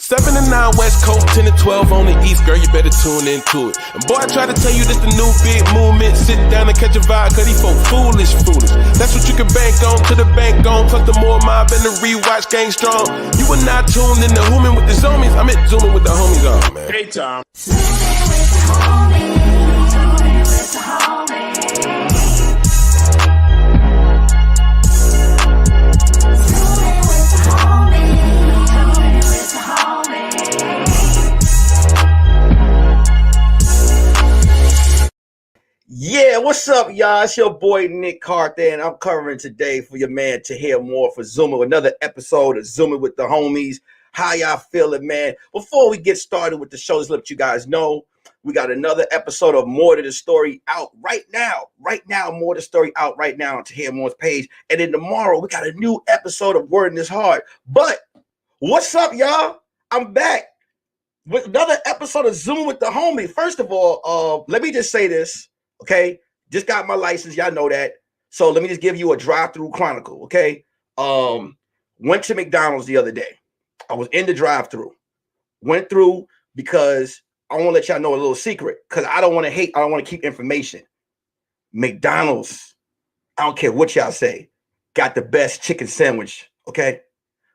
7 to 9 West Coast, 10 to 12 on the East, girl, you better tune into it. And boy, I try to tell you this the new big movement. Sit down and catch a vibe, cause these folk foolish. That's what you can bank on, to the bank on. Plus the more mob and the rewatch gang strong. You are not tuned in to Zooming with the Zoomies. I'm at Zooming with the homies on, man. Hey, Tom. Yeah, what's up, y'all? It's your boy Nick Carthan. I'm covering today for your man to hear more for Zooming, another episode of Zooming with the homies. How y'all feeling, man? Before we get started with the show, just let you guys know we got another episode of More to the Story out right now. More to the Story out right now on To Hear More's page. And then tomorrow we got a new episode of Word in This Heart. But what's up, y'all? I'm back with another episode of Zooming with the homie. First of all, let me just say this. Okay, just got my license. Y'all know that. So let me just give you a drive-through chronicle. Okay, went to McDonald's the other day. I was in the drive-through. Went through because I want to let y'all know a little secret because I don't want to hate. I don't want to keep information. McDonald's, I don't care what y'all say, got the best chicken sandwich. Okay,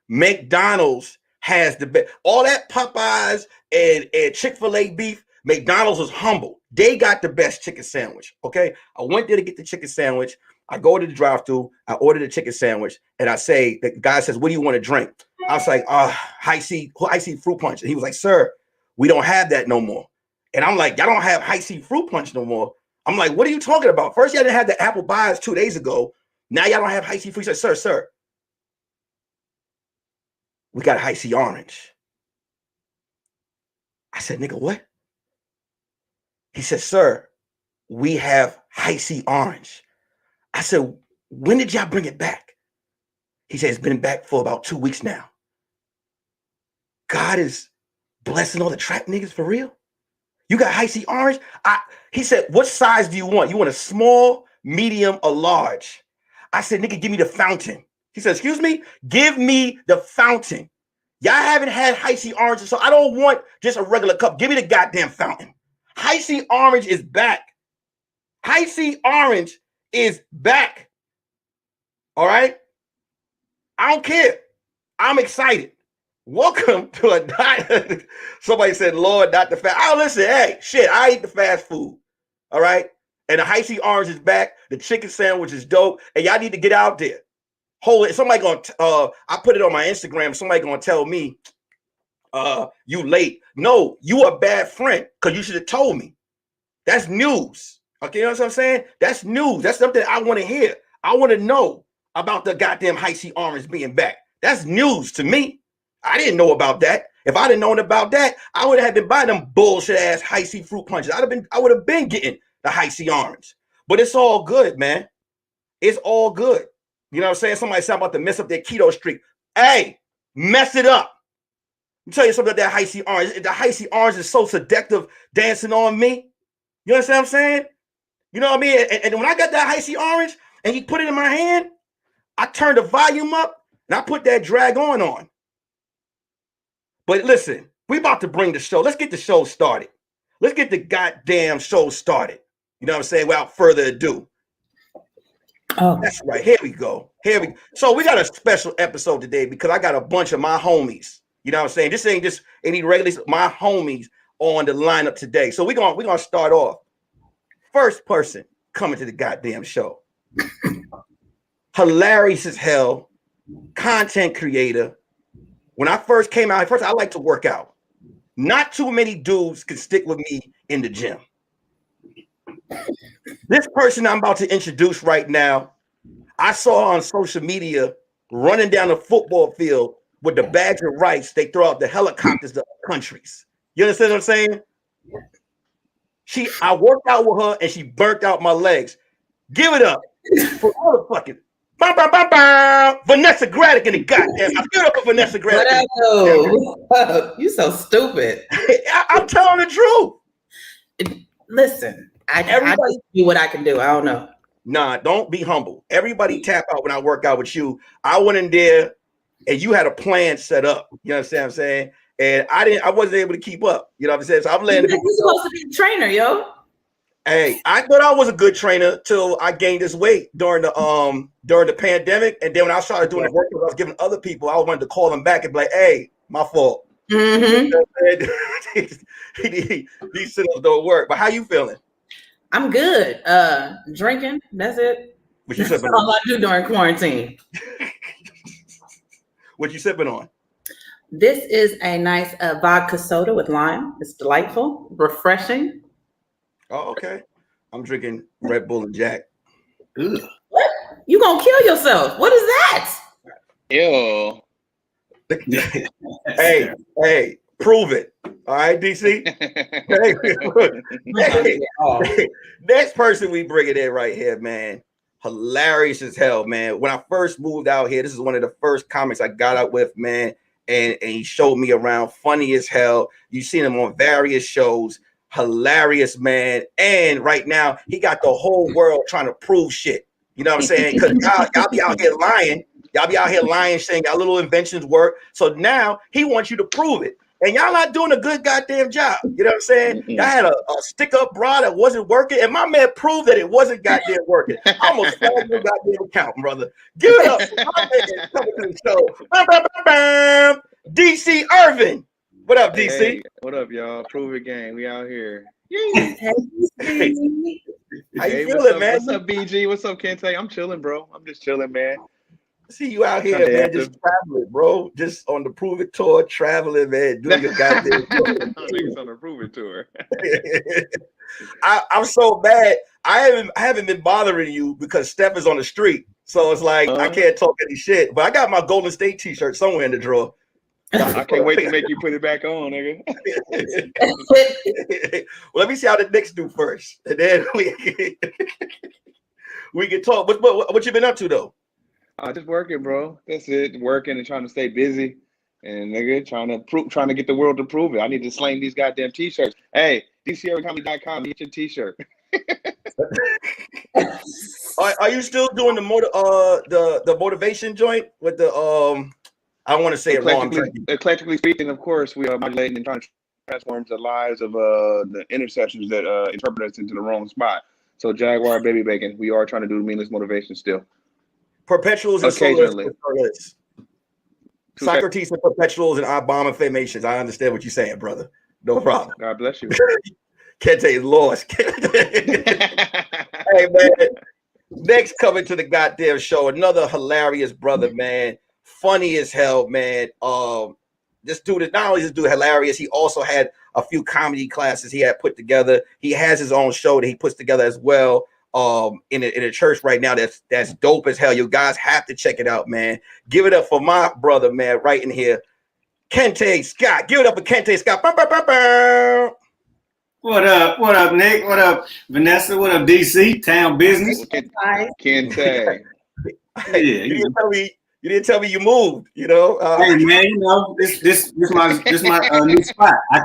McDonald's has the best. All that Popeyes and Chick-fil-A beef. McDonald's was humble. They got the best chicken sandwich. Okay. I went there to get the chicken sandwich. I go to the drive-thru. I ordered a chicken sandwich. And I say, the guy says, what do you want to drink? I was like, high C fruit punch. And he was like, sir, we don't have that no more. And I'm like, y'all don't have high C fruit punch no more. I'm like, what are you talking about? First, y'all didn't have the apple pies 2 days ago. Now y'all don't have high C fruit. He said, sir, we got high C orange. I said, nigga, what? He said, sir, we have high C orange. I said, when did y'all bring it back? He said, it's been back for about 2 weeks now. God is blessing all the trap niggas for real? You got high C orange? He said, what size do you want? You want a small, medium, or large? I said, nigga, give me the fountain. He said, excuse me? Give me the fountain. Y'all haven't had high C orange, so I don't want just a regular cup. Give me the goddamn fountain. High C orange is back. High C orange is back. All right. I don't care. I'm excited. Welcome to a diet. Somebody said, Lord, not the fast. Oh, listen, hey, shit, I eat the fast food. All right. And the high C orange is back. The chicken sandwich is dope. And y'all need to get out there. Hold it. Somebody gonna I put it on my Instagram. Somebody gonna tell me you late. No, you a bad friend because you should have told me. That's news. Okay, you know what I'm saying? That's news. That's something I want to hear. I want to know about the goddamn high C orange being back. That's news to me. I didn't know about that. If I'd have known about that, I would have been buying them bullshit ass high C fruit punches. I would have been getting the high C orange. But it's all good, man. It's all good. You know what I'm saying? Somebody said about to mess up their keto streak. Hey, mess it up. Let me tell you something about that high C orange. The high C orange is so seductive dancing on me. You understand what I'm saying? You know what I mean? And when I got that high C orange and he put it in my hand, I turned the volume up and I put that drag on. But listen, we about to bring the show. Let's get the show started. Let's get the goddamn show started. You know what I'm saying? Without further ado. Oh, that's right. Here we go. So we got a special episode today because I got a bunch of my homies. You know what I'm saying? This ain't just any regular, my homies on the lineup today. So we're gonna start off. First person coming to the goddamn show. Hilarious as hell, content creator. When I first came out, I like to work out. Not too many dudes can stick with me in the gym. This person I'm about to introduce right now, I saw on social media running down the football field with the bags of rice. They throw out the helicopters to countries. You understand what I'm saying? I worked out with her and she burnt out my legs. Give it up for all the fucking Vanessa Graddick in the goddamn. I give it up for Vanessa Graddick. You so stupid. I'm telling the truth. Listen, I just do what I can do. I don't know. Nah, don't be humble. Everybody tap out when I work out with you. I went in there and you had a plan set up. You understand what I'm saying? and I wasn't able to keep up. You know what I'm saying? So I'm letting You're supposed to be a trainer, yo. Hey, I thought I was a good trainer till I gained this weight during the pandemic, and then when I started doing the work I was giving other people, I wanted to call them back and be like, "Hey, my fault." Mm-hmm. These sit-ups don't work. But how you feeling? I'm good. Drinking. That's it. What you That's sipping all on? I do during quarantine. What you sipping on? This is a nice vodka soda with lime. It's delightful, refreshing. Oh, okay. I'm drinking Red Bull and Jack. Ugh. What? You gonna kill yourself? What is that? Ew. Hey, prove it. All right, DC. Next person we bringing in right here, man. Hilarious as hell, man. When I first moved out here, this is one of the first comics I got out with, man. And he showed me around, funny as hell. You've seen him on various shows. Hilarious, man. And right now, he got the whole world trying to prove shit. You know what I'm saying? Because y'all be out here lying. Y'all be out here lying, saying y'all little inventions work. So now he wants you to prove it. And y'all not doing a good goddamn job. You know what I'm saying? Y'all had a stick-up bra that wasn't working, and my man proved that it wasn't goddamn working. I almost fell your goddamn account, brother. Give it up for my man coming to the show. Bam, bam, bam, bam. DC Irvin. What up, DC? Hey, what up, y'all? Prove it gang. We out here. How you Hey, feeling, man? What's up, BG? What's up, Kente? I'm chilling, bro. I'm just chilling, man. See you out here, man, just traveling, bro. Just on the Prove It tour, traveling, man, doing your goddamn niggas on the Prove It tour. I'm so bad. I haven't been bothering you because Steph is on the street. So it's like I can't talk any shit. But I got my Golden State t-shirt somewhere in the drawer. I can't wait to make you put it back on, nigga. Well, let me see how the Knicks do first. And then we can talk. What you been up to though? Just working, bro. That's it. Working and trying to stay busy. And nigga, trying to get the world to prove it. I need to slang these goddamn t-shirts. Hey, DCEveryComedy.com, get your t-shirt. Are you still doing the motivation joint with the I don't want to say it wrong. Eclectically speaking, of course, we are modulating and trying to transform the lives of the intercessors that interpret us into the wrong spot. So Jaguar, Baby Bacon, we are trying to do the meaningless motivation still. Perpetuals and occasionally. Socrates and perpetuals and abominations. I understand what you're saying, brother. No problem. God bless you. Kente is lost. Hey, man. Next coming to the goddamn show, another hilarious brother, man. Funny as hell, man. This dude is not only this dude hilarious, he also had a few comedy classes he had put together. He has his own show that he puts together as well. In a church right now that's dope as hell. You guys have to check it out, man. Give it up for my brother, man, right in here. Kente Scott. Give it up for Kente Scott. Bow, bow, bow, bow. What up? What up, Nick? What up, Vanessa? What up, DC? Town business. Kente. Yeah, you didn't tell me you moved, you know. Hey man, you know, this my new spot. I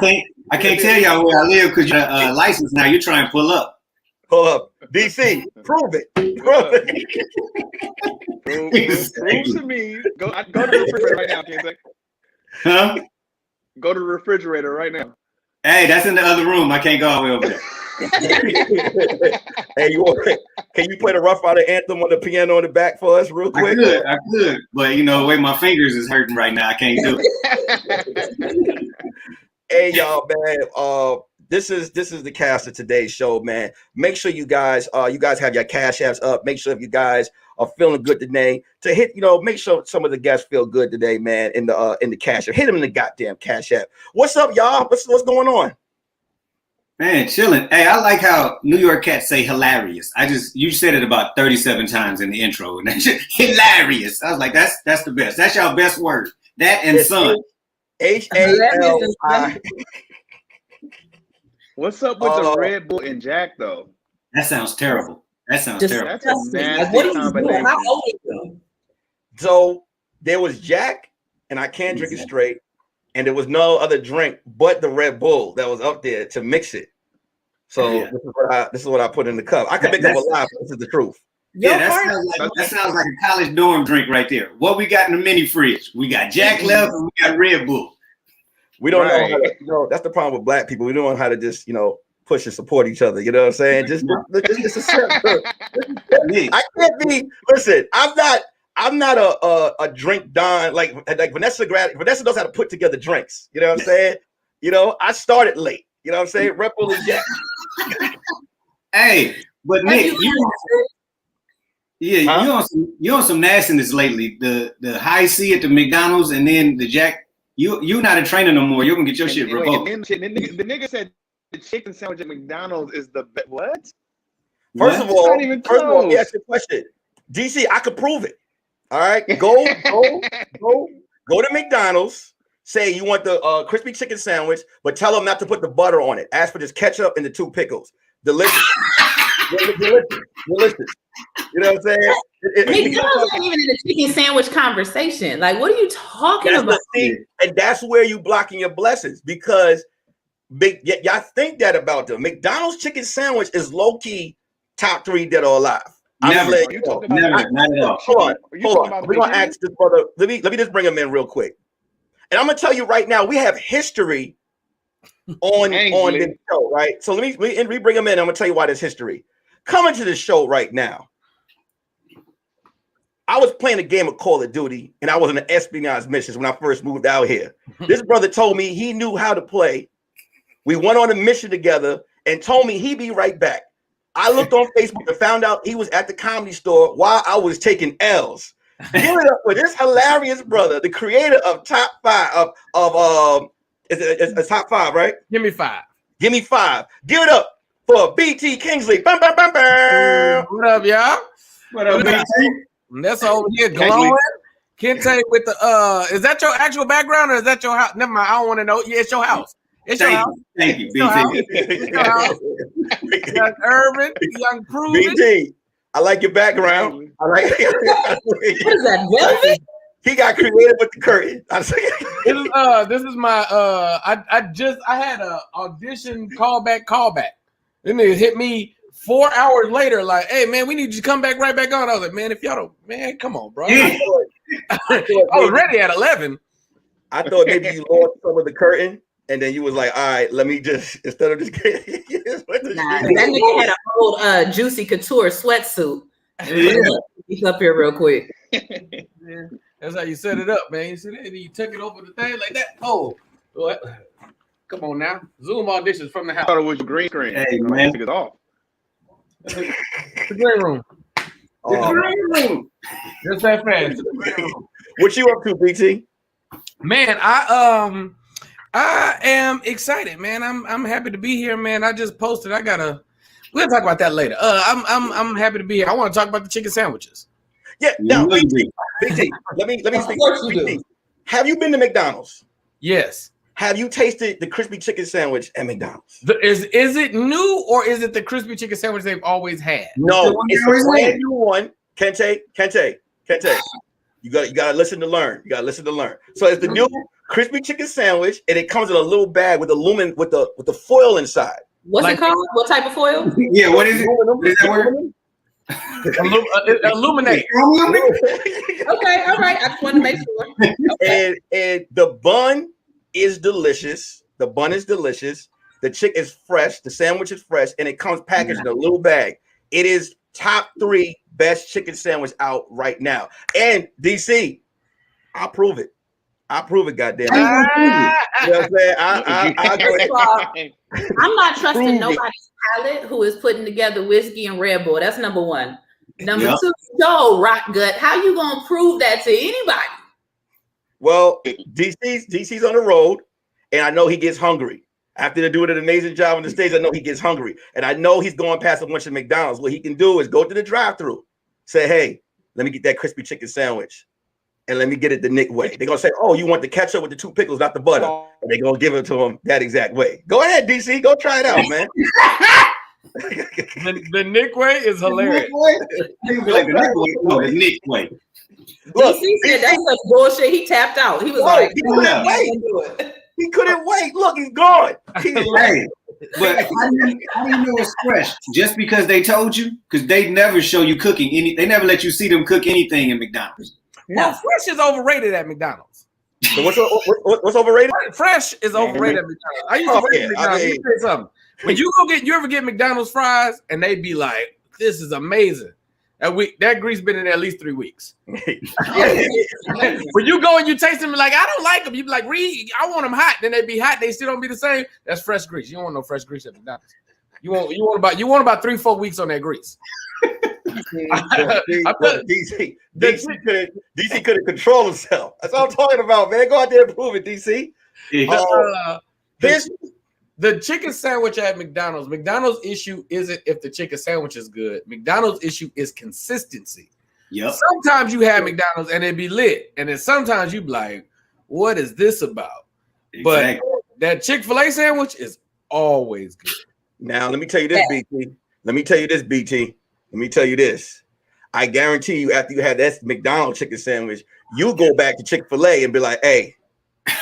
can't tell y'all where I live because your license now. You're trying to pull up. Pull up. DC, prove it. Prove to me. Go to the refrigerator right now, Kente. Huh? Go to the refrigerator right now. Hey, that's in the other room. I can't go all the way over there. Hey, can you play the Rough Rider anthem on the piano in the back for us real quick? I could, but you know, the way my fingers is hurting right now, I can't do it. Hey, y'all, man. This is the cast of today's show, man. Make sure you guys have your cash apps up. Make sure if you guys are feeling good today to hit, make sure some of the guests feel good today, man. In the cash app, hit them in the goddamn cash app. What's up, y'all? What's going on? Man, chilling. Hey, I like how New York cats say hilarious. You said it about 37 times in the intro, and hilarious. I was like, that's the best. That's y'all best word. That and son. HALI. What's up with the Red Bull and Jack though? That sounds terrible. That's a nasty combination. How old are you? So there was Jack, and I can't drink it straight, and there was no other drink but the Red Bull that was up there to mix it. So this is what I put in the cup. I could make up a lie, but this is the truth. Yeah, that sounds like a college dorm drink right there. What we got in the mini fridge? We got Jack left and we got Red Bull. We don't know Right. how to, that's the problem with black people. We don't know how to just, push and support each other. You know what I'm saying? Just accept. I can't be. Listen, I'm not a drink don like Vanessa. Vanessa knows how to put together drinks. You know what I'm saying? I started late. You know what I'm saying? Red Bull and Jack. Hey, but Nick, you on some nastiness lately. The high C at the McDonald's and then the Jack. You're not a trainer no more. You're gonna get your shit revoked. The nigga said the chicken sandwich at McDonald's is the best. What? First of all, let me ask you a question. DC, I could prove it. All right, go to McDonald's. Say you want the crispy chicken sandwich, but tell them not to put the butter on it. Ask for just ketchup and the 2 pickles. Delicious. Delicious. You know what I'm saying? McDonald's ain't even in the chicken sandwich conversation. Like, what are you talking about? And that's where you blocking your blessings because y'all think that about them. McDonald's chicken sandwich is low key top 3 dead or alive. Never, not at all. Hold on. We're gonna ask this brother. Let me just bring him in real quick. And I'm gonna tell you right now, we have history on the show, right? So let me bring him in. I'm gonna tell you why there's history. Coming to the show right now. I was playing a game of Call of Duty, and I was in an espionage mission when I first moved out here. This brother told me he knew how to play. We went on a mission together and told me he'd be right back. I looked on Facebook and found out he was at the Comedy Store while I was taking L's. Give it up for this hilarious brother, the creator of Top 5 it's Top 5, right? Give me 5. Give me 5. Give it up for BT Kingsley. Bam, bam, bam, bam. What up, y'all? What up, BT? That's over here glowing. Kente with the is that your actual background or is that your house? Never mind, I don't want to know. Yeah, it's your house. It's your house. Thank you, BT. It's your house. Young Urban, young Proven. BT, I like your background. I like What is that, velvet? He got creative with the curtain. This is my I had a audition callback. Then they hit me 4 hours later, like, hey man, we need you to come back right back on. I was like, man, if y'all don't, man, come on, bro. I was ready at 11. I thought maybe you lost some of the curtain, and then you was like, all right, let me just instead of just getting that nigga had a old Juicy Couture sweatsuit. He's up here real quick. Yeah, that's how you set it up, man. You see that? You took it over the thing like that. Oh, what? Come on now. Zoom auditions from the house. I thought it was green screen. Hey, man. Took it off. The green room. Just that fast. What you up to, BT? Man, I am excited, man. I'm happy to be here, man. I just posted. We'll talk about that later. I'm happy to be here. I want to talk about the chicken sandwiches. Yeah, now BT, let me speak. BT, have you been to McDonald's? Yes. Have you tasted the crispy chicken sandwich at McDonald's? Is it new or is it the crispy chicken sandwich they've always had? No, it's a brand new one. Kente. You gotta listen to learn. So it's the new crispy chicken sandwich, and it comes in a little bag with the foil inside. What's it called? What type of foil? Yeah, what is it? What is that word? Illuminate. Okay, all right. I just want to make sure. Okay. And the bun is delicious. The bun is delicious. The chicken is fresh. The sandwich is fresh, and it comes packaged in a little bag. It is top 3 best chicken sandwich out right now. And DC, I'll prove it. Goddamn. You know what I'm saying? I'm not trusting nobody's palate who is putting together whiskey and Red Bull. That's number 1. Number 2, Joe Rock Gut. How you gonna prove that to anybody? Well, DC's on the road, and I know he gets hungry. After they do an amazing job on the stage, I know he gets hungry. And I know he's going past a bunch of McDonald's. What he can do is go to the drive-thru, say, hey, let me get that crispy chicken sandwich, and let me get it the Nick way. They're going to say, oh, you want the ketchup with the 2 pickles, not the butter. And they're going to give it to him that exact way. Go ahead, DC. Go try it out, man. The Nick way is hilarious. The Nick way. Look, DC said that's such bullshit. He tapped out. He was like, he couldn't wait. Look, he's gone. Hey, but how do you know it's fresh? Just because they told you? Because they never show you cooking they never let you see them cook anything in McDonald's. Well, fresh is overrated at McDonald's. So what's overrated? Fresh is overrated. I used to work at McDonald's. Let me tell you something. When you ever get McDonald's fries and they be like, "This is amazing." That grease been in there at least 3 weeks. When you go and you taste them, like, I don't like them. You be like, I want them hot. Then they be hot. They still don't be the same. That's fresh grease. You don't want no fresh grease at McDonald's. You want about 3-4 weeks on that grease. DC couldn't control himself. That's what I'm talking about, man. Go out there and prove it, DC. The chicken sandwich at McDonald's issue isn't if the chicken sandwich is good. McDonald's issue is consistency. Yep. Sometimes you have McDonald's and it be lit, and then sometimes you be like, "What is this about?" Exactly. But that Chick-fil-A sandwich is always good. Now let me tell you this, BT. Let me tell you this. I guarantee you, after you have that McDonald's chicken sandwich, you go back to Chick-fil-A and be like, "Hey,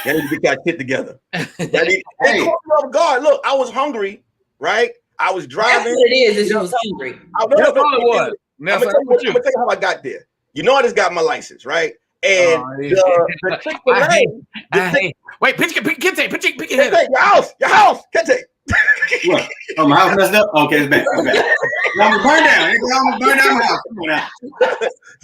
you need to get that shit together." They caught me off guard. Look, I was hungry, right? I was driving. That's what it is you was hungry. That's all it was. I'm gonna tell you how I got there. You know, I just got my license, right? And the Chick-fil-A. Wait, Kente, your head. Your house, Kente. What? Oh, my house messed up? Okay, it's back. I'm gonna burn down. I'm gonna burn down my house. Come on now.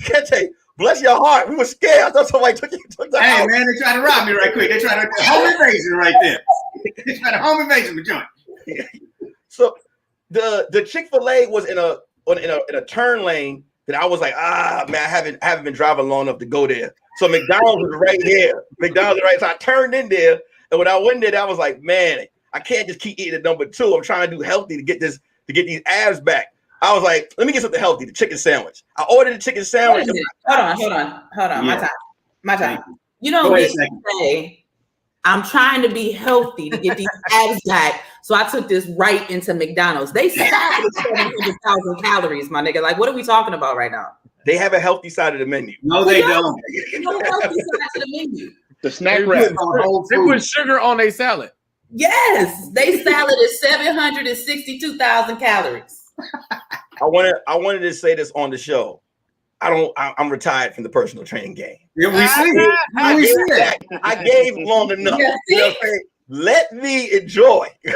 Kente, bless your heart. We were scared. I thought somebody took the Hey, house. man, they tried to rob me right quick. They tried to home invasion right there. They tried to home invasion the joint. So the Chick-fil-A was in a turn lane that I was like, man, I haven't been driving long enough to go there. So McDonald's was right here. So I turned in there, and when I went there, I was like, man, I can't just keep eating at number 2. I'm trying to do healthy to get these abs back. I was like, let me get something healthy, the chicken sandwich. I ordered a chicken sandwich. Hold on. Yeah. My time. You don't get to say, I'm trying to be healthy to get these abs back. So I took this right into McDonald's. They started with 700,000 calories, my nigga. Like, what are we talking about right now? They have a healthy side of the menu. No, they don't. No healthy side to the menu. The snack wrap. They put sugar on their salad. Yes, they salad is 762,000 calories. I wanted to say this on the show. I'm retired from the personal training game. Yeah, we see it. I gave long enough. Yeah, you know what I'm saying? Let me enjoy. You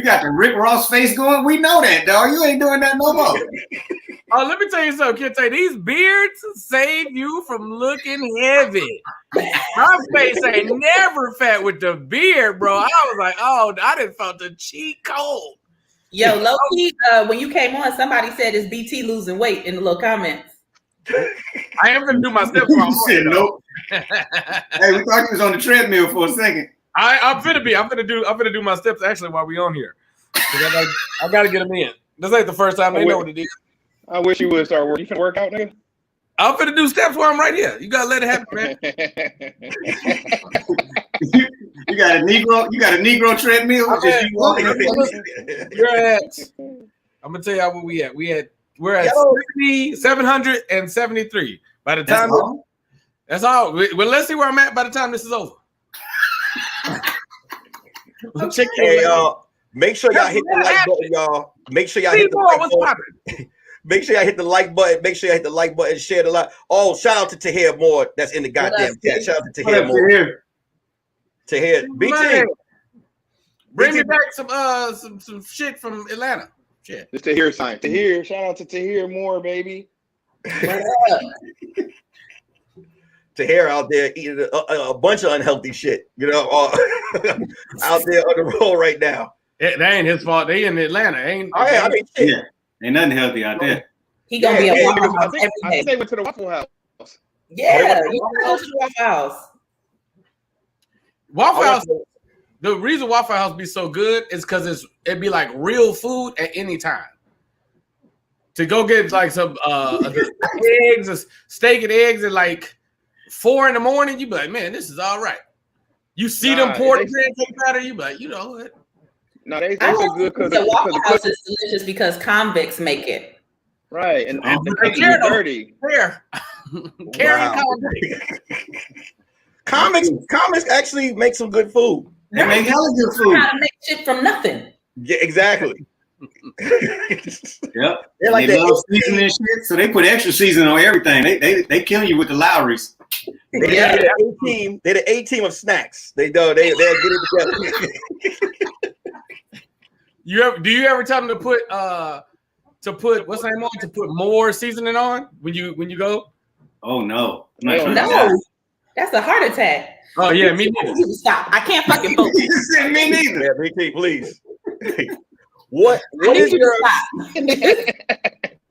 got the Rick Ross face going. We know that, dog. You ain't doing that no more. Oh, let me tell you something, Kente. These beards save you from looking heavy. My face ain't never fat with the beard, bro. I was like, oh, I done felt the cheek cold. Yo, low key, when you came on, somebody said it's BT losing weight in the little comments. I am gonna do my steps. Nope. Hey, we thought you was on the treadmill for a second. I'm gonna do my steps actually while we on here. I gotta get them in. This ain't the first time they know what it is. I wish you would start working. You finna work out, nigga? I'm finna do steps while I'm right here. You gotta let it happen, man. You got a Negro treadmill. I'm gonna tell y'all where we at. We're at 773. By the time that's all. Well, let's see where I'm at by the time this is over. Hey, y'all, make sure y'all hit the like button, y'all. Make sure y'all hit the like button. Make sure y'all hit the like button. Make sure y'all hit the like button. Share the like. Oh, shout out to Tahir Moore. That's in the goddamn chat. Shout out to Tahir Moore. Tahir, BT. Bring me back some shit from Atlanta. Shit. It's Tahir sign. Tahir, shout out to Tahir Moore, baby. Tahir out there eating a bunch of unhealthy shit, you know, out there on the road right now. That ain't his fault. They in Atlanta. Ain't nothing healthy out there. He gonna be a Waffle House every day. I think they went to the Waffle House. Yeah, you gotta go to the Waffle House. Waffle House. The reason Waffle House be so good is because it'd be like real food at any time. To go get like some eggs, a steak and eggs at like 4 a.m, you be like, man, this is all right. You see them pour the pancake batter, you be like, you know what? No, they so good because the Waffle House is delicious because convicts make it. Right, and the cookies are dirty. Comics actually make some good food. They make hella good food. How to make shit from nothing. Yeah, exactly. Yep. They're like they the love seasoning and shit, so they put extra seasoning on everything. They killing you with the Lowry's. They're the A team. They're the A team of snacks. They'll get it together. Do you ever tell them to put what's the name on to put more seasoning on when you go? Oh no. No. That's a heart attack. Oh yeah, me neither. Stop. I can't fucking focus. Me neither. Yeah, me too, please. What is your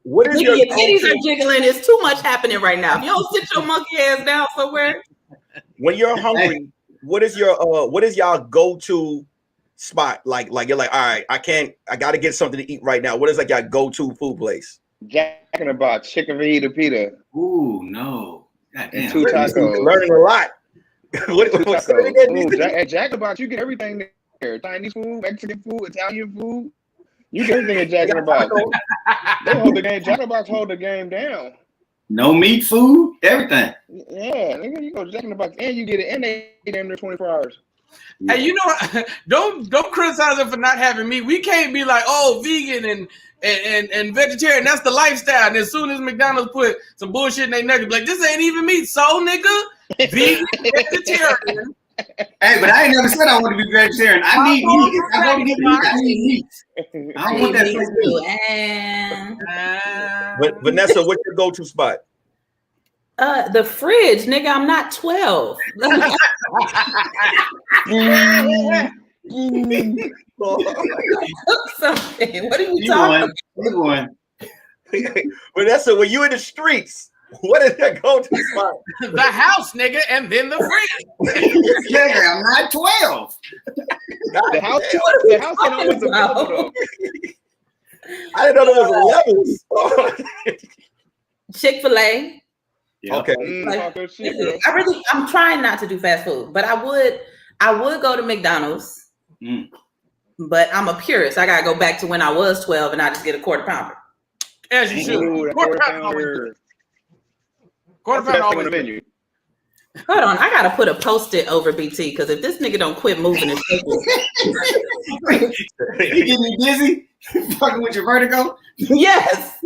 what is your titties are jiggling? There's too much happening right now. If you don't sit your monkey ass down somewhere. When you're hungry, what is y'all go-to spot? Like you're like, all right, I gotta get something to eat right now. What is like your go-to food place? Jack in the Box, chicken fajita pita. Ooh, no. Goddamn. And 2 tacos. Learning a lot. Jack in the Box, you get everything there. Chinese food, Mexican food, Italian food. You get everything at Jack in the Box. They hold the game. Jack in the Box hold the game down. No meat, food, everything. Yeah, nigga, you go to Jack in the Box and you get it, and they damn near 24 hours. Hey, you know, don't criticize them for not having meat. We can't be like, oh, vegan and vegetarian. That's the lifestyle. And as soon as McDonald's put some bullshit in their nuggets, like this ain't even meat. So, nigga, vegan, vegetarian. Hey, but I ain't never said I want to be vegetarian. I need meat. I don't get meat. I need meat. I don't want that fake meat. But Vanessa, what's your go-to spot? The fridge, nigga. I'm not 12. Something. What are you talking about? Vanessa, when you in the streets, what is that go-to spot? The house, nigga, and then the fridge. Nigga, I'm not 12. The house ain't always available though. I didn't know there was levels. Chick-fil-A. Yeah. Okay. I'm trying not to do fast food, but I would go to McDonald's. But I'm a purist. I gotta go back to when I was 12 and I just get a quarter pounder. As you should. Quarter pounder. Quarter pounder on the menu. Hold on, I gotta put a post-it over BT because if this nigga don't quit moving and shaking. You getting me dizzy? Fucking with your vertigo? Yes.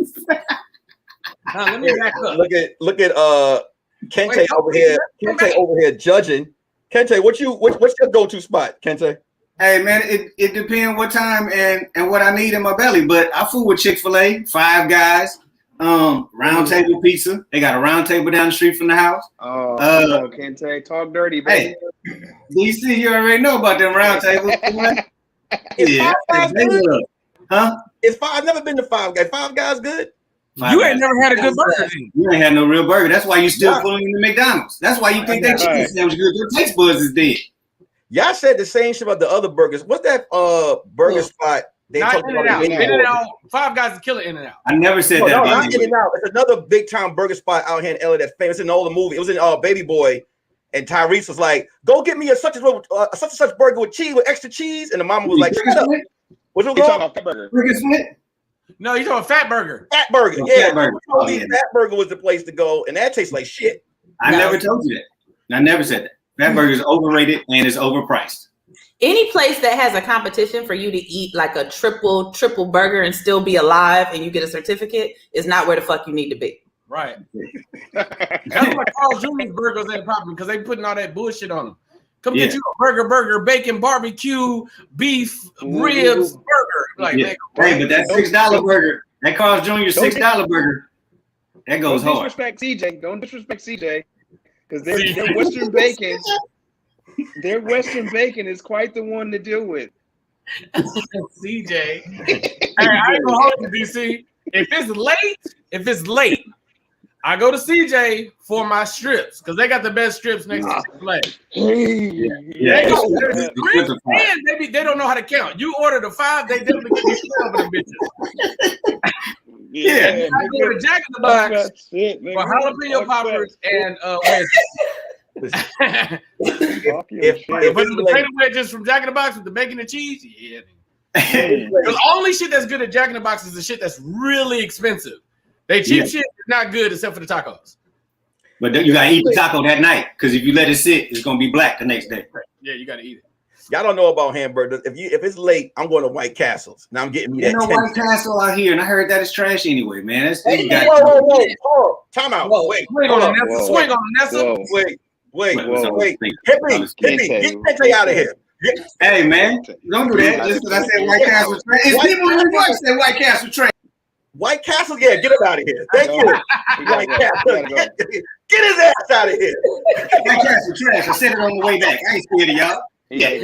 Let me back up. Look at Kente over here. Kente over here judging. Kente, what's your go-to spot, Kente? Hey man, it depends what time and what I need in my belly. But I fool with Chick-fil-A, Five Guys, Round Table Pizza. They got a round table down the street from the house. Kente, talk dirty, baby. Hey, DC, you already know about them round tables. Yeah. Huh? I've never been to Five Guys. Five Guys good? You ain't never had a good burger. You ain't had no real burger. That's why you still pulling in the McDonald's. That's why you think that chicken sandwich good. Your taste buds is dead. Y'all said the same shit about the other burgers. What's that burger spot? They talked about In-N-Out. Five Guys is killing In-N-Out. I never said that. No, not In-N-Out. It's another big time burger spot out here in LA that's famous in all the movie. It was in Baby Boy, and Tyrese was like, "Go get me a such and such burger with cheese, with extra cheese." And the mama was like, "Shut up." What's it called? Burger Split? No, you talking Fat Burger. Fat Burger. Oh, Yeah, Fat Burger. Fat Burger was the place to go, and that tastes like shit. I never told you that. I never said that. Fat Burger is overrated and it's overpriced. Any place that has a competition for you to eat like a triple burger and still be alive and you get a certificate is not where the fuck you need to be. Right. That's why Carl Jr.'s burgers ain't popping because they putting all that bullshit on them. Come get you a burger, bacon, barbecue, beef, ribs, burger. Like, man, hey, but that $6 burger, that Carl Jr. $6 burger, that goes hard. Don't disrespect CJ. Because their Western bacon, is quite the one to deal with. CJ. Hey, I ain't gonna hold you, DC. If it's late, I go to CJ for my strips because they got the best strips next to the play. They don't know how to count. You order the 5, they definitely give you 12 of the bitches. I go to Jack in the Box for jalapeno poppers and the potato wedges from Jack in the Box with the bacon and cheese. Yeah. The only shit that's good at Jack in the Box is the shit that's really expensive. They cheap shit is not good except for the tacos. But you gotta eat the taco that night because if you let it sit, it's gonna be black the next day. Yeah, you gotta eat it. Y'all don't know about hamburgers. If it's late, I'm going to White Castles. Now I'm getting me that. White Castle out here, and I heard that is trash anyway, man. That's whoa. Time out. Wait. Swing on Nessa. Wait. Hit me. Get Kente out of here. Hey, man, don't do that. Just because I said White Castle trash. It's people in New York say White Castle trash. White Castle, yeah, get him out of here. Thank you. White Castle, get his ass out of here. White Castle trash. I said it on the way back. I ain't scared of y'all. He had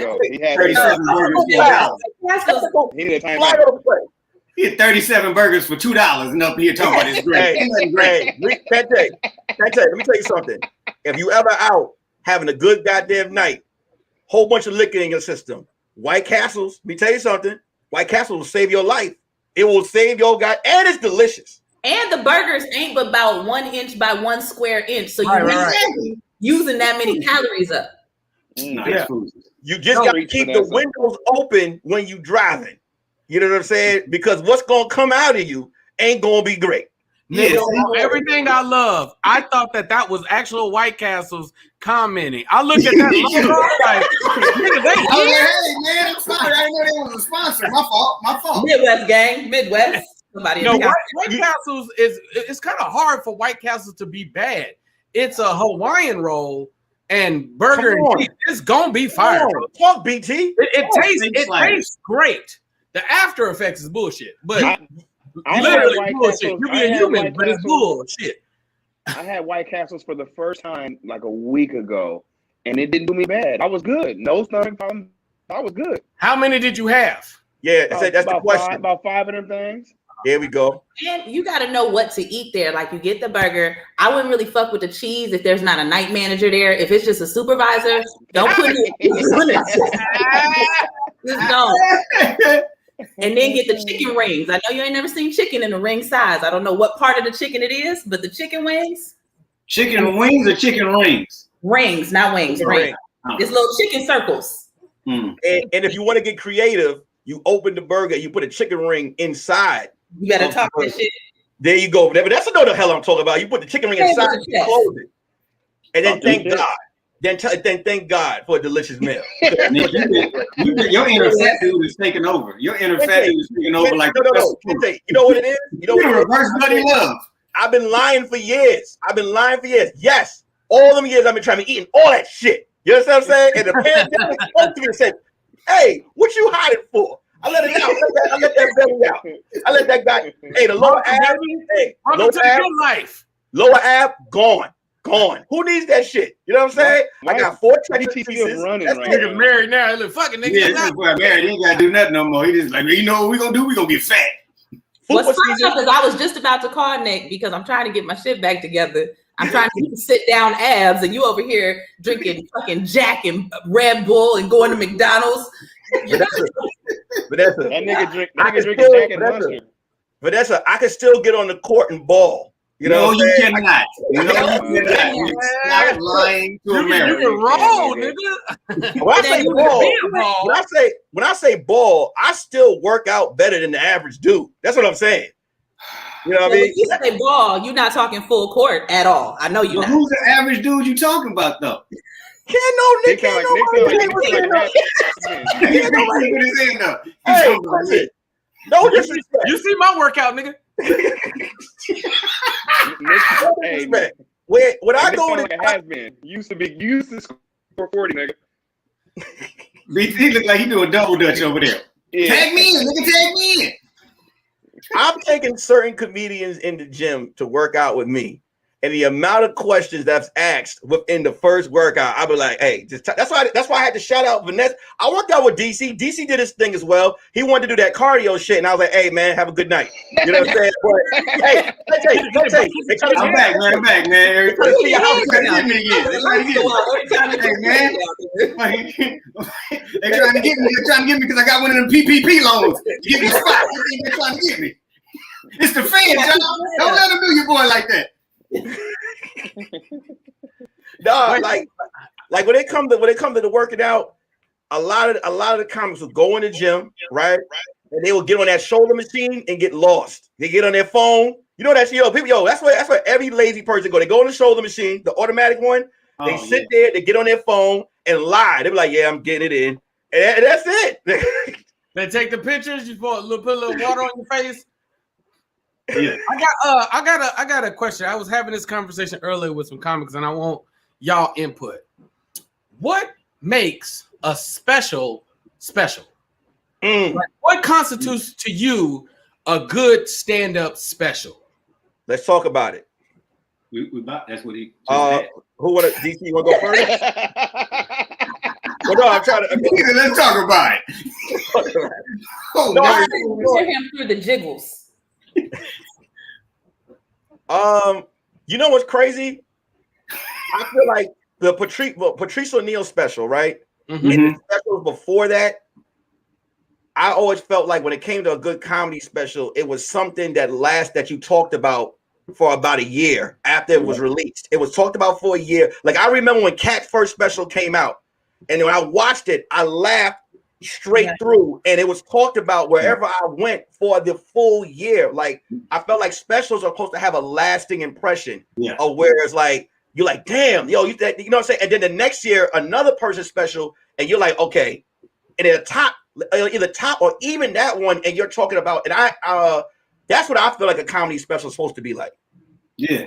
37 burgers for $1. He needed time. He had 37 burgers for $2 and up here talking about his great. Kente, let me tell you something. If you ever out having a good goddamn night, whole bunch of liquor in your system, White Castles, let me tell you something. White Castle will save your life. It will save your guy, and it's delicious. And the burgers ain't but about 1 inch by 1 square inch, so you're using that many calories up. You just got to keep the windows open when you driving. You know what I'm saying? Because what's gonna come out of you ain't gonna be great. Everything I love. I thought that was actual White Castles commenting. I looked at that logo, like, hey man, I'm sorry. I didn't know they was a sponsor. My fault. Midwest gang, Midwest. White Castles it's kind of hard for White Castles to be bad. It's a Hawaiian roll and burger and cheese. It's gonna be fire. Talk BT. It tastes great. The after effects is bullshit, but I literally bullshit. You be a human, but it's bullshit. I had White Castles for the first time like a week ago, and it didn't do me bad. I was good. No stomach problems. I was good. How many did you have? Yeah, that's the question. About 5 of them things. There we go. And you got to know what to eat there. Like, you get the burger. I wouldn't really fuck with the cheese if there's not a night manager there. If it's just a supervisor, don't put it. Just don't. And then get the chicken rings. I know you ain't never seen chicken in a ring size. I don't know what part of the chicken it is, but the chicken wings. Chicken wings or chicken rings? Rings, not wings. Rings. It's little chicken circles. And if you want to get creative, you open the burger, you put a chicken ring inside. You better talk this shit. There you go. But that's another hell I'm talking about. You put the chicken ring inside, you close it. And then thank God. Then thank God for a delicious meal. Your inner fat dude is taking over. Your inner fat dude is taking over like no. You know what it is? You know what it is? Reverse bloody love. I've been lying for years. Yes. All them years I've been trying to eat all that shit. You understand what I'm saying? And the pandemic spoke to me and said, hey, what you hiding for? I let it out. I let that belly out. I let that guy. Hey, the lower ab. Hey, lower ab gone. Who needs that shit? You know what I'm saying? I got 4 pieces. Running that nigga married now. He look fucking nigga. Yeah, this boy married. He ain't got to do nothing no more. He just like, you know what we gonna do? We gonna get fat. What's funny up is I was just about to call Nick because I'm trying to get my shit back together. I'm trying to get sit down abs, and you over here drinking fucking Jack and Red Bull and going to McDonald's. That nigga drink Jack and Monster. Vanessa, I can still get on the court and ball. You know, you cannot. You cannot. Stop lying to America. You can roll, nigga. When I say ball, I still work out better than the average dude. That's what I'm saying. You know what I mean? If you say ball, you're not talking full court at all. I know you're not. Who's the average dude you talking about though? Nick can't nobody put his hand up. Hey, no disrespect. You see my workout, nigga. Hey, when I go to has been used to score 40, nigga. He look like he doing double dutch over there. Yeah. Tag me in, nigga, tag me in. I'm taking certain comedians in the gym to work out with me, and the amount of questions that's asked within the first workout, I'll be like, "Hey, that's why I had to shout out Vanessa. I worked out with DC. DC did his thing as well. He wanted to do that cardio shit, and I was like, "Hey, man, have a good night." You know what I'm saying? But, hey, I'm back, man. They're trying to get me. They're trying to get me because I got one of them PPP loans. Give me spots. They're trying to get me. It's the fans, y'all. Don't let them do your boy like that. No, like when it comes to the working out, a lot of the comics will go in the gym, right? And they will get on that shoulder machine and get lost. They get on their phone. You know that shit, people. That's where every lazy person go. They go on the shoulder machine, the automatic one. They sit there, they get on their phone and lie. They be like, "Yeah, I'm getting it in." And that's it. They take the pictures. You put a little water on your face. Yeah. I got a question. I was having this conversation earlier with some comics, and I want y'all input. What makes a special? Like, what constitutes to you a good stand-up special? Let's talk about it. That's what he said. Who want to? DC, you want to go first? Well, no, I'm trying to. Let's talk about it. Put him through the jiggles. You know what's crazy? I feel like the Patrice O'Neal special, right? Mm-hmm. And the specials before that, I always felt like when it came to a good comedy special, it was something that you talked about for about a year after it was released. It was talked about for a year. Like I remember when Cat's first special came out, and when I watched it, I laughed straight through, and it was talked about wherever I went for the full year. Like I felt like specials are supposed to have a lasting impression of where it's like you're like, damn, yo, you know what I'm saying? And then the next year, another person's special, and you're like, okay, and then either top or even that one, and you're talking about, and that's what I feel like a comedy special is supposed to be like. Yeah.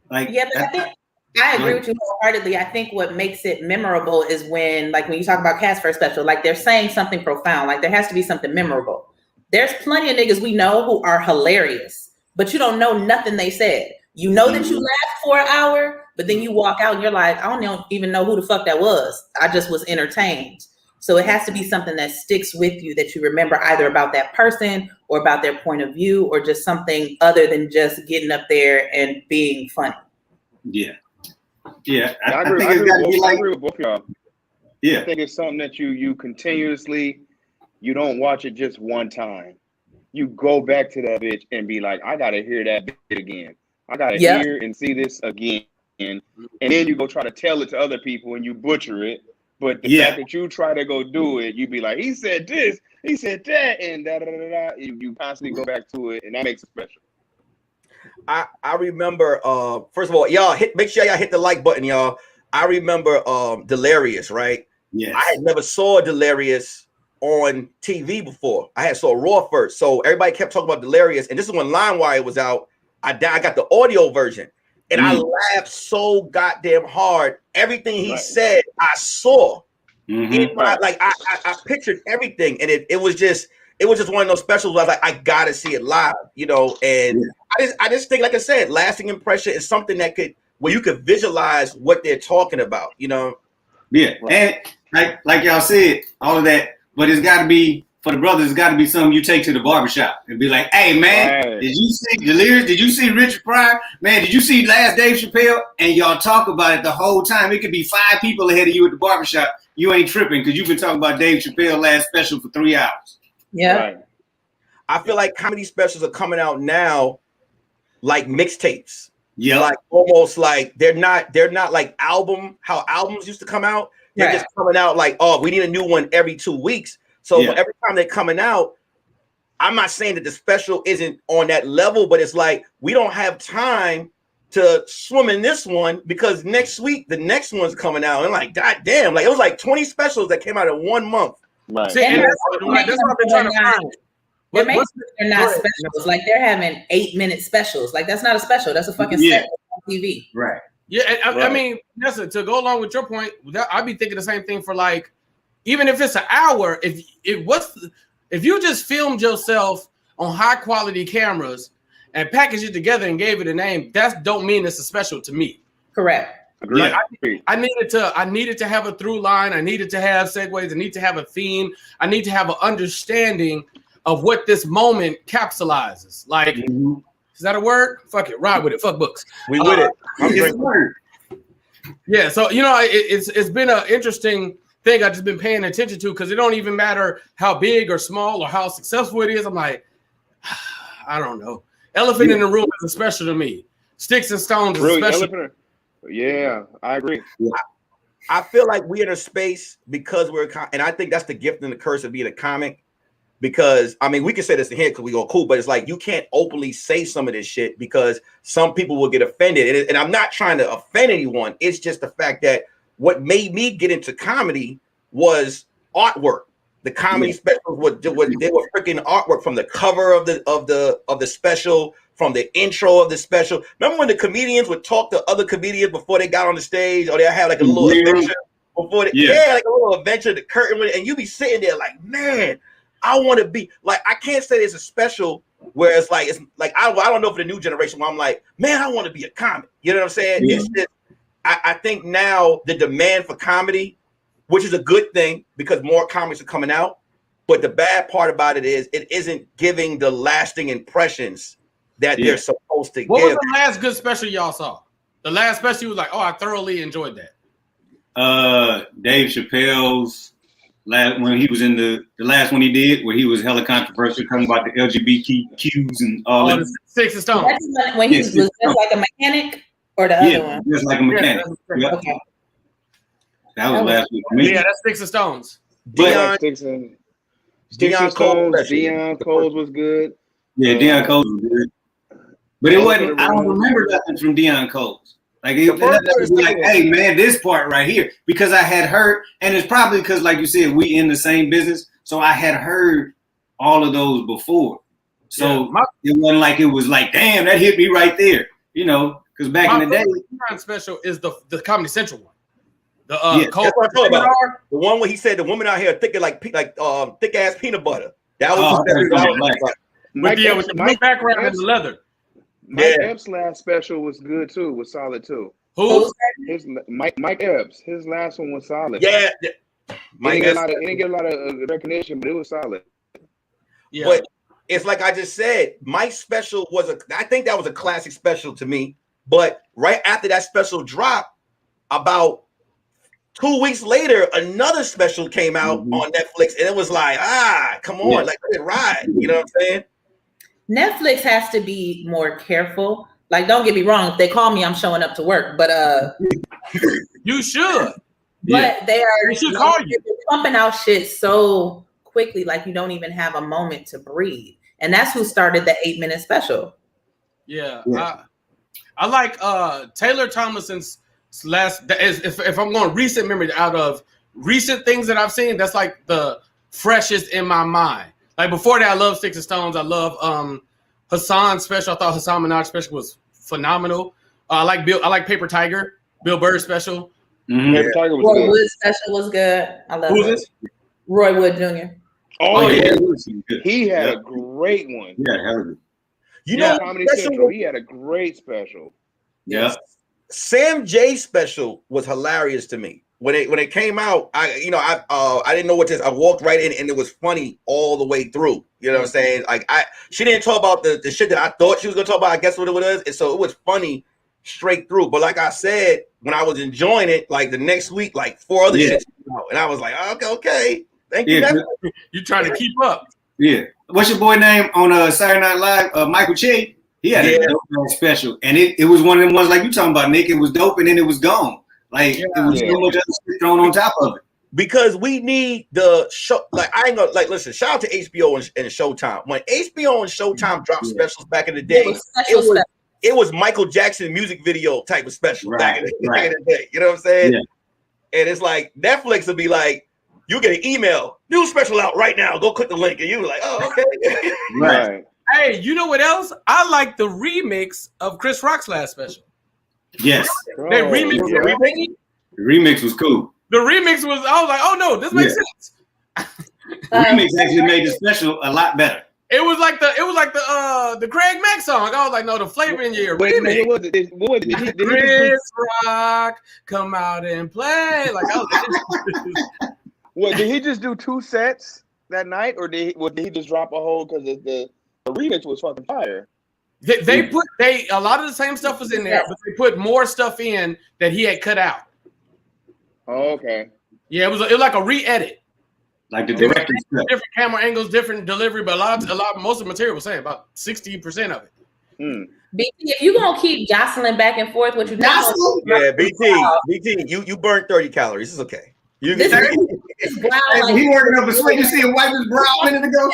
Like but I think I agree with you wholeheartedly. I think what makes it memorable is when you talk about Cat's first special, like they're saying something profound, like there has to be something memorable. There's plenty of niggas we know who are hilarious, but you don't know nothing they said. You know that you laughed for an hour, but then you walk out and you're like, I don't even know who the fuck that was. I just was entertained. So it has to be something that sticks with you, that you remember either about that person or about their point of view, or just something other than just getting up there and being funny. Yeah. Yeah. I agree with both of y'all. Yeah. I think it's something that you continuously, you don't watch it just one time. You go back to that bitch and be like, I gotta hear that bit again. I gotta hear and see this again. And then you go try to tell it to other people and you butcher it. But the fact that you try to go do it, you be like, he said this, he said that, and da da da da. You constantly go back to it, and that makes it special. I remember, first of all, y'all make sure y'all hit the like button, y'all. I remember Delirious, right? Yes. I had never saw Delirious on TV before. I had saw Raw first. So everybody kept talking about Delirious, and this is when LimeWire was out. I got the audio version. And I laughed so goddamn hard. Everything he said, I saw. In my, like I pictured everything, and it was just one of those specials where I was like, I gotta see it live, you know. And I just think, like I said, lasting impression is something that where you could visualize what they're talking about, you know. Yeah, and like y'all said, all of that, but it's got to be. For the brothers, it's got to be something you take to the barbershop and be like, hey, man, did you see Delirious? Did you see Richard Pryor? Man, did you see Last Dave Chappelle? And y'all talk about it the whole time. It could be 5 people ahead of you at the barbershop. You ain't tripping because you've been talking about Dave Chappelle last special for 3 hours. Yeah. Right. I feel like comedy specials are coming out now like mixtapes. Yeah. Like almost like they're not like how albums used to come out. They're just coming out like, oh, we need a new one every 2 weeks. So every time they're coming out, I'm not saying that the special isn't on that level, but it's like we don't have time to swim in this one because next week the next one's coming out. And like, god damn, like it was like 20 specials that came out in 1 month. Right. See, and that's what I've been trying to find. They're not specials. Like they're having 8-minute specials. Like that's not a special. That's a fucking set on TV. Right. Yeah, I mean, listen, to go along with your point, I'd be thinking the same thing for like, even if it's an hour, if you just filmed yourself on high quality cameras and packaged it together and gave it a name, that don't mean it's a special to me. Correct. Like, I needed to have a through line. I needed to have segues. I need to have a theme. I need to have an understanding of what this moment capsulizes. Like, is that a word? Fuck it, ride with it. Fuck books. We with it. It's a word. Yeah. So it's been an interesting thing I've just been paying attention to because it don't even matter how big or small or how successful it is. I'm like, I don't know. Elephant in the room is special to me. Sticks and stones is special. Yeah, I agree. I feel like we're in a space because and I think that's the gift and the curse of being a comic. Because I mean, we can say this in here because we go cool, but it's like you can't openly say some of this shit because some people will get offended. And I'm not trying to offend anyone. It's just the fact that what made me get into comedy was artwork. the comedy specials were they were freaking artwork from the cover of the special, from the intro of the special. Remember when the comedians would talk to other comedians before they got on the stage, or they had like a little adventure before like a little adventure, the curtain with it, and you be sitting there like, man, I want to be like, I can't say it's a special where it's like I don't know for the new generation where I'm like, man, I want to be a comic. You know what I'm saying? It's just, I think now the demand for comedy, which is a good thing because more comics are coming out, but the bad part about it is it isn't giving the lasting impressions that they're supposed to give. What was the last good special y'all saw? The last special was like, oh, I thoroughly enjoyed that. Dave Chappelle's when he was in the last one he did, where he was hella controversial, talking about the LGBTQs and all that. Six and Stones. That's when he was just like a mechanic, or the other one? Just like a mechanic. Okay. That was last week for me. Yeah, that's Six and Stones. Deion Coles was good. Yeah, Deion Coles was good. But it wasn't, I don't remember nothing from Deion Coles. Like, it was like, hey, man, this part right here. Because I had heard, and it's probably because, like you said, we in the same business. So I had heard all of those before. So it wasn't like it was like, damn, that hit me right there. You know, because back in the day. The special is the Comedy Central one. The that's what I'm talking about. The one where he said the woman out here thick like thick ass peanut butter. That was with the blue background and the leather. Mike Epps' last special was good too. Was solid too. Who? Mike Epps. His last one was solid. Yeah. He didn't get a lot of recognition, but it was solid. Yeah. But it's like I just said, Mike's special I think that was a classic special to me. But right after that special dropped, about 2 weeks later, another special came out on Netflix, and it was like, come on, like let it ride. You know what I'm saying? Netflix has to be more careful. Like, don't get me wrong, if they call me, I'm showing up to work. But you should. But they should call you. They're pumping out shit so quickly, like you don't even have a moment to breathe. And that's who started the 8-minute special. Yeah. I like Taylor Tomlinson's last. If I'm going recent memory out of recent things that I've seen, that's like the freshest in my mind. Like before that, I love Six and Stones. I love Hassan's special. I thought Hassan Minaj special was phenomenal. I like Paper Tiger, Bill Burr's special. Paper Tiger was Roy good. Wood's special was good. I love Who's it. this? Roy Wood Jr. Oh yeah, he had a great one. Yeah, Comedy Central. He had a great special. Yeah, Sam J special was hilarious to me. When it came out, I didn't know what this. I walked right in, and it was funny all the way through. You know what I'm saying? Like she didn't talk about the shit that I thought she was gonna talk about. I guess what it was, and so it was funny straight through. But like I said, when I was enjoying it, like the next week, like 4 other shit came out, and I was like, okay, thank you. You trying to keep up? Yeah. What's your boy name on Saturday Night Live? Michael Che. He had a dope special, and it was one of them ones like you talking about, Nick. It was dope, and then it was gone. Like it was so much other shit thrown on top of it. Because we need the show. Like I ain't gonna listen. Shout out to HBO and Showtime. When HBO and Showtime dropped specials back in the day, it was Michael Jackson music video type of special back in the day. You know what I'm saying? Yeah. And it's like Netflix will be like, you get an email, new special out right now. Go click the link, and you like, oh, okay. Right. Hey, you know what else? I like the remix of Chris Rock's last special. Yes. They remixed everything. The remix was cool. The remix was, I was like, oh no, this makes sense. The remix actually made the special a lot better. It was like the Craig Mack song. I was like, no, the flavor in your remix. Did Chris Rock come out and play? Like, I was What, did he just do 2 sets that night, or did he just drop a whole because the remix was fucking fire? They put a lot of the same stuff was in there, but they put more stuff in that he had cut out. Oh, okay. Yeah, it was like a re-edit. Like the director's stuff. Different camera angles, different delivery, but most of the material was saying about 60% of it. BT, if you gonna keep jostling back and forth, what you BT, you burned 30 calories. It's okay. You can he working up a sweat. You see him wipe his brow a minute ago.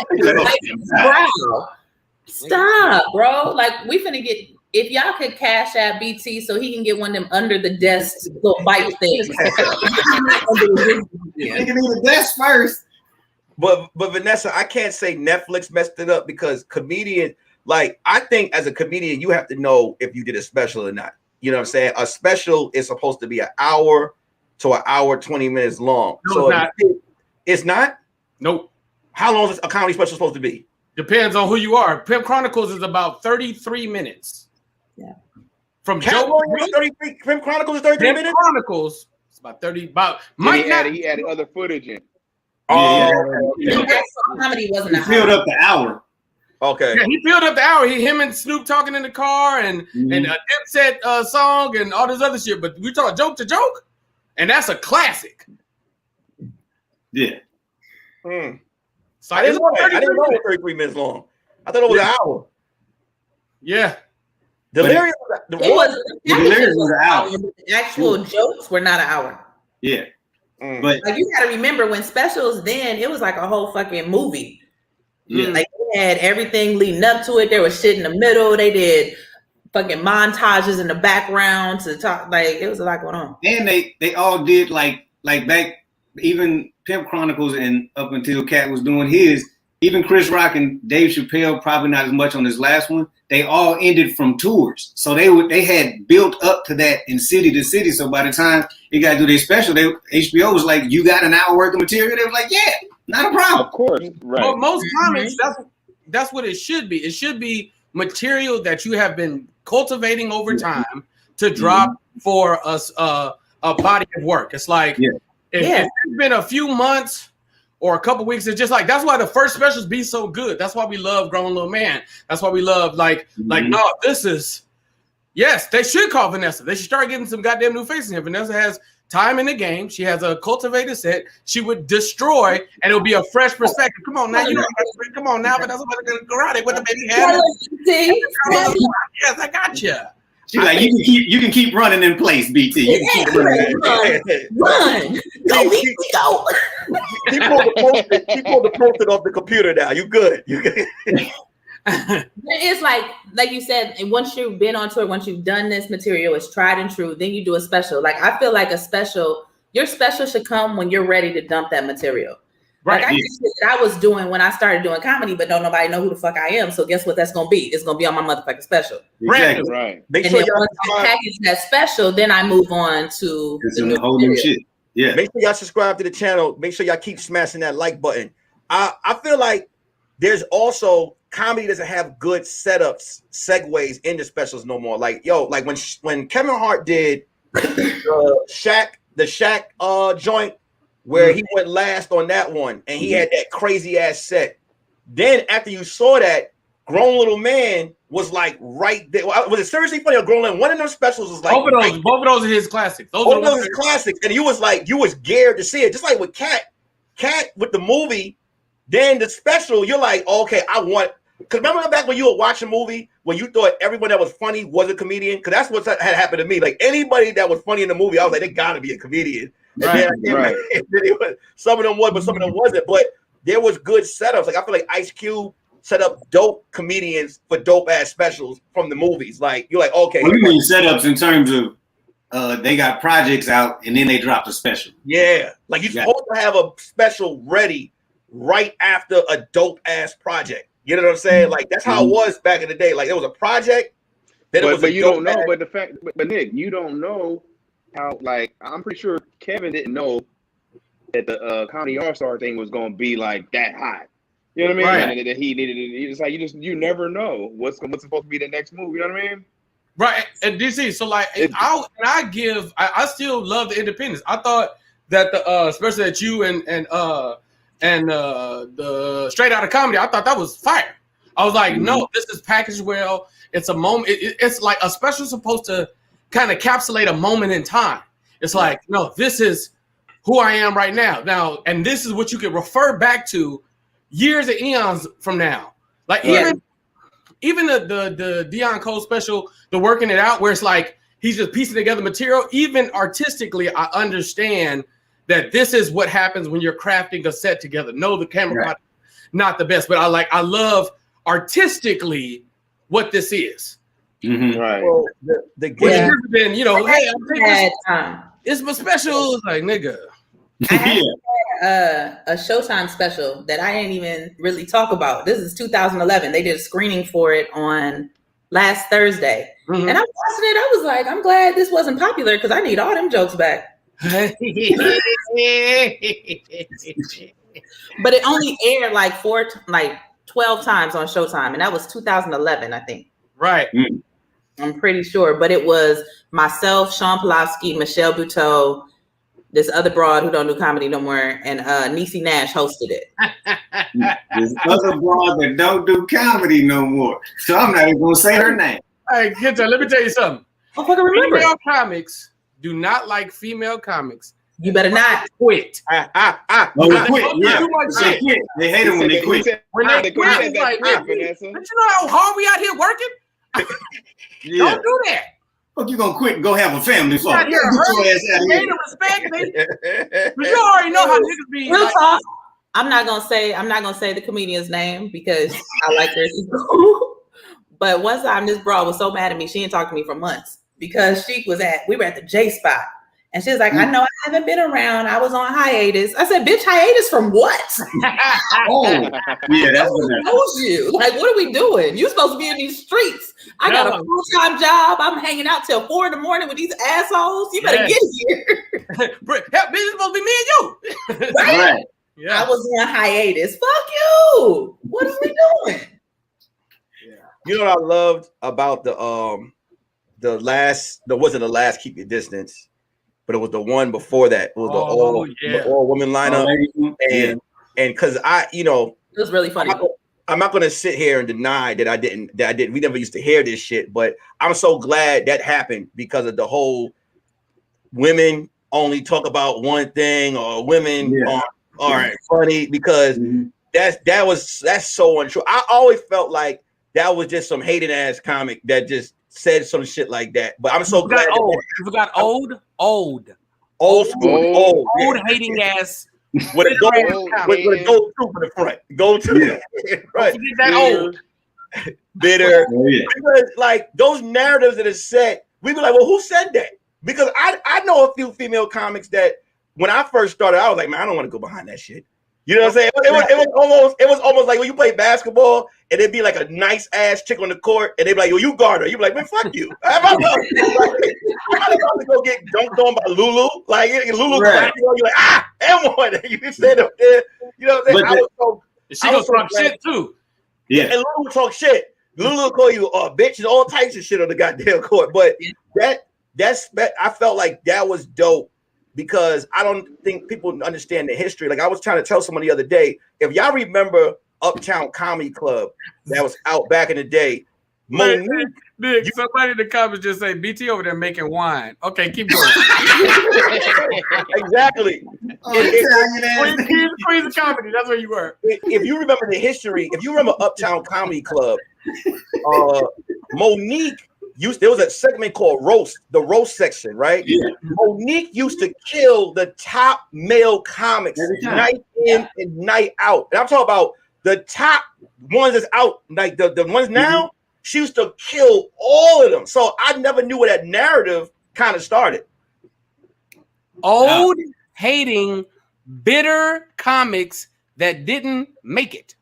Stop, bro. Like we finna get. If y'all could cash out BT so he can get one of them under the desk little bite things. He can eat the desk first. But Vanessa, I can't say Netflix messed it up because comedian, like I think as a comedian, you have to know if you did a special or not. You know what I'm saying? A special is supposed to be an hour to an hour 20 minutes long. No, so it's not. It's not? Nope. How long is a comedy special supposed to be? Depends on who you are. Pimp Chronicles is about 33 minutes. Yeah. From Cat Joe 33 Pimp Chronicles is 33 minutes? Chronicles, it's about 30. About he added other footage in. Comedy wasn't he filled up the hour. Okay. Yeah, he filled up the hour. Him and Snoop talking in the car and a Dipset song and all this other shit. But we talk joke to joke, and that's a classic. Yeah. So I didn't know it was 33 minutes long. I thought it was an hour. Yeah. Delirious was an hour. The actual jokes were not an hour. Yeah. But like you got to remember when specials then it was like a whole fucking movie. Yeah. Like they had everything leading up to it. There was shit in the middle. They did fucking montages in the background to talk. Like it was a lot going on. And they all did like back even Pimp Chronicles and up until Cat was doing his. Even Chris Rock and Dave Chappelle, probably not as much on his last one. They all ended from tours, so they had built up to that in city to city. So by the time they got to do their special, HBO was like, "You got an hour worth of material." They were like, "Yeah, not a problem." Of course, right. Well, most comics, that's what it should be. It should be material that you have been cultivating over time to drop for us a body of work. It's like if it's been a few months or a couple weeks, it's just like that's why the first specials be so good. That's why we love Grown Little Man. That's why we love no, this is they should call Vanessa. They should start getting some goddamn new faces here. Vanessa has time in the game. She has a cultivated set. She would destroy, and it'll be a fresh perspective. Come on now, come on now, Vanessa, gonna go out with the baby head. Yes, I got you. She's like, you can keep running in place, BT. You can keep run. Go, BT, go. He pulled the post-it off the computer now. You good. It's like you said, and once you've been on tour, once you've done this material, it's tried and true, then you do a special. Like I feel like your special should come when you're ready to dump that material. Right. Like I just did that I was doing when I started doing comedy, but don't nobody know who the fuck I am. So guess what that's gonna be? It's gonna be on my motherfucking special. Exactly. Right. Make and sure then once I package that special, then I move on to the whole new shit. Yeah. Make sure y'all subscribe to the channel. Make sure y'all keep smashing that like button. I feel like there's also comedy doesn't have good setups, segues into specials no more. Like when Kevin Hart did the Shaq joint where he went last on that one and he had that crazy ass set. Then after you saw that, Grown Little Man was like right there. Was it seriously funny or Grown Little? One of those specials was like both of those are his classics. Both of those are classics, and you was scared to see it, just like with Cat with the movie. Then the special, you're like, okay, I want. Because remember back when you were watching a movie when you thought everyone that was funny was a comedian? Because that's what had happened to me. Like anybody that was funny in the movie, I was like, they gotta be a comedian. Right. Some of them was, but some of them wasn't. But there was good setups. Like I feel like Ice Cube set up dope comedians for dope ass specials from the movies. Like you're like, okay. Well, you mean setups in terms of they got projects out and then they dropped a special. Yeah, like you're supposed to have a special ready right after a dope ass project. You know what I'm saying? Like that's how it was back in the day. Like it was a project. Then it was but you don't know. But the fact, but Nick, you don't know how. Like I'm pretty sure Kevin didn't know that the Comedy All-Star thing was going to be like that hot. You know what I mean? Right. And that he needed it. It's like you never know what's supposed to be the next move. You know what I mean? Right. And DC. So like I still love the independence. I thought that especially that you and the Straight Outta Comedy, I thought that was fire. I was like, no, this is packaged well. It's a moment. It's like a special supposed to kind of encapsulate a moment in time. It's like, no, this is who I am right now. Now, and this is what you can refer back to years and eons from now. Like even the Deion Cole special, the Working It Out, where it's like he's just piecing together material. Even artistically, I understand that this is what happens when you're crafting a set together. No, the camera not the best, but I love artistically what this is. Mm-hmm. Right. Well, Then hey, I'm taking this. It's my special. It's like nigga. I a Showtime special that I didn't even really talk about. This is 2011. They did a screening for it on last Thursday. Mm-hmm. And I'm watching it. I was like, I'm glad this wasn't popular because I need all them jokes back. But it only aired like 12 times on Showtime. And that was 2011, I think. Right. I'm pretty sure. But it was myself, Sean Pulaski, Michelle Buteau, this other broad who don't do comedy no more, and Niecy Nash hosted it. This other broad that don't do comedy no more. So I'm not even going to say her name. Hey, Kente, let me tell you something. I fucking remember. Female comics do not like female comics. You better not quit. Oh, they quit. Yeah. They quit. They hate them when they quit. When they quit, it's like, but you know how hard we out here working? Don't do that. Fuck, you gonna quit and go have a family for? Get your ass out of here. Respect me. But you already know how niggas be. Real talk. I'm not gonna say the comedian's name because I like her. But one time this broad was so mad at me, she didn't talk to me for months because we were at the J Spot. And she was like, I know I haven't been around. I was on hiatus. I said, bitch, hiatus from what? Oh, yeah, that's what knows you. Like, what are we doing? You're supposed to be in these streets. I got a full-time job. I'm hanging out till 4 a.m. with these assholes. You better get here. Help, this is supposed to be me and you. Right? Yeah. I was on hiatus. Fuck you. What are we doing? You know what I loved about the wasn't the last Keep Your Distance, but it was the one before that. It was the all woman lineup, and because it was really funny. I'm not going to sit here and deny that I didn't. We never used to hear this shit, but I'm so glad that happened because of the whole women only talk about one thing or women aren't funny because that's so untrue. I always felt like that was just some hating ass comic that just said some shit like that. But I'm so glad. You forgot old school, hating ass with a go to for the front. Go to right. That old bitter. Because like those narratives that are set, we be like, well, who said that? Because I know a few female comics that when I first started, I was like, man, I don't want to go behind that shit. You know what I'm saying? It was almost like when you play basketball and it'd be like a nice ass chick on the court and they'd be like, yo, you guard her. You'd be like, man, fuck you. I'm about to go get dunked on by Lulu. Like Lulu, you're like, M1. You stand up there. You know what I'm saying? She gonna talk shit too. Yeah. And Lulu talk shit. Lulu will call you a bitch and all types of shit on the goddamn court. But I felt like that was dope. Because I don't think people understand the history. Like I was trying to tell someone the other day, if y'all remember Uptown Comedy Club that was out back in the day, Nick, somebody in the comments just say BT over there making wine. Okay, keep going. Exactly. Queen's of Comedy. That's where you were. If you remember the history, if you remember Uptown Comedy Club, Monique. There was a segment called the roast section, right? Yeah. Monique used to kill the top male comics night in and night out. And I'm talking about the top ones that's out, like the ones now, she used to kill all of them. So I never knew where that narrative kind of started. Old, hating, bitter comics that didn't make it.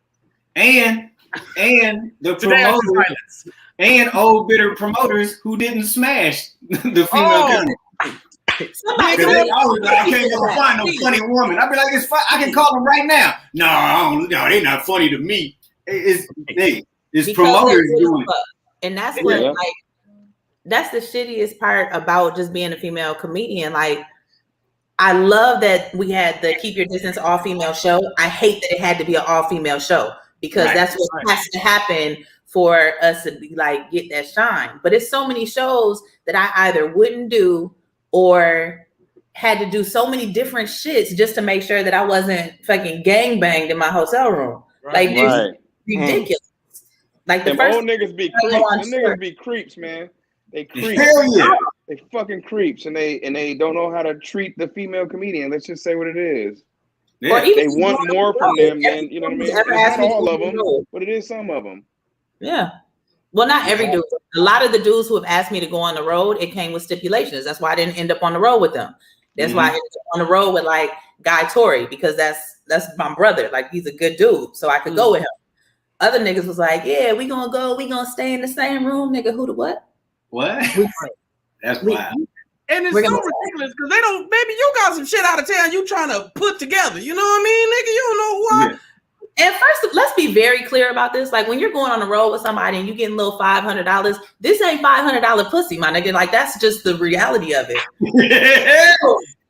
And the promoters. And old bitter promoters who didn't smash the female comic. I can't ever find no funny woman. I'd be like, it's fun. I can call them right now. No, they're not funny to me. It's promoters doing it. And that's what that's the shittiest part about just being a female comedian. Like, I love that we had the Keep Your Distance all-female show. I hate that it had to be an all-female show because that's what has to happen for us to be like get that shine. But it's so many shows that I either wouldn't do or had to do so many different shits just to make sure that I wasn't fucking gangbanged in my hotel room. Like it's ridiculous. Like the first old niggas be creeps. Them niggas be creeps, man. They creeps. Hell yeah. They fucking creeps, and they don't know how to treat the female comedian. Let's just say what it is. Yeah. They want more from them than, you know what I mean? It's not all of them, but it is some of them. Yeah. Well, not every dude. A lot of the dudes who have asked me to go on the road, it came with stipulations. That's why I didn't end up on the road with them. That's why I ended up on the road with like guy Tory because that's my brother. Like he's a good dude, so I could go with him. Other niggas was like, yeah, we gonna stay in the same room, nigga. Who the what? What? That's wild. And it's so ridiculous because they don't. Maybe you got some shit out of town you trying to put together. You know what I mean, nigga? You don't know who I. And first, let's be very clear about this. Like when you're going on the road with somebody and you getting a little $500, this ain't $500 pussy, my nigga. Like that's just the reality of it.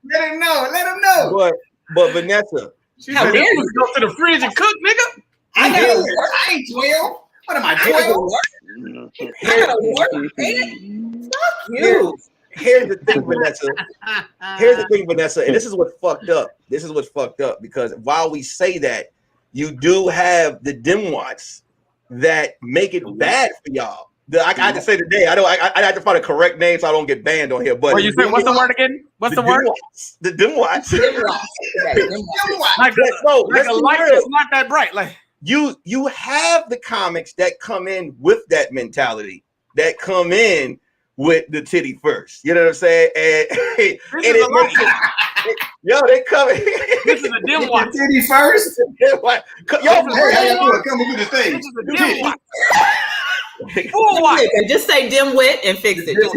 Let him know. But Vanessa, how dare you go to the fridge and cook, nigga? I ain't 12. What am I, 12? I gotta work, man. Fuck you. Here's the thing, Vanessa. And this is what's fucked up. Because while we say that, you do have the dimwats that make it bad for y'all. I had to say today. I had to find a correct name so I don't get banned on here. But you say what's the word again? What's the word? The dimwats. Like a light that's not that bright. Like you have the comics that come in with that mentality, that come in with the titty first. You know what I'm saying? And yo, they come in. This is a dimwat. Titty first. Y'all coming to the stage. This is a dimwat. Just say dimwit and fix it. No,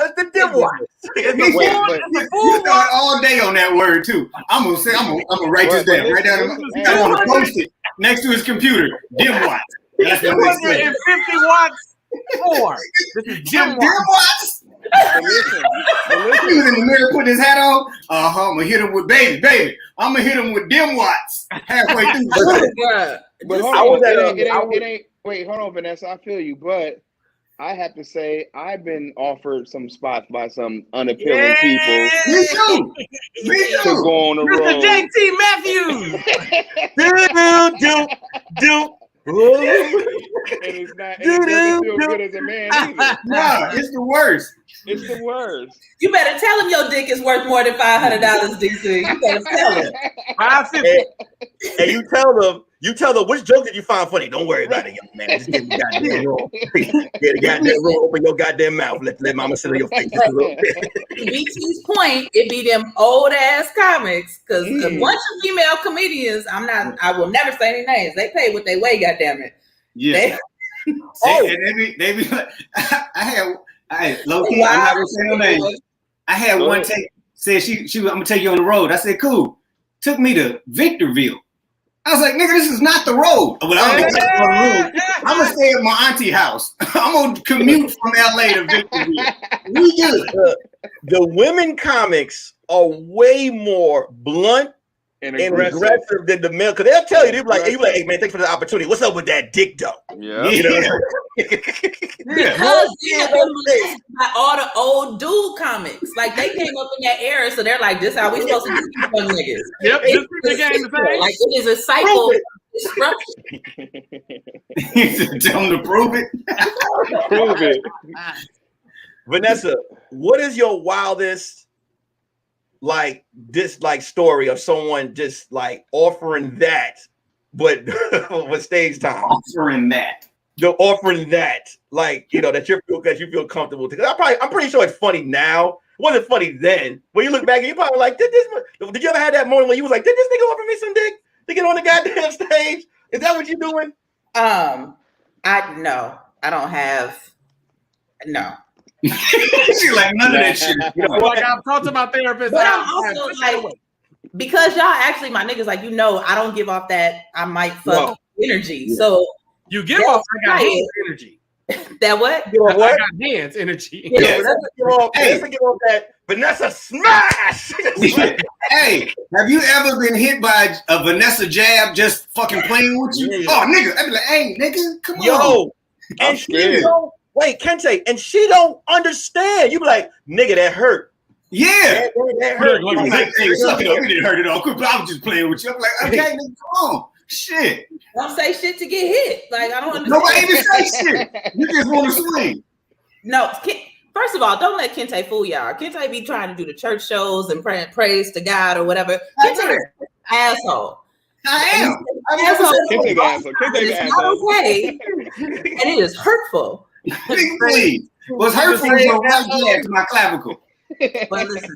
it's the dimwat. You thought all day on that word too. I'm gonna write this down. Right down. I'm gonna post it next to his computer. Dimwat. That's what they say. 250 watts more. This is dimwats. He was in the mirror putting his hat on. I'm gonna hit him with baby. I'm gonna hit him with dimwats halfway through. But hold on, it ain't. Wait, hold on, Vanessa. I feel you, but I have to say I've been offered some spots by some unappealing people. Me too. To go on the road. Mr. JT Matthews. And it doesn't feel good as a man either. No, it's the worst. It's the worst. You better tell him your dick is worth more than $500, DC. You better tell him. And you tell them which joke did you find funny. Don't worry about it, young man. Just get the goddamn room. Get the goddamn room. Open your goddamn mouth. Let mama sit on your face just a little bit. BT's point, it be them old ass comics. Because a bunch of female comedians, I will never say any names. They pay what they weigh, goddammit. Yeah. And they be like, I had low-key, I'm not gonna say no names. I had one take, said she I'm gonna take you on the road. I said, cool. Took me to Victorville. I was like, nigga, this is not the road. Well, I'm gonna stay at my auntie house. I'm gonna commute from LA to Victorville. We good. The women comics are way more blunt and aggressive than the male, because they'll tell you, they'll be like, hey man, thanks for the opportunity. What's up with that dick though? Yeah. You know? Because all the old dude comics, like they came up in that era, so they're like, this how we supposed to do these young niggas. Yep, the game the same. Like it is a cycle. Tell them to prove it. Prove it. Vanessa, what is your wildest story of someone just like offering that, but with stage time? Offering that, like, you know, that you feel comfortable. I'm pretty sure it's funny now. It wasn't funny then. When you look back, and you probably like, did you ever have that moment when you was like, did this nigga offer me some dick to get on the goddamn stage? Is that what you're doing? I don't have no. She's like, none of that shit. You know, like I've talked to my therapist. But I'm also like, because y'all actually my niggas, like, you know, I don't give off that I might fuck energy. So you give off I got dance energy. That what? I got dance energy. Yeah, let's give off that Vanessa smash. Hey, have you ever been hit by a Vanessa jab just fucking playing with you? Yeah. Oh, nigga, I'd be like, hey, nigga, come on. And she don't, wait, Kente, and she don't understand. You be like, nigga, that hurt. Yeah. That hurt. Hey, suck it up. We didn't hurt it all. I was just playing with you. I'm like, okay, nigga, come on. Shit. Don't say shit to get hit. Like, I don't understand. Nobody even say shit. You just want to swing. No, first of all, don't let Kente fool y'all. Kente be trying to do the church shows and praise to God or whatever. Kente is an asshole. I am. It's not okay. And it is hurtful. Please. What's hurtful is your right jab to my clavicle. But listen,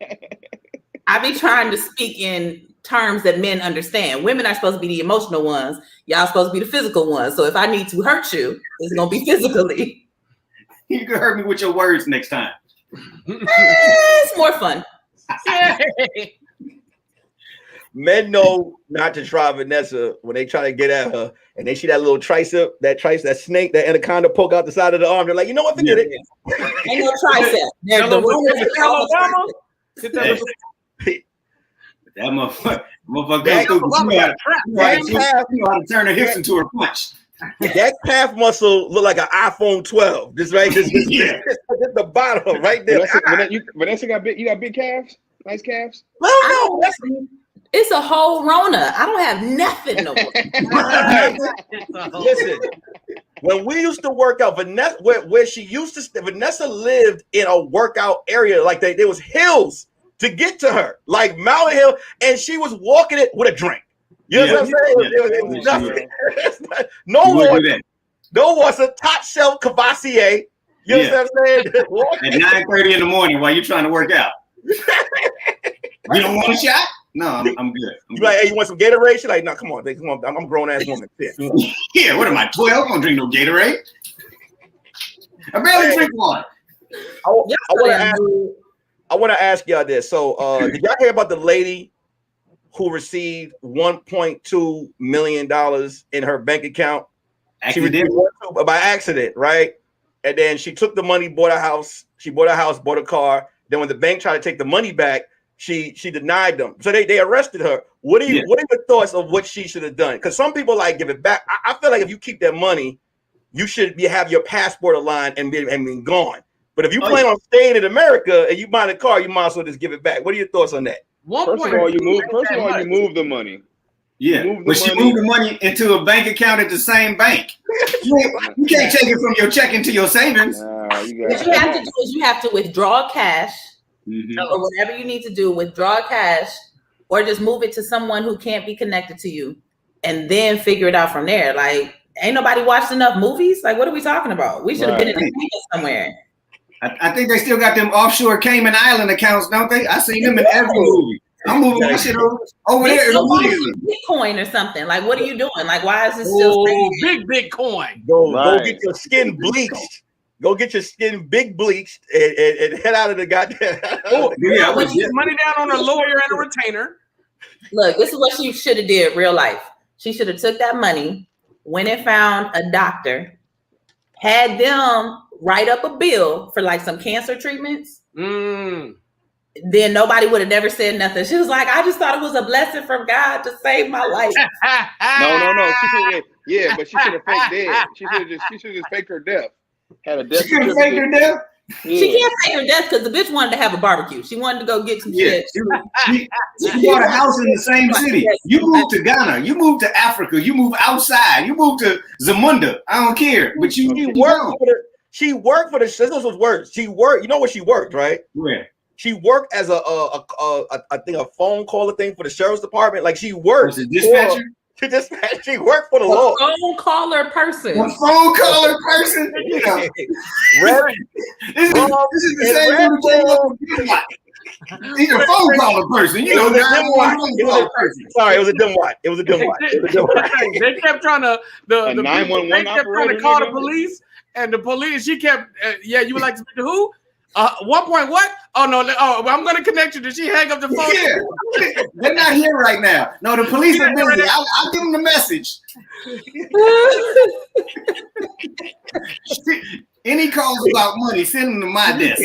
I be trying to speak in terms that men understand. Women are supposed to be the emotional ones. Y'all supposed to be the physical ones. So if I need to hurt you, it's gonna be physically. You can hurt me with your words next time. It's more fun. Men know not to try Vanessa when they try to get at her and they see that little tricep, that snake, that anaconda poke out the side of the arm. They're like, you know what, forget it. Ain't no tricep. That motherfucker you know how to turn her hips into a punch. That calf muscle look like an iPhone 12. This right, just the bottom right there. Vanessa got big calves, nice calves. Well, no, it's a whole Rona. I don't have nothing no more. Listen, when we used to work out, Vanessa, where she used to, Vanessa lived in a workout area. Like there was hills to get to her, like Mountain Hill, and she was walking it with a drink. You know what I'm saying? It was nothing. No one's a top shelf Cavassier. You know what I'm saying? At 9:30 in the morning while you're trying to work out. You don't want a shot? No, I'm good. You like, hey, you want some Gatorade? She's like, no, come on, I'm a grown ass woman. Yeah, what am I, 12? I don't drink no Gatorade. I barely drink one. I want to ask y'all this. So, did y'all hear about the lady who received $1.2 million in her bank account? By accident, right? And then she took the money, bought a house. She bought a house, bought a car. Then when the bank tried to take the money back, she denied them. So they arrested her. What are your thoughts of what she should have done? Because some people like give it back. I feel like if you keep that money, you should have your passport aligned and be gone. But if you plan on staying in America and you buy a car, you might as well just give it back. What are your thoughts on that? First of all, you move the money. Yeah, but she moved the money into a bank account at the same bank. You can't take it from your checking to your savings. What you have to do is you have to withdraw cash, or whatever you need to do, withdraw cash, or just move it to someone who can't be connected to you, and then figure it out from there. Like, ain't nobody watched enough movies? Like, what are we talking about? We should have been in the somewhere. I think they still got them offshore Cayman Island accounts, don't they? I seen them in every movie. I'm moving my shit over there immediately. Bitcoin or something. Like, what are you doing? Like, why is this still big Bitcoin? Go get your skin bleached. Go get your skin big bleached and head out of the goddamn. Put your money down on a lawyer and a retainer. Look, this is what she should have did real life. She should have took that money, went and found a doctor, had them write up a bill for like some cancer treatments. Then nobody would have never said nothing. She was like, I just thought it was a blessing from God to save my life. No. But she should have faked dead. She should just fake her death. Had a death. She could have faked her death. Yeah. She can't fake her death because the bitch wanted to have a barbecue. She wanted to go get some shit. She bought a house in the same city. You moved to Ghana. You moved to Africa. You moved outside. You moved to Zamunda. I don't care. But she worked for the. This was worse. She worked. You know where she worked, right? Where? She worked as a phone caller thing for the sheriff's department. Like she worked. Was dispatcher? She worked for the law. Phone caller person. A phone caller person. Yeah. This is the same thing. He's a phone caller person. You know, it was a dimwat. It was a dimwat. They kept trying to the 911 operator. Call the police, and the police. She kept. You would like to speak to who? 1 point what? Oh no! I'm going to connect you. Did she hang up the phone? Yeah, they're not here right now. No, the police are busy. I'll give them the message. Any calls about money, send them to my desk.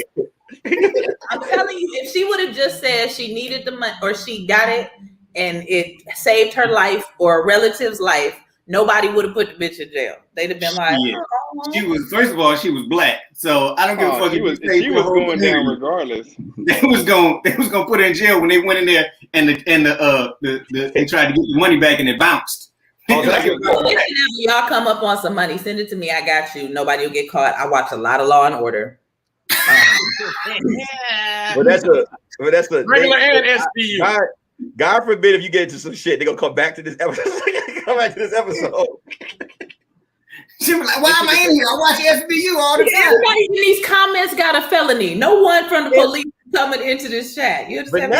I'm telling you, if she would have just said she needed the money or she got it and it saved her life or a relative's life, nobody would have put the bitch in jail. They'd have been like, she was, first of all, she was black, so I don't give a fuck. She was going down regardless. They was gonna put her in jail when they went in there and they tried to get the money back and it bounced. Y'all come up on some money, send it to me. I got you. Nobody will get caught. I watch a lot of Law and Order. But that's a regular and SBU. God forbid if you get into some shit, they're gonna come back to this episode. She was like, why am I in here? I watch SBU all the time. Everybody in these comments got a felony. No one from the police coming into this chat. You understand?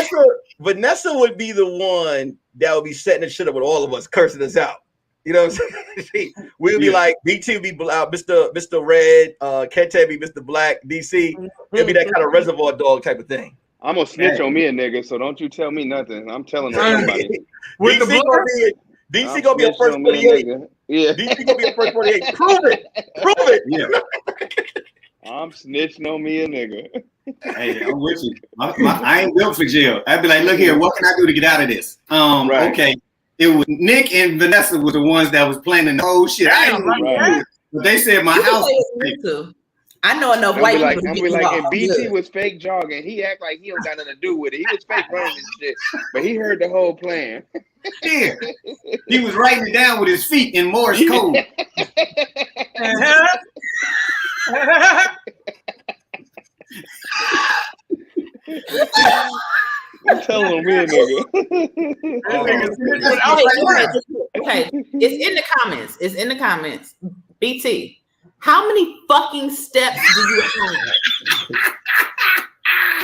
Vanessa would be the one that would be setting the shit up with all of us, cursing us out. You know what I'm saying? We'll be like, BT would be Mr. Red, Kente be Mr. Black, DC. It'll be that kind of reservoir dog type of thing. I'm gonna snitch on me a nigga, so don't you tell me nothing. I'm telling somebody. DC gonna be a first 48. Yeah. DC gonna be a first 48. Prove it. Yeah. I'm snitching on me a nigga. Hey, I'm with you. I ain't built for jail. I'd be like, look here, what can I do to get out of this? Right. Okay. It was Nick and Vanessa were the ones that was planning the whole shit. I didn't know, but they said my house. I know enough white people. I'm like, and BT was fake jogging. He act like he don't got nothing to do with it. He was fake running and shit, but he heard the whole plan. Yeah, he was writing it down with his feet in Morse code. I'm telling me a nigga. Okay, it's in the comments. BT, how many fucking steps do you have?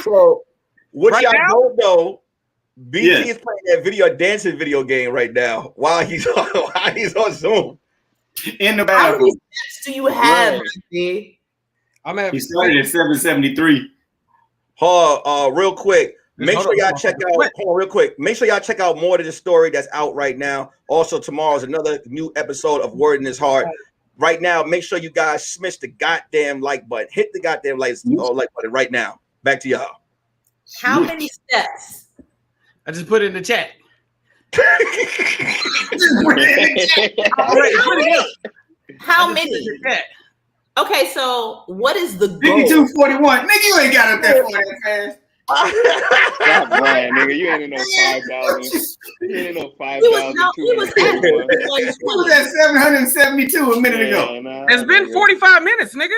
So what right y'all now? don't know, BT is playing that dancing video game right now while he's on Zoom. In the How many bathroom. steps do you have, BT? He started at 773. Real quick. Make sure y'all check out. Hold on, real quick. Make sure y'all check out more of the story that's out right now. Also, tomorrow's another new episode of Word in His Heart. Right now, make sure you guys smash the goddamn like button. Hit the goddamn like button right now. Back to y'all. How many steps? I just put it in the chat. How many? Okay, so what is the goal? 5241. Nigga, you ain't got up there for that fast. Stop lying, nigga. You ain't in no 5,000. You ain't in no 5,241. He was at 772 a minute ago. It's been 45 minutes, nigga.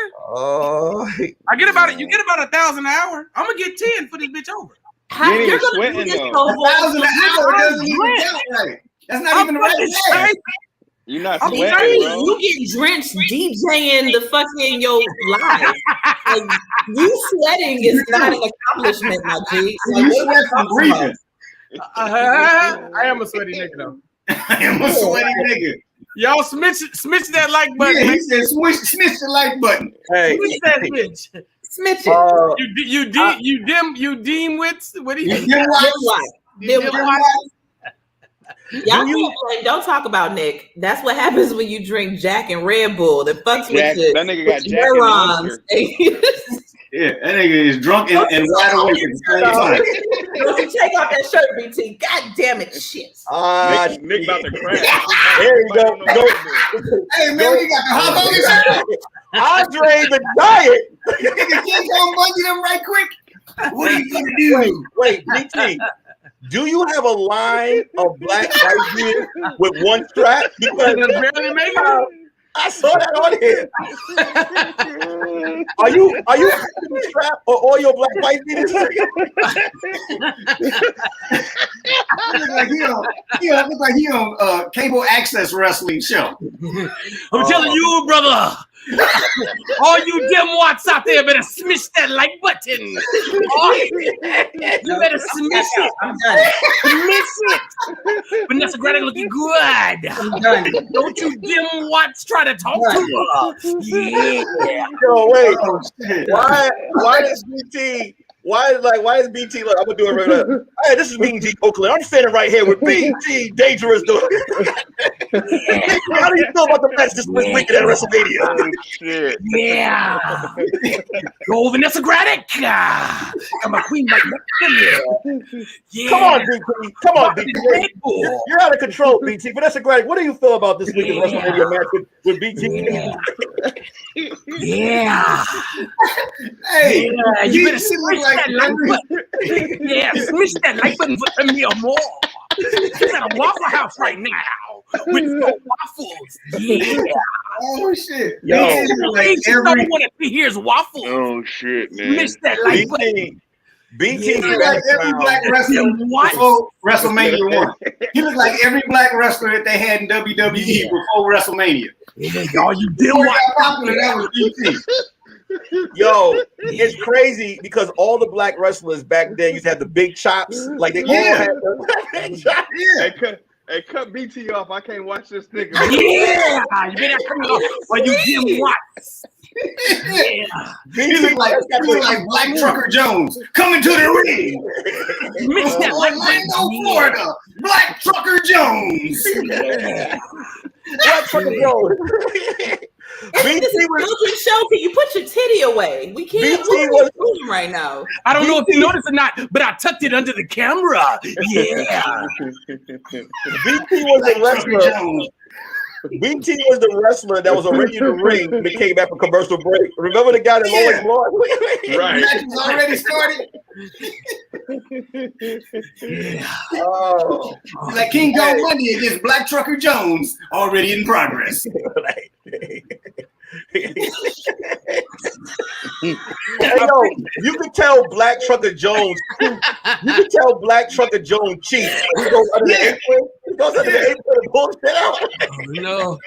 I get about it. You get about 1,000 an hour. I'm gonna get 10 for this bitch over. You're sweating though. 1,000 an hour doesn't even count right. That's not even the right way. You're not sweating, bro. You get drenched DJing the fucking your life. Like, you sweating is not an accomplishment, my G. Like, You sweat from breathing. I am a sweaty nigga though. I am a sweaty nigga. Y'all smitch that like button. Yeah, he said smitch the like button. Hey, smitch that bitch. Smitch it. You deem wits. What do you? Y'all don't talk about Nick. That's what happens when you drink Jack and Red Bull. That fucks with you. That nigga got Jack neurons. Yeah, that nigga is drunk and wide awake at the same time. Listen, take off that shirt, BT. God damn it, shit. Nick about to crash. There you go. Hey man, we got the hot dog. Andre the Giant. Nigga, can't go bungee them right quick. What are you gonna do? Wait, BT. Do you have a line of black white beer with one strap? Because I saw that on here. Are you strap or all your black white beers? He looks like he on cable access wrestling show. I'm telling you, brother. All you dimwats out there better smash that like button. You better smash it. I'm done. Smash it. Vanessa Graddick looking good. I'm done. Don't you dimwats try to talk to her. Yeah. Yo, wait. Why is BT? Why is BT? Look, I'm gonna do it right now. Hey, this is BT Oakland. I'm standing right here with BT Dangerous. How do you feel about the match this weekend at WrestleMania? Oh, shit. Yeah. Go Vanessa Graddick. I'm a queen like that. Yeah. Come on, BT. Come on, BT. You're out of control, BT. Vanessa Graddick, what do you feel about this weekend WrestleMania match with BT? Yeah. Hey, yeah, you better smash that like button. Yeah, smash that like button for me or more. She's at a Waffle House right now with no waffles. Yeah. Oh shit. Yo, like every want to here's waffles. Oh shit, man. Smash that like button. BT looked like every black wrestler before WrestleMania 1. He looked like every black wrestler that they had in WWE before WrestleMania. Yeah, y'all, you did what? Popular, that was BT. Yo, it's crazy because all the black wrestlers back then used to have the big chops. Like they all had the big chops. Hey, cut BT off. I can't watch this nigga. Yeah, you better cut me off or you Jim Watts. Yeah. He look like Black Trucker Jones coming to the ring. Orlando, Florida. Black Trucker Jones. Yeah. Black Trucker Jones. This is a children's show. Can you put your titty away? We can't move right now. I don't know if you noticed or not, but I tucked it under the camera. Yeah. BT was a wrestler. BT was the wrestler that was already in the ring when it came back from commercial break. Remember the guy that always lost? Right. The match was already started. Oh. Like King Kong Monday against Black Trucker Jones already in progress. Hey, yo, you can tell Black Trucker Jones. You can tell Black Trucker Jones cheats. He goes under the apron. He goes under the apron and pulls it out. No,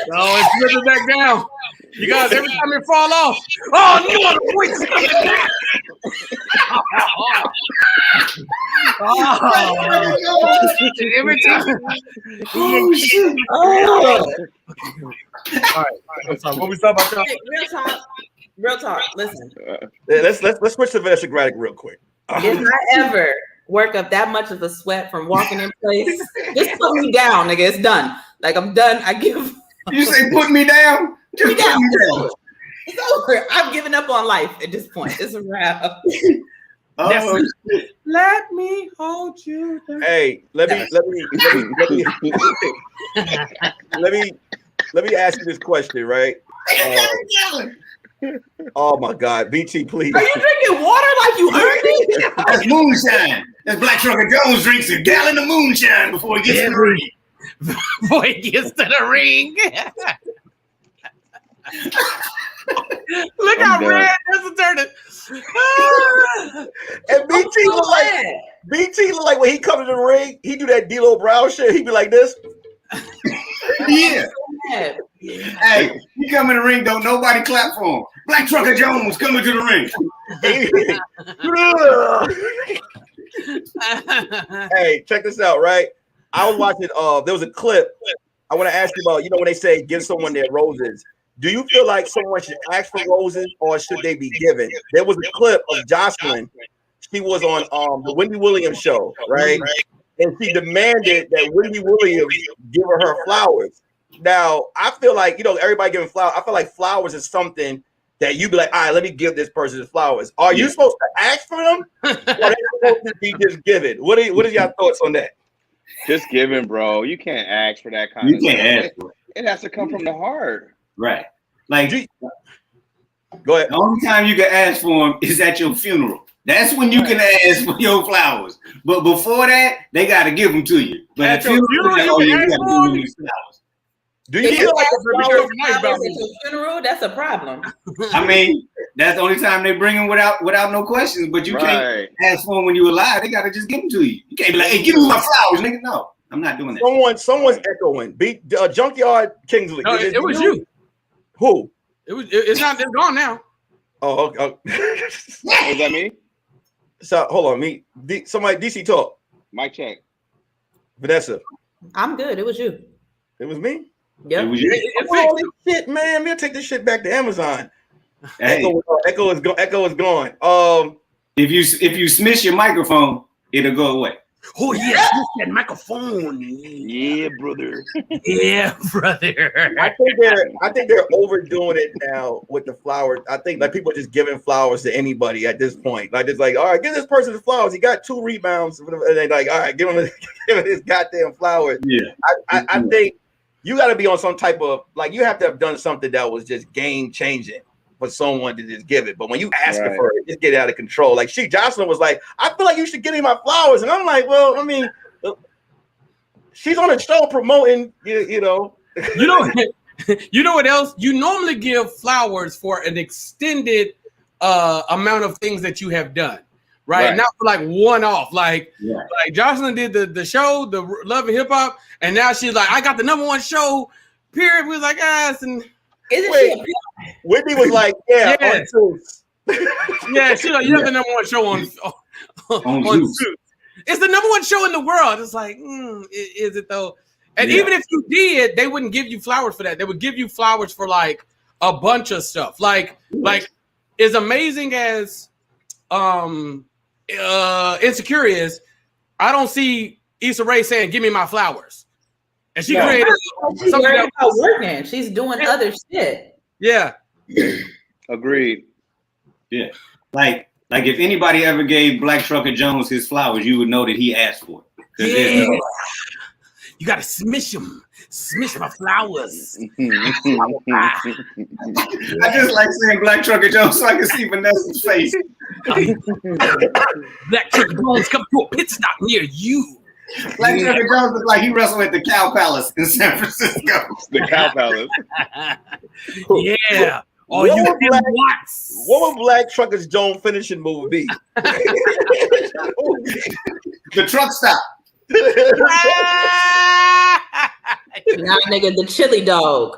it's slipping back down. You guys, every time it fall off. Oh no, the voice coming back. Every time. Oh shit. All right. What we talking about? Real talk. Listen. Let's switch to Vanessa Graddick real quick. If I ever work up that much of a sweat from walking in place, just put me down, nigga. It's done. Like I'm done. I give. You say put me down? Just put me down. It's over. I'm giving up on life at this point. It's a wrap. Let me hold you down. Hey, let me ask you this question, right? Oh my God, BT, please. Are you drinking water like you earned it? That's moonshine. That's Black Trucker Jones drinks a gallon of moonshine before he gets to the ring. Before he gets to the ring. Look how red that's turning. And BT look like when he comes to the ring, he do that D'Lo Brown shit. He be like this. Yeah. Hey, he come in the ring, don't nobody clap for him. Black Trucker Jones coming to the ring. Hey, check this out, right? I was watching, there was a clip. I want to ask you about, you know, when they say give someone their roses. Do you feel like someone should ask for roses or should they be given? There was a clip of Jocelyn. She was on the Wendy Williams show, right? And she demanded that Wendy Williams give her flowers. Now, I feel like, you know, everybody giving flowers. I feel like flowers is something that you be like, all right, let me give this person the flowers. Are you supposed to ask for them? Or are they supposed to be just given? What are your thoughts on that? Just giving, bro. You can't ask for that kind of stuff. You can't ask for it. It has to come from the heart. Right. Like, go ahead. The only time you can ask for them is at your funeral. That's when you can ask for your flowers. But before that, they got to give them to you. But at your funeral, you got to give them these flowers. Do you feel like at your funeral? That's a problem. I mean, that's the only time they bring them without no questions. But you can't ask for them when you're alive. They got to just give them to you. You can't be like, hey, give me my flowers, nigga. No, I'm not doing that. Someone's echoing. Junkyard Kingsley. No, it was you. Who? It's not. It's gone now. Oh, okay. Is that me? So hold on, somebody DC talk. Mic check. Vanessa. I'm good. It was you. It was me. Yeah. It was you. Holy shit, man! We'll take this shit back to Amazon. Hey. Echo is gone. If you smish your microphone, it'll go away. Oh yeah, that microphone. Yeah, brother. Yeah, brother. I think they're overdoing it now with the flowers. I think like people are just giving flowers to anybody at this point. Like it's like, all right, give this person the flowers. He got 2 rebounds, and they like, all right, give him his goddamn flowers. Yeah. I think you got to be on some type of like you have to have done something that was just game changing for someone to just give it. But when you ask for it, just get out of control. Like Jocelyn was like, I feel like you should give me my flowers. And I'm like, well, I mean, she's on a show promoting, you know. You know what else? You normally give flowers for an extended amount of things that you have done. Right? Not for like one off. Like Jocelyn did the show, the Love and Hip Hop, and now she's like, I got the #1 show, period. We was like, and isn't she a Whitney was like, yeah. Yeah, she like, you have the number one show on Suits. It's the number one show in the world. It's like, is it though? And even if you did, they wouldn't give you flowers for that. They would give you flowers for like a bunch of stuff. Like as amazing as Insecure is, I don't see Issa Rae saying, "Give me my flowers," and she created something that was working. She's doing other shit. Yeah, agreed. Yeah, like if anybody ever gave Black Trucker Jones his flowers, you would know that he asked for it. Yeah. You gotta smish my flowers. I just like seeing Black Trucker Jones so I can see Vanessa's face. Black Trucker Jones come to a pit stop near you. Black Trucker Jones looks like he wrestled at the Cow Palace in San Francisco. The Cow Palace. Yeah. What would Black Trucker Jones finishing move be? The truck stop. Nah, nigga, the chili dog.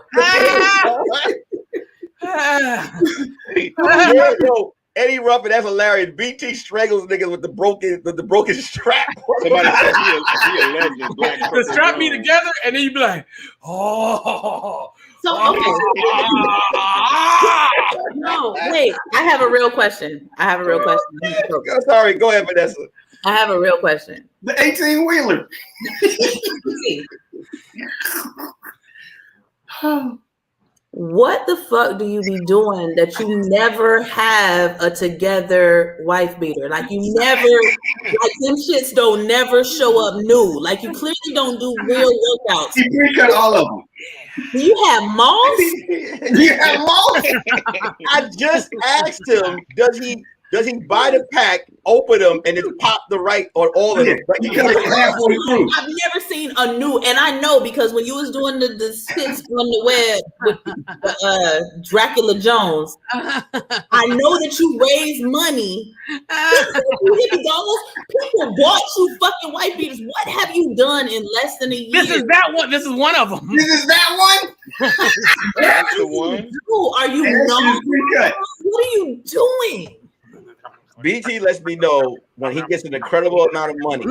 Eddie Ruffin, that's hilarious. BT strangles niggas with the broken strap. Somebody said he a legend. The strap me together, and then you be like, oh. So okay. No, wait. I have a real question. Sorry, go ahead, Vanessa. I have a real question. The 18-wheeler. What the fuck do you be doing that you never have a together wife beater? Like you never, like them shits don't never show up new. Like you clearly don't do real workouts. He pre-cut all of them. Do you have moss? I just asked him, does he buy the pack, open them, and just pop the right on all of them? I've never seen a new, and I know because when you was doing the skits on the web with Dracula Jones, I know that you raised money. People bought you fucking white beaters. What have you done in less than a year? This is that one. This is one of them. This is that one? That's the one. Are you not? What are you doing? BT lets me know when he gets an incredible amount of money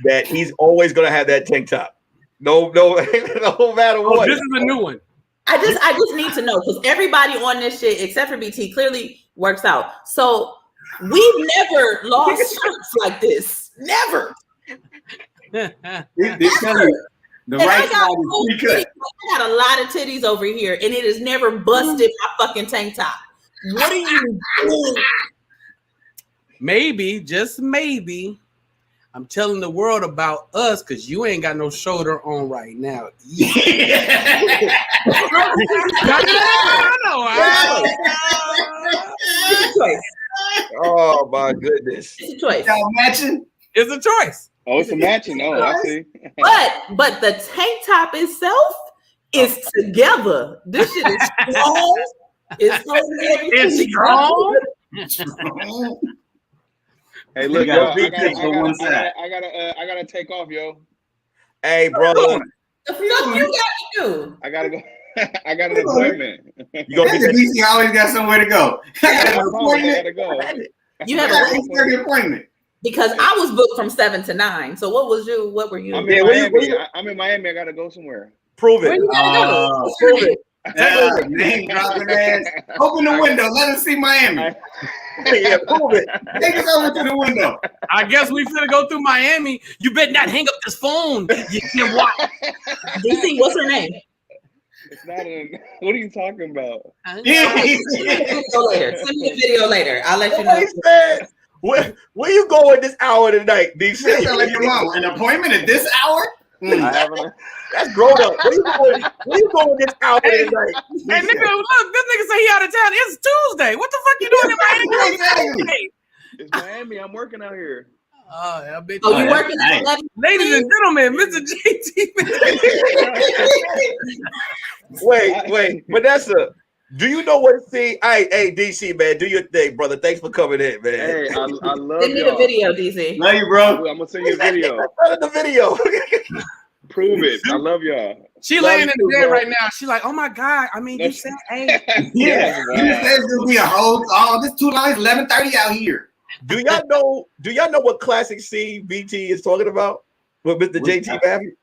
that he's always gonna have that tank top. No matter what. This is a new one. I just need to know because everybody on this shit except for BT clearly works out. So we've never lost shirts like this. Never. They tell you the right side is pre-cut. I got a lot of titties over here, and it has never busted my fucking tank top. What are you doing? Maybe, just maybe, I'm telling the world about us because you ain't got no shoulder on right now. Yeah. Oh my goodness. It's a choice. Y'all matching? It's a choice. Oh, it's a matching. Oh, I see. But the tank top itself is together. This shit is strong. It's strong. Hey, look, yo, I gotta take off, yo. Hey, brother. The fuck you got to do? I gotta go. I got an appointment. You gonna get DC always got somewhere to go. I gotta go. You have an appointment. Because I was booked from 7 to 9. So what were you? I'm in Miami. I'm in Miami. I gotta go somewhere. Prove it. Where you gotta go? Prove it. Name dropping ass. Open the window. Let us see Miami. Yeah, prove it. Take us over to the window. I guess we finna go through Miami. You better not hang up this phone. You can watch. DC, what's her name? It's not what are you talking about? Send me the video later. I'll let you know. Where you going this hour tonight, DC? Like your mom. An appointment at this hour? That's grown up. Where you going this hour tonight? Hey, nigga, look, this nigga say he out of town. It's Tuesday. What the fuck you doing in Miami? It's Miami. I'm working out here. Oh, yeah, bitch. Oh, you working at 11? Ladies and gentlemen, Mr. JT. Wait, Vanessa. Do you know what to see? Hey, DC, man, do your thing, brother. Thanks for coming in, man. Hey, I love Send me the video, DC. Love you, bro. I'm gonna send you a video. The video. Prove it. I love y'all. She laying in the bed right now. She's like, oh my God. I mean, you said 8. Yeah. You said it's gonna be a whole this too long. It's 11:30 out here. Do y'all know what classic scene BT is talking about with Mr. JT Matthews?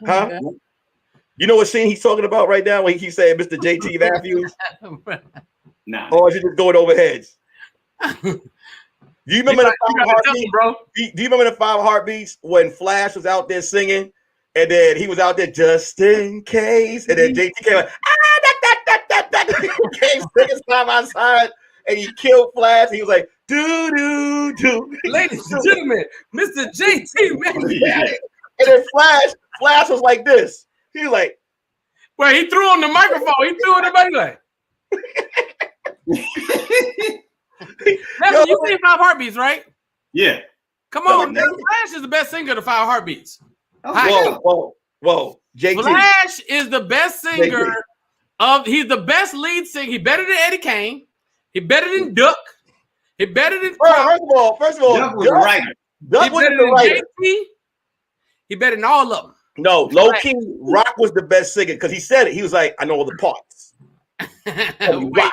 Huh? You know what scene he's talking about right now when he keeps saying Mr. JT Matthews? Nah. Or is he just going over heads? Do you remember the 5 heartbeats, bro? Do you remember the 5 heartbeats when Flash was out there singing, and then he was out there just in case, and then JT came like, came singing side by side, and he killed Flash. And he was like, do do do. Ladies and gentlemen, Mr. JT Matthews. Yeah. And then Flash was like this. He was like, well, he threw on the microphone. He threw on the mic like. You seen 5 heartbeats, right? Yeah. Come on, Flash is the best singer of the 5 heartbeats. Whoa, JT. Flash is the best singer he's the best lead singer. He better than Eddie Kane. He better than Duck. He better than First of all, Duck was the writer. Duck was the writer. JT. He better than all of them. No, low key, Rock was the best singer because he said it. He was like, I know all the parts. Wait,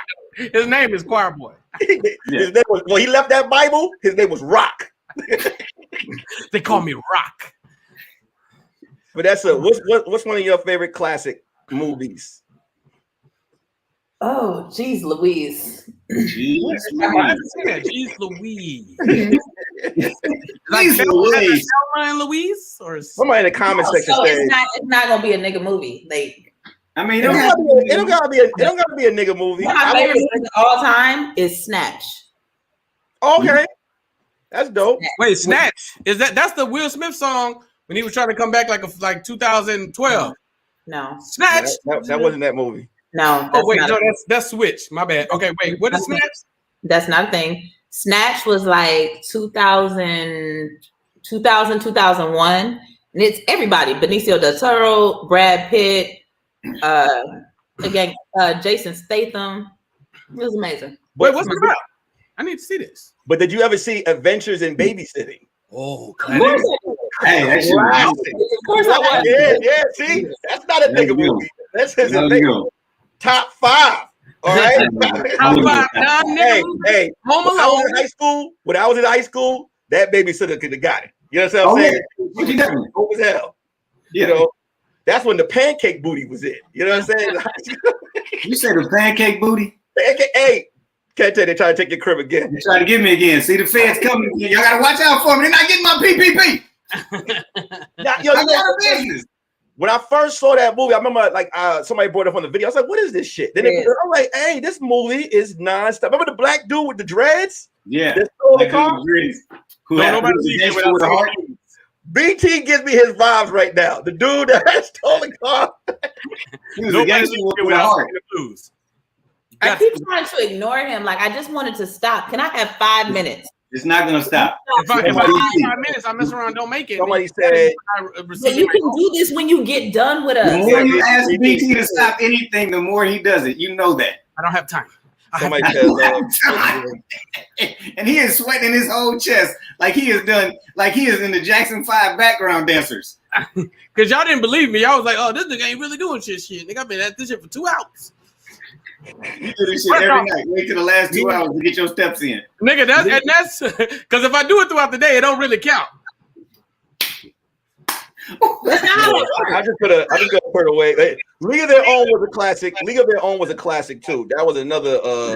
his name is Choir Boy. His name was, he left that Bible. His name was Rock. They call me Rock. But that's what's one of your favorite classic movies? Oh, geez, Louise. Jeez Louise. Like Louise. Thelma and Louise, or somebody in the comment section so says it's not gonna be a nigga movie. Like, I mean, it don't gotta be a nigga movie. One of my favorite movies of all time is Snatch. Okay, that's dope. Wait, Snatch that's the Will Smith song when he was trying to come back like 2012. No, Snatch. That wasn't that movie. No. Oh wait, no, that's Switch. My bad. Okay, wait. What is Snatch? That's not a thing. Snatch was like 2000, 2001, and it's everybody: Benicio del Toro, Brad Pitt, Jason Statham. It was amazing. Wait, what's it about? I need to see this. But did you ever see Adventures in Babysitting? Oh, hey, that's of course I was. Yeah. See, that's not a nigga movie. That's his nigga. Top 5. All right. Top 5. Hey. Home Alone. When I was in high school, that babysitter could have got it. You know what I'm saying? Yeah. Dope as hell. Yeah. You know, that's when the pancake booty was in. You know what I'm saying? You said the pancake booty? Hey, can't tell they try to take your crib again. They try to get me again. See the feds coming. Y'all gotta watch out for me. They're not getting my PPP. I got a business. When I first saw that movie, I remember somebody brought it up on the video. I was like, "What is this shit?" Then I'm like, "Hey, this movie is nonstop." Remember the black dude with the dreads? Yeah. That stole the car? BT gives me his vibes right now. The dude that stole the car. He was a gangster with a heart. I keep trying to ignore him. Like, I just wanted to stop. Can I have 5 minutes? It's not gonna stop. If I have 5 minutes, I mess around, don't make it. Somebody said, but you can do this when you get done with us. The more you ask BT to stop anything, the more he does it. You know that. I don't have time. Somebody said, and he is sweating his whole chest like he is in the Jackson 5 background dancers. Because y'all didn't believe me. Y'all was like, oh, this nigga ain't really doing shit. Nigga, I've been at this shit for 2 hours. You do this shit every night. Wait till the last 2 hours to get your steps in. Nigga, that's because if I do it throughout the day, it don't really count. I just gonna put it away. Hey, League of Their Own was a classic. League of Their Own was a classic too. That was another What?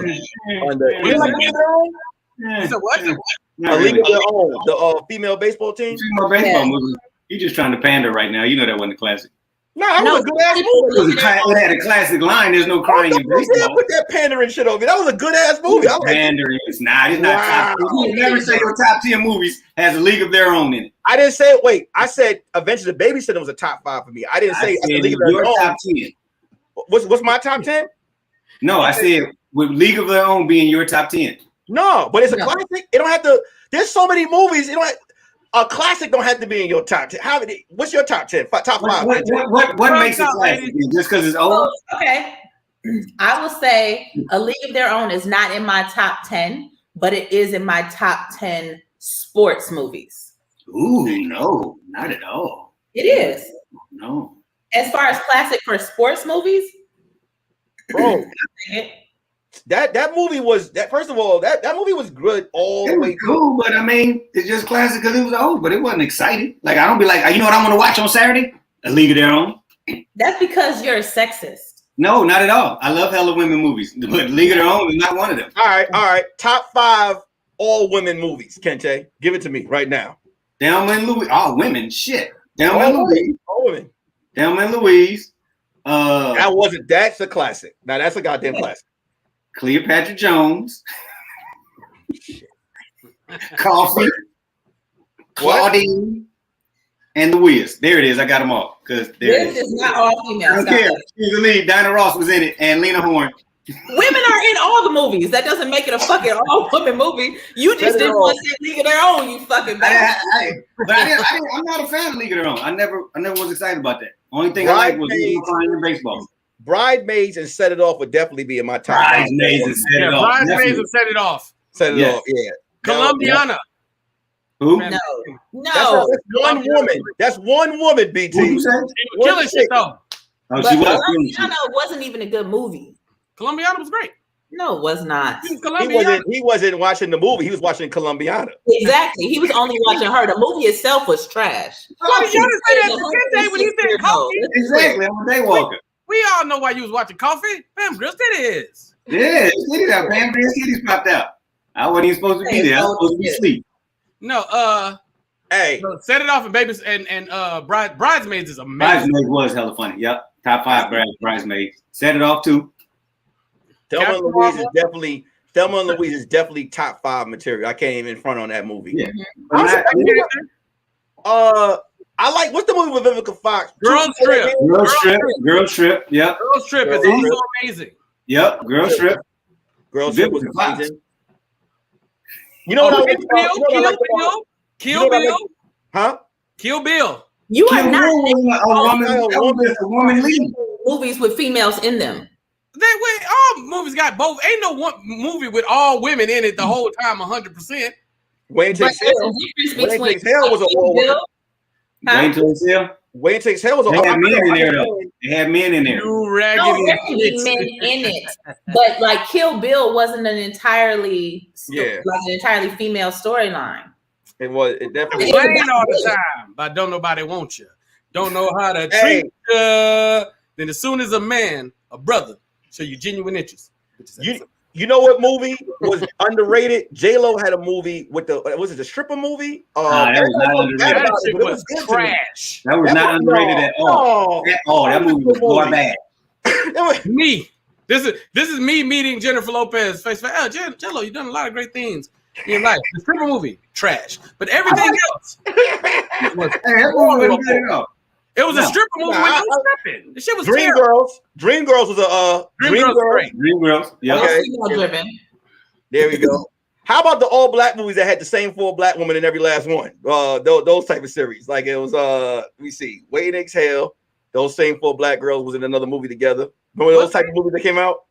League of Their Own, the female baseball team. Female baseball movie. You're just trying to pander right now. You know that wasn't a classic. No, was a good ass movie. It had a classic line. There's no crying in baseball. Put that pandering shit over. That was a good ass movie. Pandering. It's not. It's not top 10. You never say your top 10 movies has a League of Their Own in it. I didn't say. Wait, I said Adventures of Babysitting was a top 5 for me. I didn't say League of Their Own. Top 10. What's my top 10? No, I said with League of Their Own being your top 10. No, but it's a classic. It don't have to. There's so many movies. A classic don't have to be in your top 10. What's your top 10? Top 5? What makes it classic? Just because it's old? Okay. I will say A League of Their Own is not in my top 10, but it is in my top 10 sports movies. Ooh, no, not at all. It is. No. As far as classic for sports movies, bro. That movie was that. First of all, that movie was good all the way. Cool, but I mean, it's just classic because it was old, but it wasn't exciting. Like I don't be like, you know what I want to watch on Saturday? A League of Their Own. That's because you're a sexist. No, not at all. I love hella women movies, but League of Their Own is not one of them. All right. Top 5 all women movies. Kente, give it to me right now. Thelma and Louise. Oh, women, shit. Thelma and Louise. All women. Thelma and Louise. That's a classic. Now that's a goddamn classic. Cleopatra Jones. Coffee. Claudine. And The Wiz. There it is. I got them all. Because Wiz is not all females. I don't care. She's the lead. Diana Ross was in it. And Lena Horne. Women are in all the movies. That doesn't make it a fucking all-woman movie. You just didn't want to say League of Their Own, you fucking bastard. I'm not a fan of League of Their Own. I never was excited about that. Only thing I liked was playing baseball. Bridesmaids and Set It Off would definitely be in my top. Bridesmaids and Set It Off. Bridesmaids and Set It Off. Set It Off, yeah. Colombiana. Who? No. That's one woman. That's one woman, BT. Who said? Killing shit though. Oh, she was. Colombiana wasn't even a good movie. Colombiana was great. No, it was not. He wasn't watching the movie. He was watching Colombiana. Exactly. He was only watching her. The movie itself was trash. Why did you say that to Kente when he said Coffee? Exactly. I'm a daywalker. We all know why you was watching Coffee. Bam, Grill Titties. Yeah, titties out. Bam, Grill Titties popped out. I wasn't even supposed to be there. I was supposed to be asleep. No, hey, Set It Off and Babies and Bridesmaids is amazing. Bridesmaids was hella funny. Yep, top 5 Bridesmaids. Set It Off too. Thelma and Louise is definitely top 5 material. I can't even front on that movie. Yeah. I like what's the movie with Vivica Fox? Girl Trip. Girl Trip. Yep. Girl Trip is also amazing. Yep. Girl Trip. Girl Trip was amazing. You know what I like? Kill Bill. Huh? Kill Bill. You are Kill not a woman lead. movies with females in them. All movies got both. Ain't no one movie with all women in it the whole time 100%. Wayne Takes Hell. Wayne Takes Hell was a all woman. Wayne Takes Hell. Wayne Takes Hell was a They had men in there though. They had men in there. You raggedy men in it. But like Kill Bill wasn't an entirely female storyline. It definitely was. Playing all the time, but don't nobody want you. Don't know how to treat you. Then as soon as a man, a brother, show you genuine interest. You know what movie was underrated? J-Lo had a movie with was it the stripper movie? That was not underrated. That was trash. That was not underrated at all. That movie was more bad. Me. This is me meeting Jennifer Lopez face to face. J-Lo, you've done a lot of great things in your life. The stripper movie, trash. But everything else was horrible. It was a stripper movie with no stripping. The shit was terrible. Dreamgirls was a Dreamgirls. Yeah. Okay. There we go. How about the all black movies that had the same 4 black women in every last one? Those type of series. Like it was let me see. Wait and Exhale. Those same 4 black girls was in another movie together. Remember those type of movies that came out?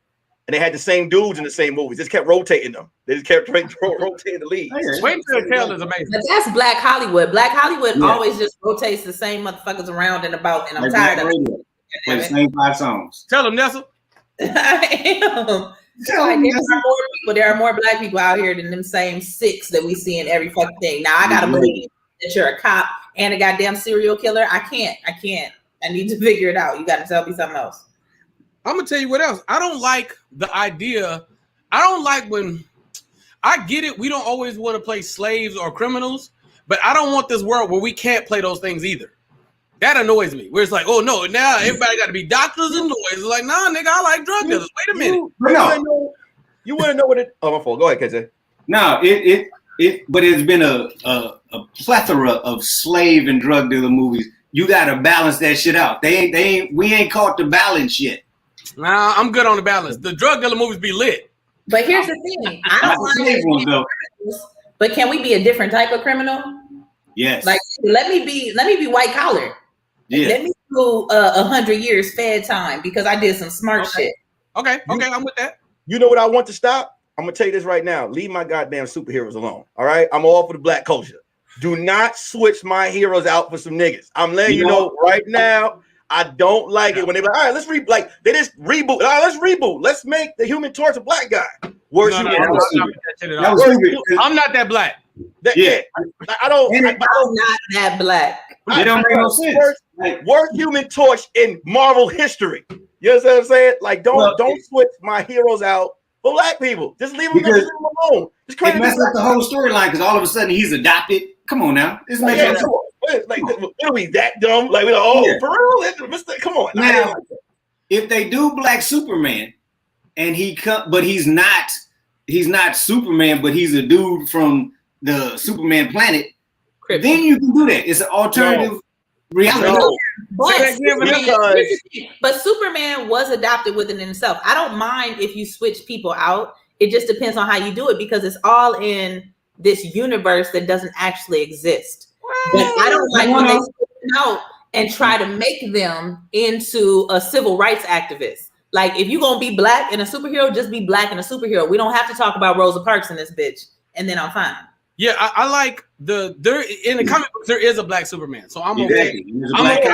And they had the same dudes in the same movies. Just kept rotating them. They just kept rotating the leads. Wait Till Exhale is amazing. But that's Black Hollywood. Black Hollywood always just rotates the same motherfuckers around and about, and I'm tired of it. Play the same 5 songs. Tell them, Nessa. I am. There are more black people out here than them same 6 that we see in every fucking thing. Now I gotta believe that you're a cop and a goddamn serial killer. I can't. I need to figure it out. You got to tell me something else. I'm gonna tell you what else. I don't like the idea. I don't like when I get it. We don't always want to play slaves or criminals, but I don't want this world where we can't play those things either. That annoys me. Where it's like, oh no, now everybody got to be doctors and lawyers. It's like, nah, nigga, I like drug dealers. Wait a minute. You want to know what it? Oh, my fault. Go ahead, Kente. No, but it's been a plethora of slave and drug dealer movies. You got to balance that shit out. We ain't caught the balance yet. Nah, I'm good on the balance. The drug dealer movies be lit. But here's the thing. I don't mind. But can we be a different type of criminal? Yes. Like let me be white collar. Yeah. Let me do 100 years fed time because I did some smart shit. Okay, I'm with that. You know what I want to stop? I'm gonna tell you this right now. Leave my goddamn superheroes alone. All right, I'm all for the black culture. Do not switch my heroes out for some niggas. I'm letting you know right now. I don't like it when they're like, all right, let's they just reboot. All right, let's reboot. Let's make the Human Torch a black guy. I'm not that black. I don't. I'm not that black. They don't make no sense. Worst Human Torch in Marvel history. You know what I'm saying? Like, don't switch my heroes out for black people. Just leave them alone. It messes up the whole storyline because all of a sudden he's adopted. Come on now, this makes sense. Like, are we that dumb? Like, for real? Come on. Now, if they do Black Superman, and but he's not Superman, but he's a dude from the Superman planet, then you can do that. It's an alternative reality. But Superman was adopted within himself. I don't mind if you switch people out. It just depends on how you do it because it's all in this universe that doesn't actually exist. But I don't like when they switch them out and try to make them into a civil rights activist. Like, if you're gonna be black and a superhero, just be black and a superhero. We don't have to talk about Rosa Parks in this bitch, and then I'm fine. Yeah, I like there in the comic books there is a black Superman, so I'm okay. I'm like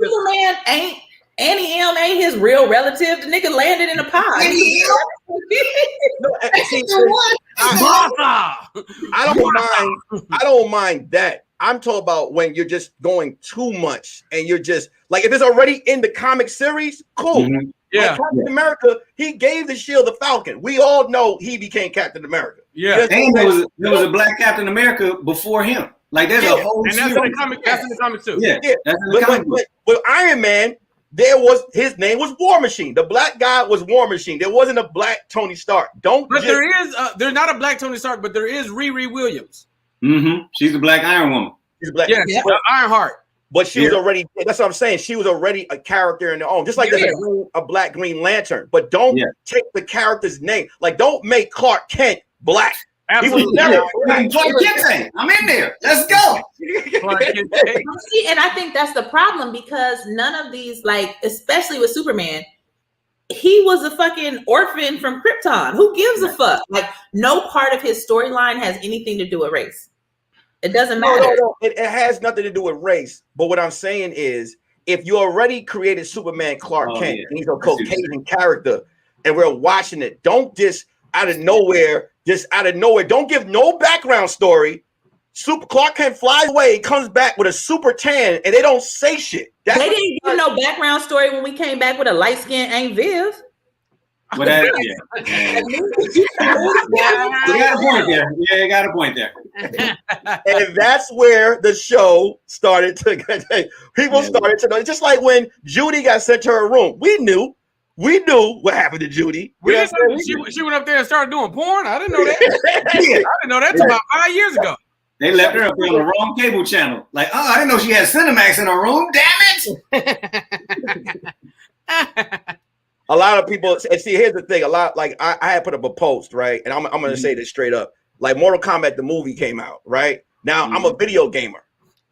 Superman ain't Annie M ain't his real relative. The nigga landed in a pod. I don't mind that. I'm talking about when you're just going too much and you're just like, if it's already in the comic series, cool. Mm-hmm. Yeah. Like Captain America, he gave the shield to Falcon. We all know he became Captain America. Yeah. And there was a black Captain America before him. Like there's a whole and that's in the comic. That's in the comics too. Yeah. That's in the comic book. But Iron Man, his name was War Machine. The black guy was War Machine. There wasn't a black Tony Stark. There's not a black Tony Stark, but there is Riri Williams. Mm-hmm. She's the Black Iron Woman. She's black. Yeah, Ironheart. But she was already, that's what I'm saying. She was already a character in their own. Just like there's a black Green Lantern. But don't take the character's name. Like, don't make Clark Kent black. Absolutely. I'm in there. Let's go. See, and I think that's the problem because none of these, like, especially with Superman, he was a fucking orphan from Krypton. Who gives a fuck? Like, no part of his storyline has anything to do with race. It doesn't matter. No. It has nothing to do with race. But what I'm saying is, if you already created Superman Clark Kent, and he's a Caucasian character, and we're watching it, don't just out of nowhere, don't give no background story. Clark Kent flies away, comes back with a super tan, and they don't say shit. They didn't give no background story when we came back with a light-skinned Aunt Viv. But you got a point there. Yeah, you got a point there. And that's where the show started to started to know. Just like when Judy got sent to her room, we knew what happened to Judy. She went up there and started doing porn. I didn't know that. I didn't know that until about 5 years ago. They left her up there on the wrong cable channel. Like, I didn't know she had Cinemax in her room. Damn it! A lot of people, and see, here's the thing. I had put up a post, right? And I'm going to say this straight up. Like, Mortal Kombat, the movie came out, right? Now, I'm a video gamer.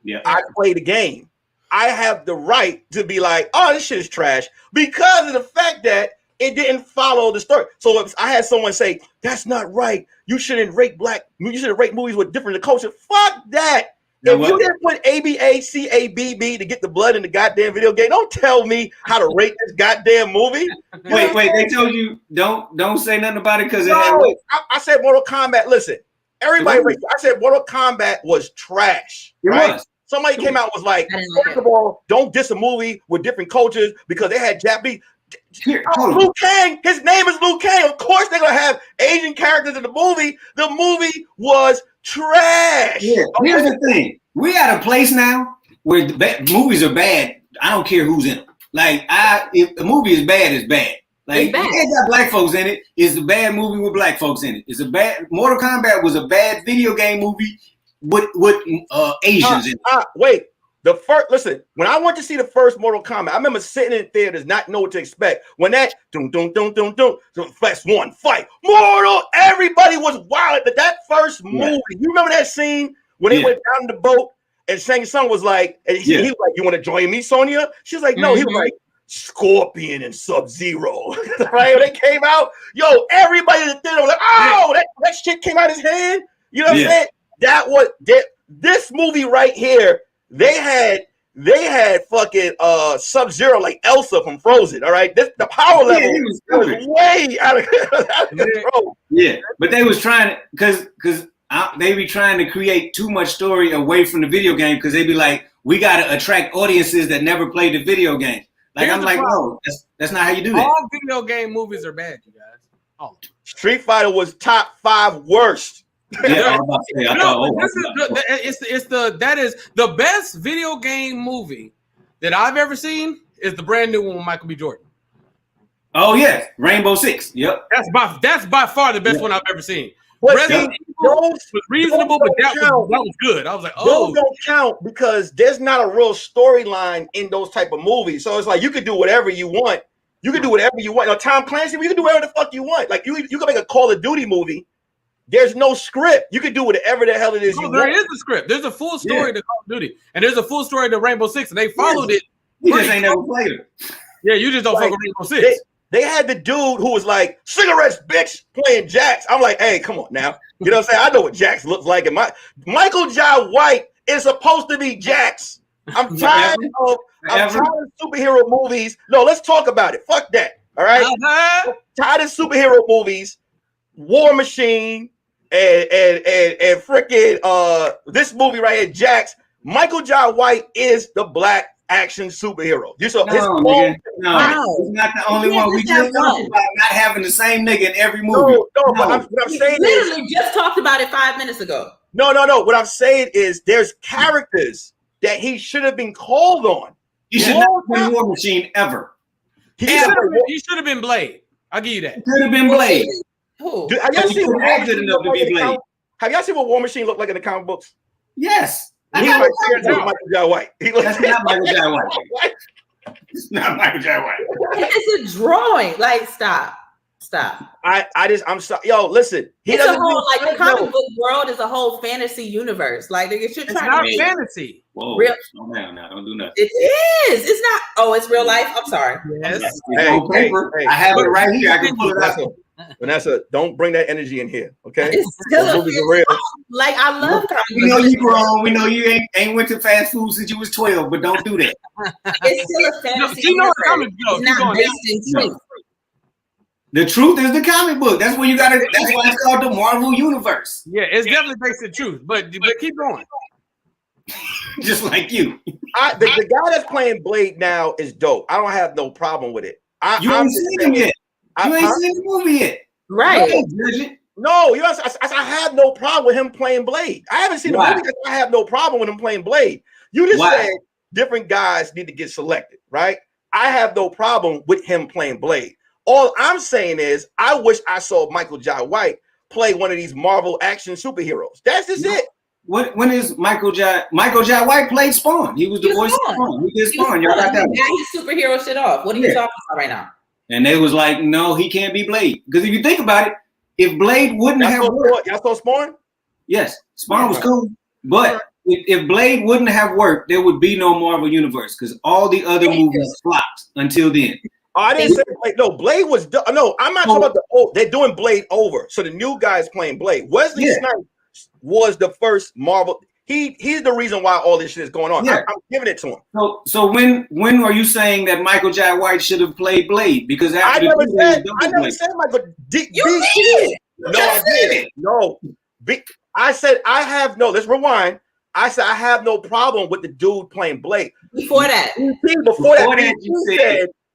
Yeah. I play the game. I have the right to be like, oh, this shit is trash because of the fact that it didn't follow the story. So if I had someone say, that's not right, you shouldn't rate movies with different culture. Fuck that. If you didn't put ABACABB to get the blood in the goddamn video game, don't tell me how to rate this goddamn movie. Wait, they told you don't say nothing about it because I said Mortal Kombat. Listen, everybody, I said Mortal Kombat was trash. It was. Somebody came out and was like, first of all, don't diss a movie with different cultures because they had Japanese. Liu Kang, his name is Liu Kang. Of course, they're gonna have Asian characters in the movie. The movie was trash. Yeah. Here's the thing: we at a place now where movies are bad. I don't care who's in them. Like, if the movie is bad, it's bad. Like, it got black folks in it. It's a bad movie with black folks in it. It's a bad. Mortal Kombat was a bad video game movie with Asians in it. Wait. Listen, when I went to see the first Mortal Kombat, I remember sitting in theaters not know what to expect. When that first one fight, Mortal, everybody was wild. But that first movie, you remember that scene when they went down in the boat and Shang Tsung was like, and he was like, you want to join me, Sonya? She was like, no. He was like, Scorpion and Sub-Zero. Right? When they came out, everybody in the theater was like, oh, that shit came out of his hand. You know what I'm saying? This movie right here, they had they had fucking Sub-Zero like Elsa from Frozen. All right, the power level was way out of control. Yeah, but they was trying to because they be trying to create too much story away from the video game because they be like, we got to attract audiences that never played the video game. Like I'm like, no, that's not how you do that. All video game movies are bad, you guys. Oh, Street Fighter was top 5 worst. Yeah, that is the best video game movie that I've ever seen is the brand new one with Michael B. Jordan. Oh yeah, Rainbow Six. Yep, that's by far the best one I've ever seen. Resident Evil was reasonable, but that was good. I was like, those don't count because there's not a real storyline in those type of movies. So it's like you could do whatever you want. You can do whatever you want. Now, Tom Clancy, you can do whatever the fuck you want. Like you can make a Call of Duty movie. There's no script. You can do whatever the hell it is. There is a script. There's a full story to Call of Duty, and there's a full story to Rainbow Six, and they followed it. You just ain't never played it. Yeah, you just don't fuck with Rainbow Six. They had the dude who was like, cigarettes, bitch, playing Jax. I'm like, hey, come on now. You know what I'm saying? I know what Jax looks like. And Michael Jai White is supposed to be Jax. I'm tired of superhero movies. No, let's talk about it. Fuck that. All right? I'm tired of superhero movies, War Machine, and freaking this movie right here, Jax. Michael Jai White is the black action superhero. He's not the only one. We just talked about not having the same nigga in every movie. No. What I'm saying literally just talked about it 5 minutes ago. No. What I'm saying is there's characters that he should have been called on. He should not have been War Machine ever. He should have been Blade. I'll give you that. Could have been Blade. Who? Have y'all seen what War Machine looked like in the comic books? Yes. He was like Michael Jai White. That's not Michael Jai White. It's not Michael Jai White. It's a drawing. Like, stop. I'm sorry. Yo, listen. It's a whole the comic book world is a whole fantasy universe. Like they should try to make fantasy. Whoa, real. No, don't do nothing. It is. It's not. Oh, it's real life. I'm sorry. Yes. Hey, I have it right here. I can pull it out. Vanessa, don't bring that energy in here, okay? It's still real. Like I love comic books. We know you grown. We know you ain't went to fast food since you was 12, but don't do that. It's still a fantasy. It's not based in truth. The truth is the comic book. That's where you gotta. That's why it's called the Marvel Universe. Yeah, it's definitely based in truth. But keep going. Just like you. The guy that's playing Blade now is dope. I don't have no problem with it. You ain't seen him yet. You ain't seen the movie yet. Right. No, you know, I have no problem with him playing Blade. I haven't seen the movie because I have no problem with him playing Blade. You just said different guys need to get selected, right? I have no problem with him playing Blade. All I'm saying is I wish I saw Michael Jai White play one of these Marvel action superheroes. That's just it. When is Michael Jai White played Spawn? He was the voice of Spawn. He did Spawn. Y'all got that? Now he's superhero shit off. What are you talking about right now? And they was like, no, he can't be Blade. Because if you think about it, if Blade wouldn't have worked. Y'all saw Spawn? Yes, Spawn was cool. But if Blade wouldn't have worked, there would be no Marvel Universe because all the other movies flopped until then. Oh, I didn't say Blade. No, Blade was no. I'm not talking about the old. They're doing Blade over, so the new guy's playing Blade. Wesley Snipes was the first Marvel. He's the reason why all this shit is going on. Yeah. I'm giving it to him. So when are you saying that Michael Jai White should have played Blade? Because I never said Michael. You did. No, I didn't. No, I said I have no. Let's rewind. I said I have no problem with the dude playing Blade. Before that,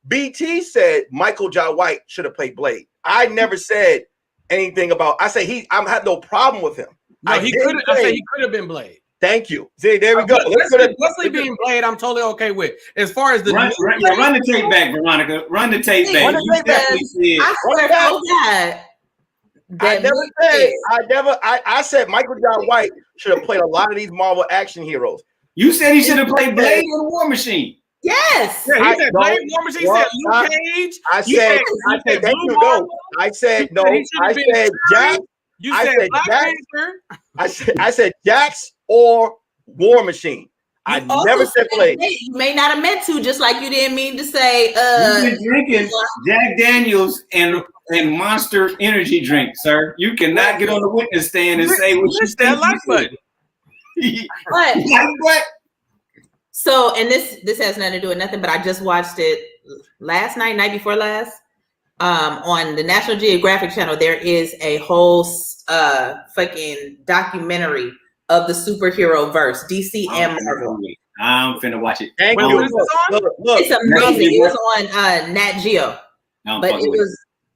BT said Michael Jai White should have played Blade. I never said anything about. I said I have no problem with him. No, he could. I said he could have been Blade. Thank you. See, there we go. Wesley being Blade, I'm totally okay with. As far as the run the tape back, Veronica. Run the tape back. I swear to God. I said Michael Jai White should have played a lot of these Marvel action heroes. You said he should have played Blade in War Machine. Yes. Yeah, he said Blade, War Machine. He said Luke Cage. I said there you go. I said no. I said Jax. You said Black Panther. I said Jax or War Machine. I never said Blade. You may not have meant to, just like you didn't mean to say. You've been drinking Jack Daniels and Monster Energy drink, sir. You cannot get on the witness stand and say what you that like button. What? So, and this has nothing to do with nothing, but I just watched it last night before last. On the National Geographic channel, there is a whole fucking documentary of the superhero verse, DC and Marvel. I'm finna watch it. Thank you. Look, it's amazing. It was on Nat Geo, but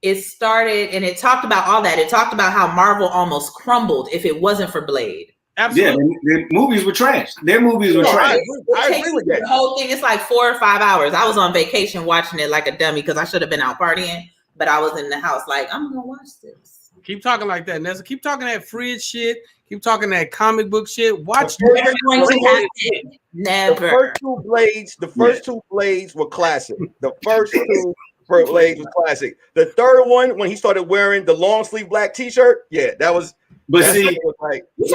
it started and it talked about all that. It talked about how Marvel almost crumbled if it wasn't for Blade. Absolutely. Yeah, their movies were trash. Their movies were trash. I agree with that. The whole thing is like 4 or 5 hours. I was on vacation watching it like a dummy because I should have been out partying, but I was in the house like, I'm gonna watch this. Keep talking like that, Nessa. Keep talking that fridge shit. Keep talking that comic book shit. Watch. Never going to happen. Never. The first two blades were classic. The first two blades was classic. The third one, when he started wearing the long sleeve black T-shirt, yeah, that was. But see, was like, the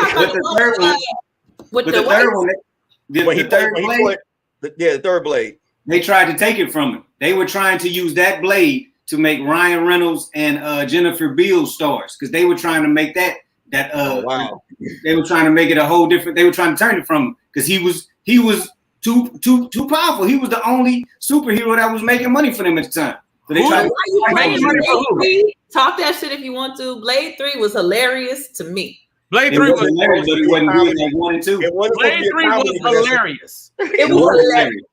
third blade. They tried to take it from him. They were trying to use that blade to make Ryan Reynolds and Jennifer Beal stars because they were trying to make that. Wow. They were trying to make it a whole different. They were trying to turn it from him because he was too powerful. He was the only superhero that was making money for them at the time. So they tried to talk that shit if you want to. Blade 3 was hilarious to me. Blade 3 was hilarious, but it wasn't good like 1 and 2. Blade 3 was hilarious. It was hilarious.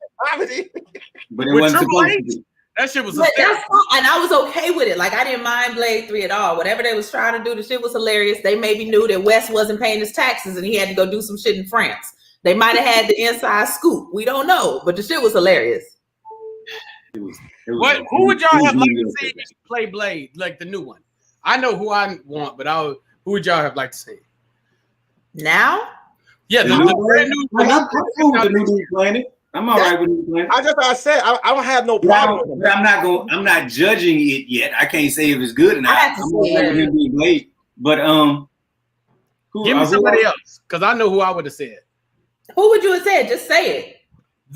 But it wasn't supposed to be. That shit was hilarious. And I was okay with it. Like, I didn't mind Blade 3 at all. Whatever they was trying to do, the shit was hilarious. They maybe knew that West wasn't paying his taxes and he had to go do some shit in France. They might have had the inside scoop. We don't know. But the shit was hilarious. Who would y'all have liked to see play Blade, like the new one? I know who I want, but who would y'all have liked to see? Now? Yeah, the brand new. I'm cool with the new Planet. I'm all right with New Planet. I said I don't have no problem. But I'm not judging it yet. I can't say if it's good or not. I'm all right with him being Blade. But give me somebody else, because I know who I would have said. Who would you have said? Just say it.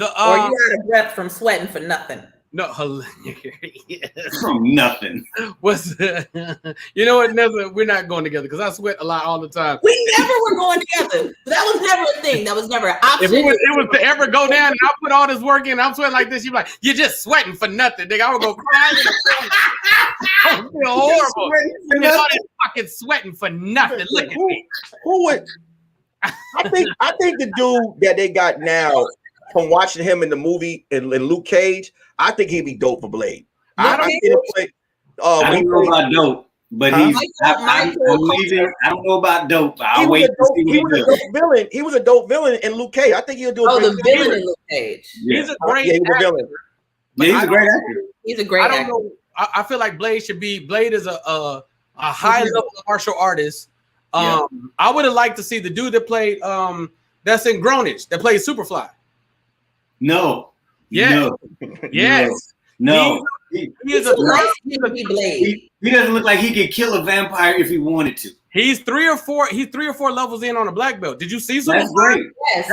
Or you out of breath from sweating for nothing. No, hilarious. From nothing. You know what, Nessa? We're not going together because I sweat a lot all the time. We never were going together. That was never a thing. That was never an option. If it was to ever go down and I put all this work in, I'm sweating like this, you'd be like, you're just sweating for nothing, nigga. I would go crying. I would feel horrible. You're all this fucking sweating for nothing. Look at me. Who would? I think the dude that they got now, from watching him in the movie in Luke Cage, I think he'd be dope for Blade. I don't know about dope, but I don't know about dope. I'll wait to see what he does. He was a dope villain in Luke Cage. I think he'll do a great villain in Luke Cage. Yeah. He's a great actor. Yeah, he's a great actor. He's a great actor. I don't know. I feel like Blade is a high level martial artist. I would have liked to see the dude that played that's in Greenwich that plays Superfly. No. Yes. No. Yes. No. He doesn't look like he could kill a vampire if he wanted to. He's three or four levels in on a black belt. Did you see Superfly? That's great. Yes.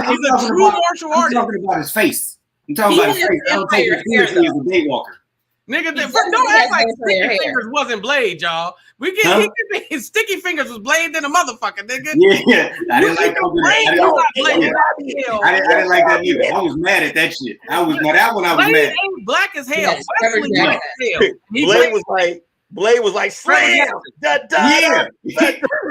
He's a true martial artist. I'm talking about his face. I don't take it seriously as a daywalker. Nigga, don't act like Sticky Fingers wasn't Blade, y'all. His Sticky Fingers was Blade than a motherfucker, nigga. Yeah, I didn't like that. I didn't like that either. I was mad at that shit. That one I was Blade mad. Ain't black as hell. Blade was like slam. Yeah. He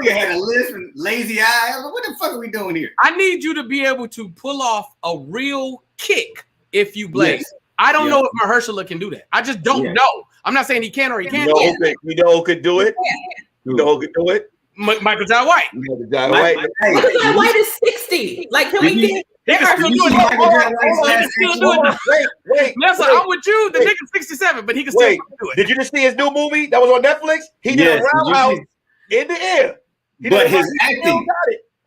had a lisp and lazy eye. I was like, what the fuck are we doing here? I need you to be able to pull off a real kick if you Blade. Yes. I don't know if Mahershala can do that. I just don't know. I'm not saying he can or he can't. You know who could do it? You know who could do it? Michael Jai White. Michael Jai White is 60. Like, can we get? Wait, Nessa, I'm with you. The nigga's 67, but he can still do it. Did you just see his new movie that was on Netflix? He did a roundhouse in the air.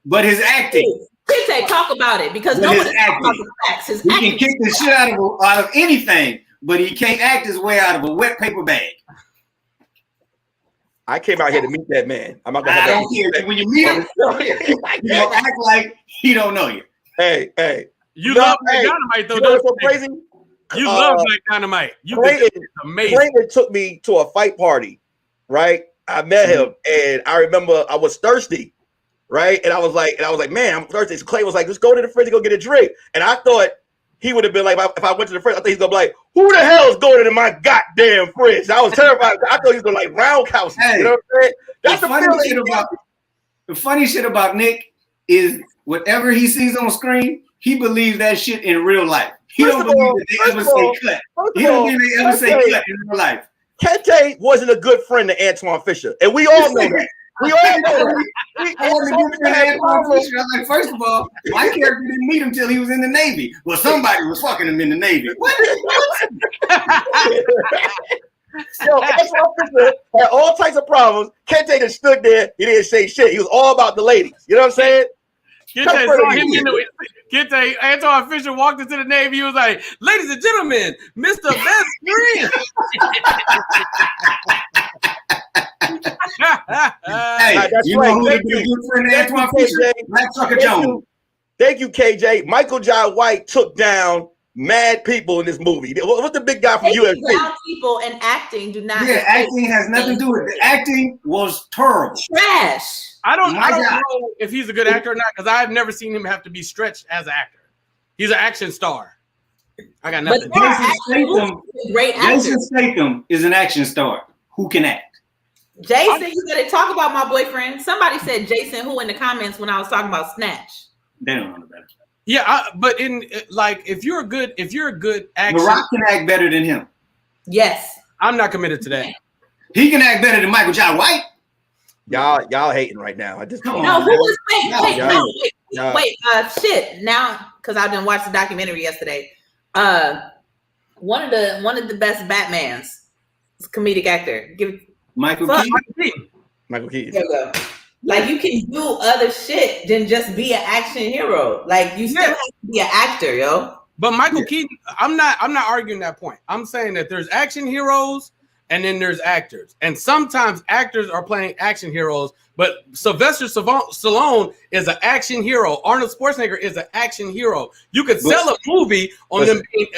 But his acting. Kente, talk about it because no one's talking about the facts. He can kick the shit out of anything, but he can't act his way out of a wet paper bag. I came out here to meet that man. I'm not gonna I don't care. When you meet him, you don't act like he don't know you. Hey. You love Black Dynamite, though, you know what's so crazy? You love Black Dynamite. Amazing. Clayton took me to a fight party, right? I met him, and I remember I was thirsty. right? And I was like, man, I'm thirsty. So Clay was like, let's go to the fridge and go get a drink. And I thought he would have been like, if I went to the fridge, I thought he's gonna be like, who the hell is going into my goddamn fridge? I was terrified. I thought he was gonna like roundhouse. Hey, you know what I'm saying? That's the funny shit about Nick is whatever he sees on screen, he believes that shit in real life. He don't believe that they ever say cut. He don't believe they ever say cut in real life. Kente wasn't a good friend to Antoine Fisher, and we all know that. We all know that. I wasn't a good friend to Antoine Fisher. I was like, first of all, my character didn't meet him till he was in the Navy. Well, somebody was fucking him in the Navy. What? Yo, Antoine Fisher had all types of problems. Kente just stood there. He didn't say shit. He was all about the ladies. You know what I'm saying? Kente, Antoine Fisher walked into the Navy. He was like, ladies and gentlemen, Mr. Best Friend. Hey, you know who would be a good friend to Antoine Fisher? Black Trucker Jones. Thank you, KJ. Michael Jai White took down mad people in this movie. What's the big guy from UFC? Down people and acting do not. Yeah, acting has nothing to do with it. The acting was terrible. Trash. I don't know if he's a good actor or not because I've never seen him have to be stretched as an actor. He's an action star. I got nothing. Jason Statham is an action star who can act. Jason, you gotta talk about my boyfriend. Somebody said Jason who in the comments when I was talking about Snatch. They don't know better. Yeah, but in like if you're a good actor, The Rock can act better than him. Yes. I'm not committed to that. He can act better than Michael Jai White. Y'all hating right now. I just Come on. No, who was wait, shit. Now, because I didn't watch the documentary yesterday. One of the best Batmans, comedic actor. Michael Keaton. Michael Keaton. There you go. Like you can do other shit than just be an action hero. Like you still have to be an actor, yo. But Michael Keaton, I'm not arguing that point. I'm saying that there's action heroes and then there's actors. And sometimes actors are playing action heroes, but Sylvester Stallone is an action hero. Arnold Schwarzenegger is an action hero. You could sell a movie on them being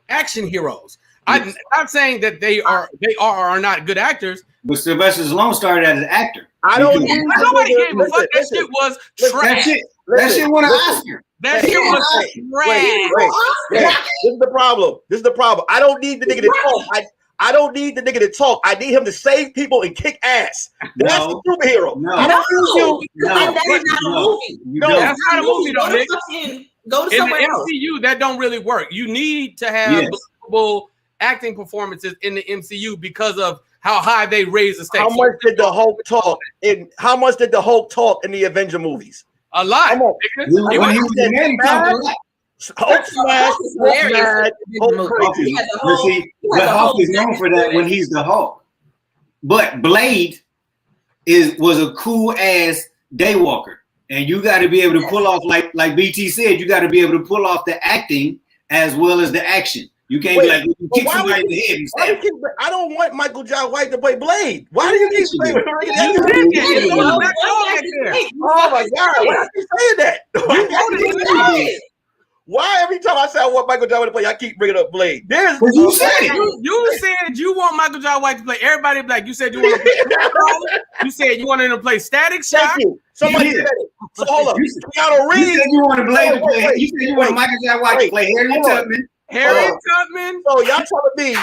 action heroes. I'm not saying that they are or are not good actors. But Sylvester Stallone started as an actor. Nobody gave a fuck. That shit was trash. That shit won an Oscar. That shit was trash. This is the problem. I don't need the nigga to talk. I don't need the nigga to talk. I need him to save people and kick ass. That's the superhero. That is not a movie. No, that's not a movie though, Nick. Go to somewhere else. In the MCU, that don't really work. You need to have believable acting performances in the MCU because of how high they raise the stakes. How much did the Hulk talk in the Avenger movies? A lot. Hulk smash, Hulk crazy. But Hulk is known for that when he's the Hulk. But Blade was a cool ass daywalker, and you got to be able to pull off like BT said. You got to be able to pull off the acting as well as the action. You can't be like, you kick somebody in the head and stab. I don't want Michael Jai White to play Blade. Why do you keep saying Oh my God, why are you saying that? Why every time I say I want Michael Jai White to play, I keep bringing up Blade? You said you want Michael Jai White to play. Everybody be like, you said you want to play. You said you wanted him to play Static Shock. Somebody said it. So hold up. Keanu Reeves. You said you wanted Blade to play. You said you wanted Michael Jai White to play Harriet Tubman. Harriet Tubman. So y'all telling me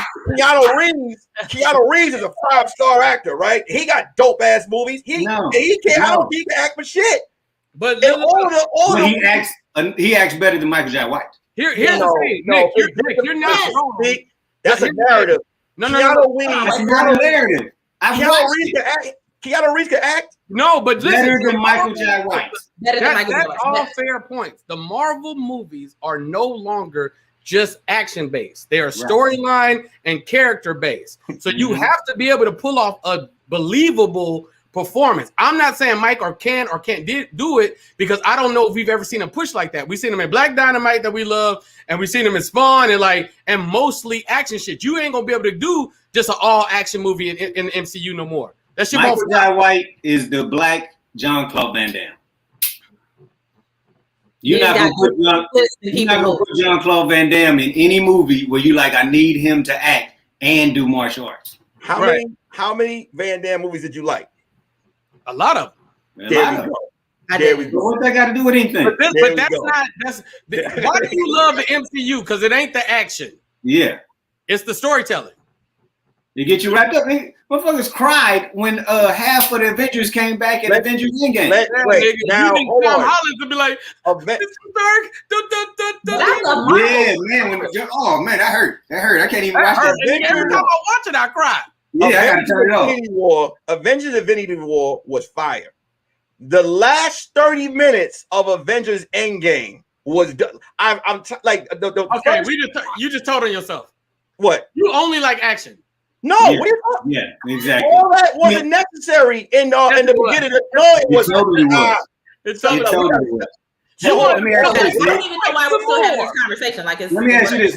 Keanu Reeves is a 5-star actor, right? He got dope ass movies. He can act for shit. But he acts better than Michael Jai White. Here's the thing, Nick, you're not wrong. That's a narrative. No. That's not a narrative. Keanu Reeves can act. No, but listen, better than Michael Jai White. That's all fair points. The Marvel movies are no longer just action based. They are storyline and character based. So you have to be able to pull off a believable performance. I'm not saying Mike can't do it because I don't know if we've ever seen him push like that. We've seen him in Black Dynamite that we love, and we've seen him in Spawn and mostly action shit. You ain't gonna be able to do just an all action movie in the MCU no more. That shit. Michael Jai White is the Black Jean-Claude Van Damme. You're not gonna put Jean-Claude Van Damme in any movie where you like, I need him to act and do martial arts. How many Van Damme movies did you like? A lot of them. There we go. There we go. What that got to do with anything? But that's not. Why do you love the MCU? Because it ain't the action. Yeah, it's the storytelling. They get you wrapped up. Motherfuckers cried when half of the Avengers came back at Avengers Endgame. Now, hold on. Holland to be like, yeah, man. Oh man, that hurt. That hurt. I can't even watch that. Every time I watch it, I cry. Yeah, I gotta turn it off. Avengers Infinity War was fire. The last 30 minutes of Avengers Endgame was like okay. You just told on yourself. What? You only like action. No, yeah, exactly. All that wasn't necessary in the beginning. No, it was. It totally was. Let me ask you this, I don't even know why we're still having this conversation. Like, let me ask you this,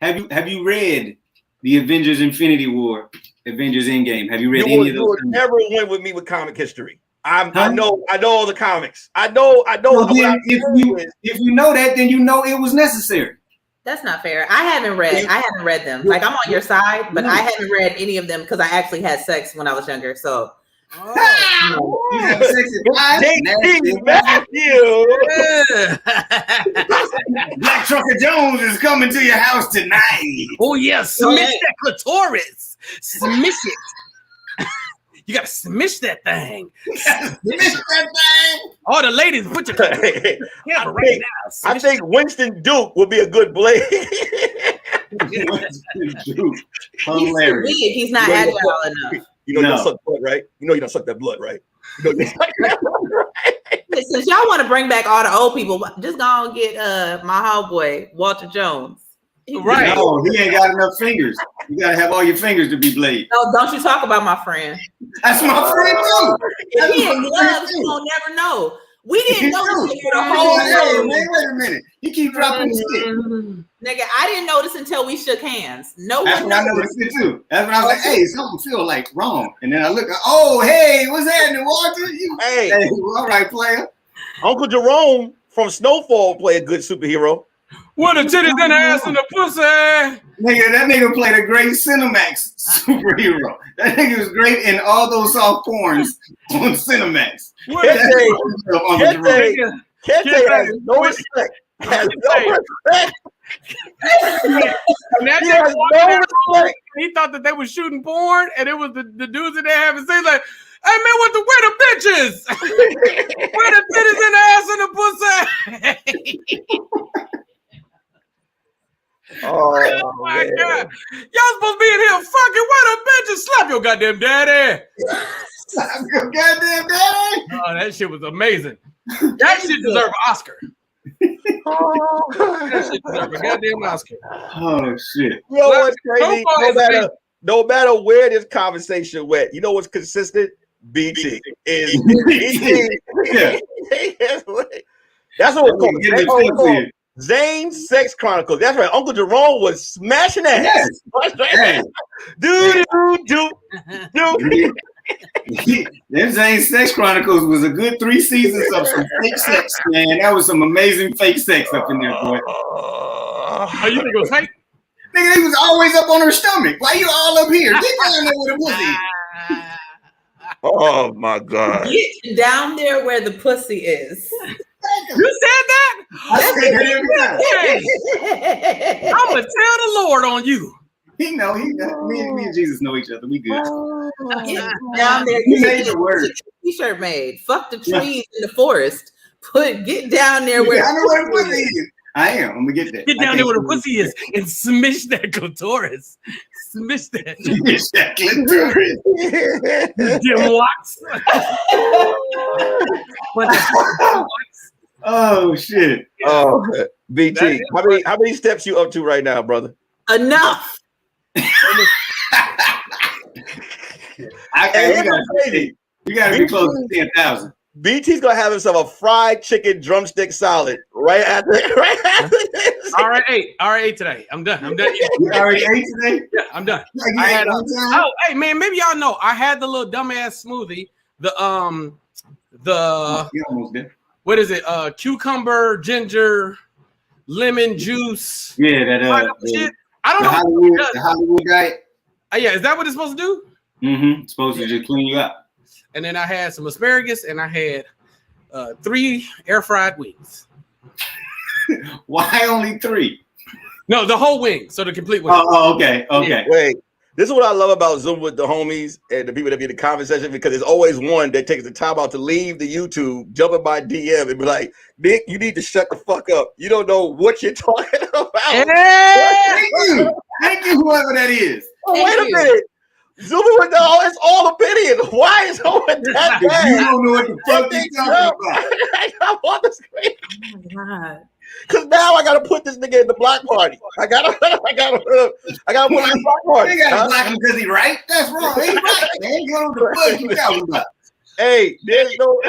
Nick. Have you read the Avengers Infinity War, Avengers Endgame? Have you read any of those? You never went with me with comic history. I know all the comics. I know. Well, if you know that, then you know it was necessary. That's not fair. I haven't read them. Like, I'm on your side, but I haven't read any of them because I actually had sex when I was younger. So, you have sex at Black Trucker Jones is coming to your house tonight. Oh yes, smish that clitoris. Smish it. You gotta smish that thing. All the ladies, put your camera right now. I think Winston Duke would be a good blade. Winston Duke. Hilarious. He's not agile enough. You know you don't suck blood, right? You know you don't suck that blood, right? You know Since y'all want to bring back all the old people, just go and get my homeboy Walter Jones. Right. No, he ain't got enough fingers. You gotta have all your fingers to be blade. No, don't you talk about my friend. That's my friend too. If he in gloves, you will never know. We didn't know this the whole time. Wait a minute. You keep dropping the stick. Nigga, I didn't notice until we shook hands. That's when I noticed it too. That's when I was like, hey, something feel like wrong. And then I look, oh, hey, what's happening, Walter? Hey, all right, player. Uncle Jerome from Snowfall play a good superhero. What the titties in the ass and the pussy? Nigga, that nigga played a great Cinemax superhero. That nigga was great in all those soft porns on Cinemax. Kente has no respect. He thought that they were shooting porn, and it was the dudes that they having sex. Like, hey man, where the bitches? Where the titties in the ass and the pussy? Oh my God. Y'all supposed to be in here fucking where the bitches. Slap your goddamn daddy. Slap your goddamn daddy. Oh, that shit was amazing. That shit deserved an Oscar. That shit deserved a goddamn Oscar. Oh shit. You know what's crazy? No matter where this conversation went, you know what's consistent? BT is BT. Yeah. That's what we're called. Zane's Sex Chronicles. That's right. Uncle Jerome was smashing ass. Yes. Them Zane's Sex Chronicles was a good 3 seasons of some fake sex, man. That was some amazing fake sex up in there, boy. Oh, you think it was fake? Nigga, he was always up on her stomach. Why you all up here? Get down there with a pussy. Oh my God. Get down there where the pussy is. You said that? I'm gonna tell the Lord on you. He know. Me and Jesus know each other. We good. Get down there. You made the word. T-shirt made. Fuck the trees in the forest. Get down there where I know where the pussy is. I am. I'm gonna get that. Get down there where the pussy is and smish that clitoris. Smish that. Smish that clitoris. Dim wax. Oh shit. Oh, BT. How many steps you up to right now, brother? Enough. You gotta be close to 10,000. BT's gonna have himself a fried chicken drumstick salad right after this. All right, today. I'm done. You already ate today? Yeah, I'm done. Hey man, maybe y'all know I had the little dumbass smoothie. You almost did. What is it? Cucumber, ginger, lemon juice. Yeah, that shit. I don't know. The Hollywood diet. Yeah, is that what it's supposed to do? Mm-hmm. It's supposed to just clean you up. And then I had some asparagus, and I had 3 air fried wings. Why only 3? No, the whole wing. So the complete wing. Oh, okay. Wait. This is what I love about Zoom with the homies and the people that be in the comment section, because there's always one that takes the time out to leave the YouTube, jump in my DM and be like, Nick, you need to shut the fuck up. You don't know what you're talking about. Hey! Thank you, whoever that is. Wait a minute. Zoom with the it's all opinion. Why is it that bad? You don't know what the fuck you're talking about. I'm on the screen. Oh my God. Cause now I gotta put this nigga in the block party. I gotta put him in the block party. You gotta block him because he right. That's wrong. He right, man. You know what the fuck you talking about? Hey, there's no.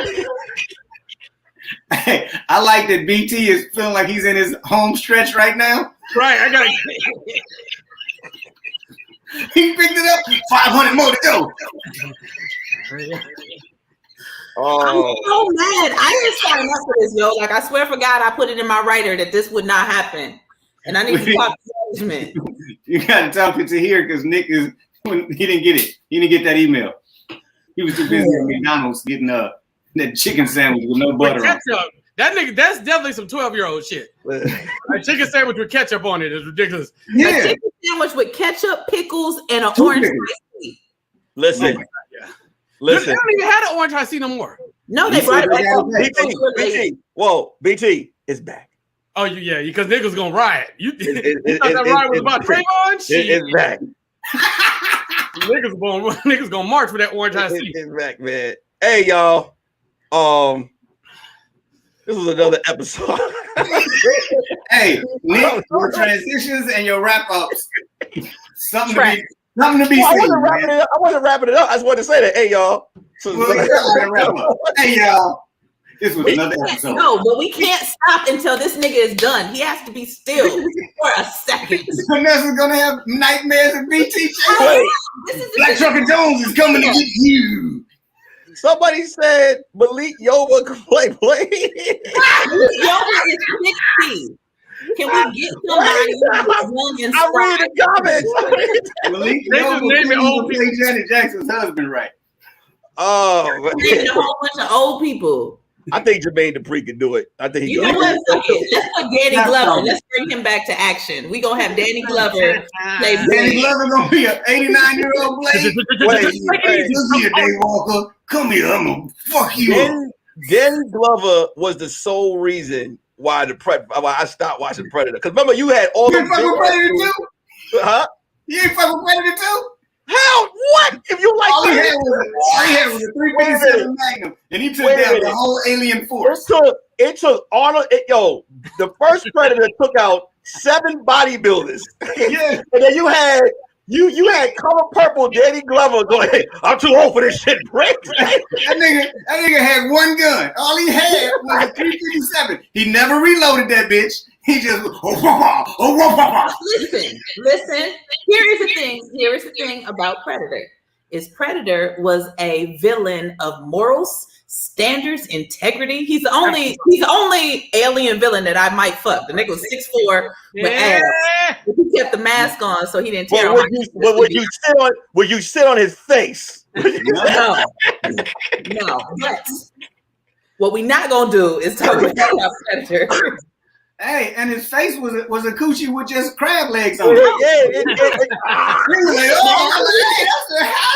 Hey, I like that BT is feeling like he's in his home stretch right now. Right, I gotta. He picked it up. 500 more to go. I'm so mad. I didn't sign up for this, yo. Like, I swear for God, I put it in my writer that this would not happen. And I need to talk to management. You got to talk it to here because Nick he didn't get it. He didn't get that email. He was too busy at McDonald's getting that chicken sandwich with no butter on it. That nigga, that's definitely some 12-year-old shit. A chicken sandwich with ketchup on it is ridiculous. Yeah. A chicken sandwich with ketchup, pickles, and an orange iced. Listen. They don't even have an orange high C no more. No, they brought it back up. BT. Whoa, BT is back. Oh, yeah, because niggas gonna riot. You thought that riot was about Trayvon? It's back. Niggas gonna march for that orange high C. It's back, man. Hey, y'all. This was another episode. Hey, Nick, your transitions and your wrap-ups. Something to be seen. I wasn't wrapping it up. I just wanted to say that. Hey, y'all. Hey, y'all. This was another episode. No, but we can't stop until this nigga is done. He has to be still for a second. Vanessa's gonna have nightmares of BT. Black Trucker Jones is coming to get you. Somebody said Malik Yoba could play. Yoba is 60. Can we get somebody who's young and I read the comments. Malik They just name it old play Janet Jackson's husband, right? Oh, a whole bunch of old people. I think Jermaine Dupri could do it. I think he You know what? Let's put Danny Glover. Let's bring him back to action. We're gonna have Danny Glover play. Danny Glover gonna be an 89-year-old Blade. Wait, Dave Walker. Come here, I'm gonna fuck you up. Danny Glover was the sole reason why I stopped watching Predator. Because remember, you had all the. You ain't fucking Predator 2? Huh? You ain't fucking Predator 2? How? What? If you like all he had was a 357 Magnum, and he took down the whole alien force. It took Arnold. The first Predator took out 7 bodybuilders. Yeah, and then you had color purple Danny Glover going, hey, I'm too old for this shit, Rick. that nigga had one gun. All he had was a 357. He never reloaded that bitch. He just listen. Here is the thing about Predator. Predator was a villain of morals, standards, integrity. He's the only alien villain that I might fuck. The nigga was 6'4" with ass. He kept the mask on, so he didn't tear off. Would you sit on his face? No. But what we not gonna do is talk about Predator. Hey, and his face was a coochie with just crab legs on it. Yeah, he was like,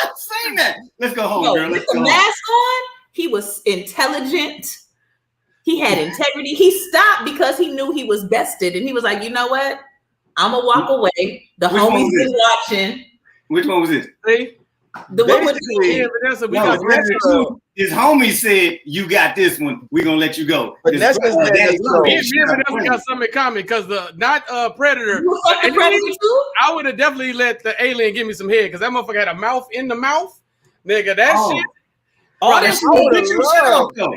I've seen that. Let's go home, girl. With the mask on, he was intelligent. He had integrity. He stopped because he knew he was bested, and he was like, you know what? I'm gonna walk away. The homies been watching. Which one was this? The one with his homie said, you got this one. We're gonna let you go. Me and Vanessa got something in common because Predator. I would have definitely let the alien give me some head because that motherfucker had a mouth in the mouth. Nigga, that shit. Oh, that shit will bitch yourself though.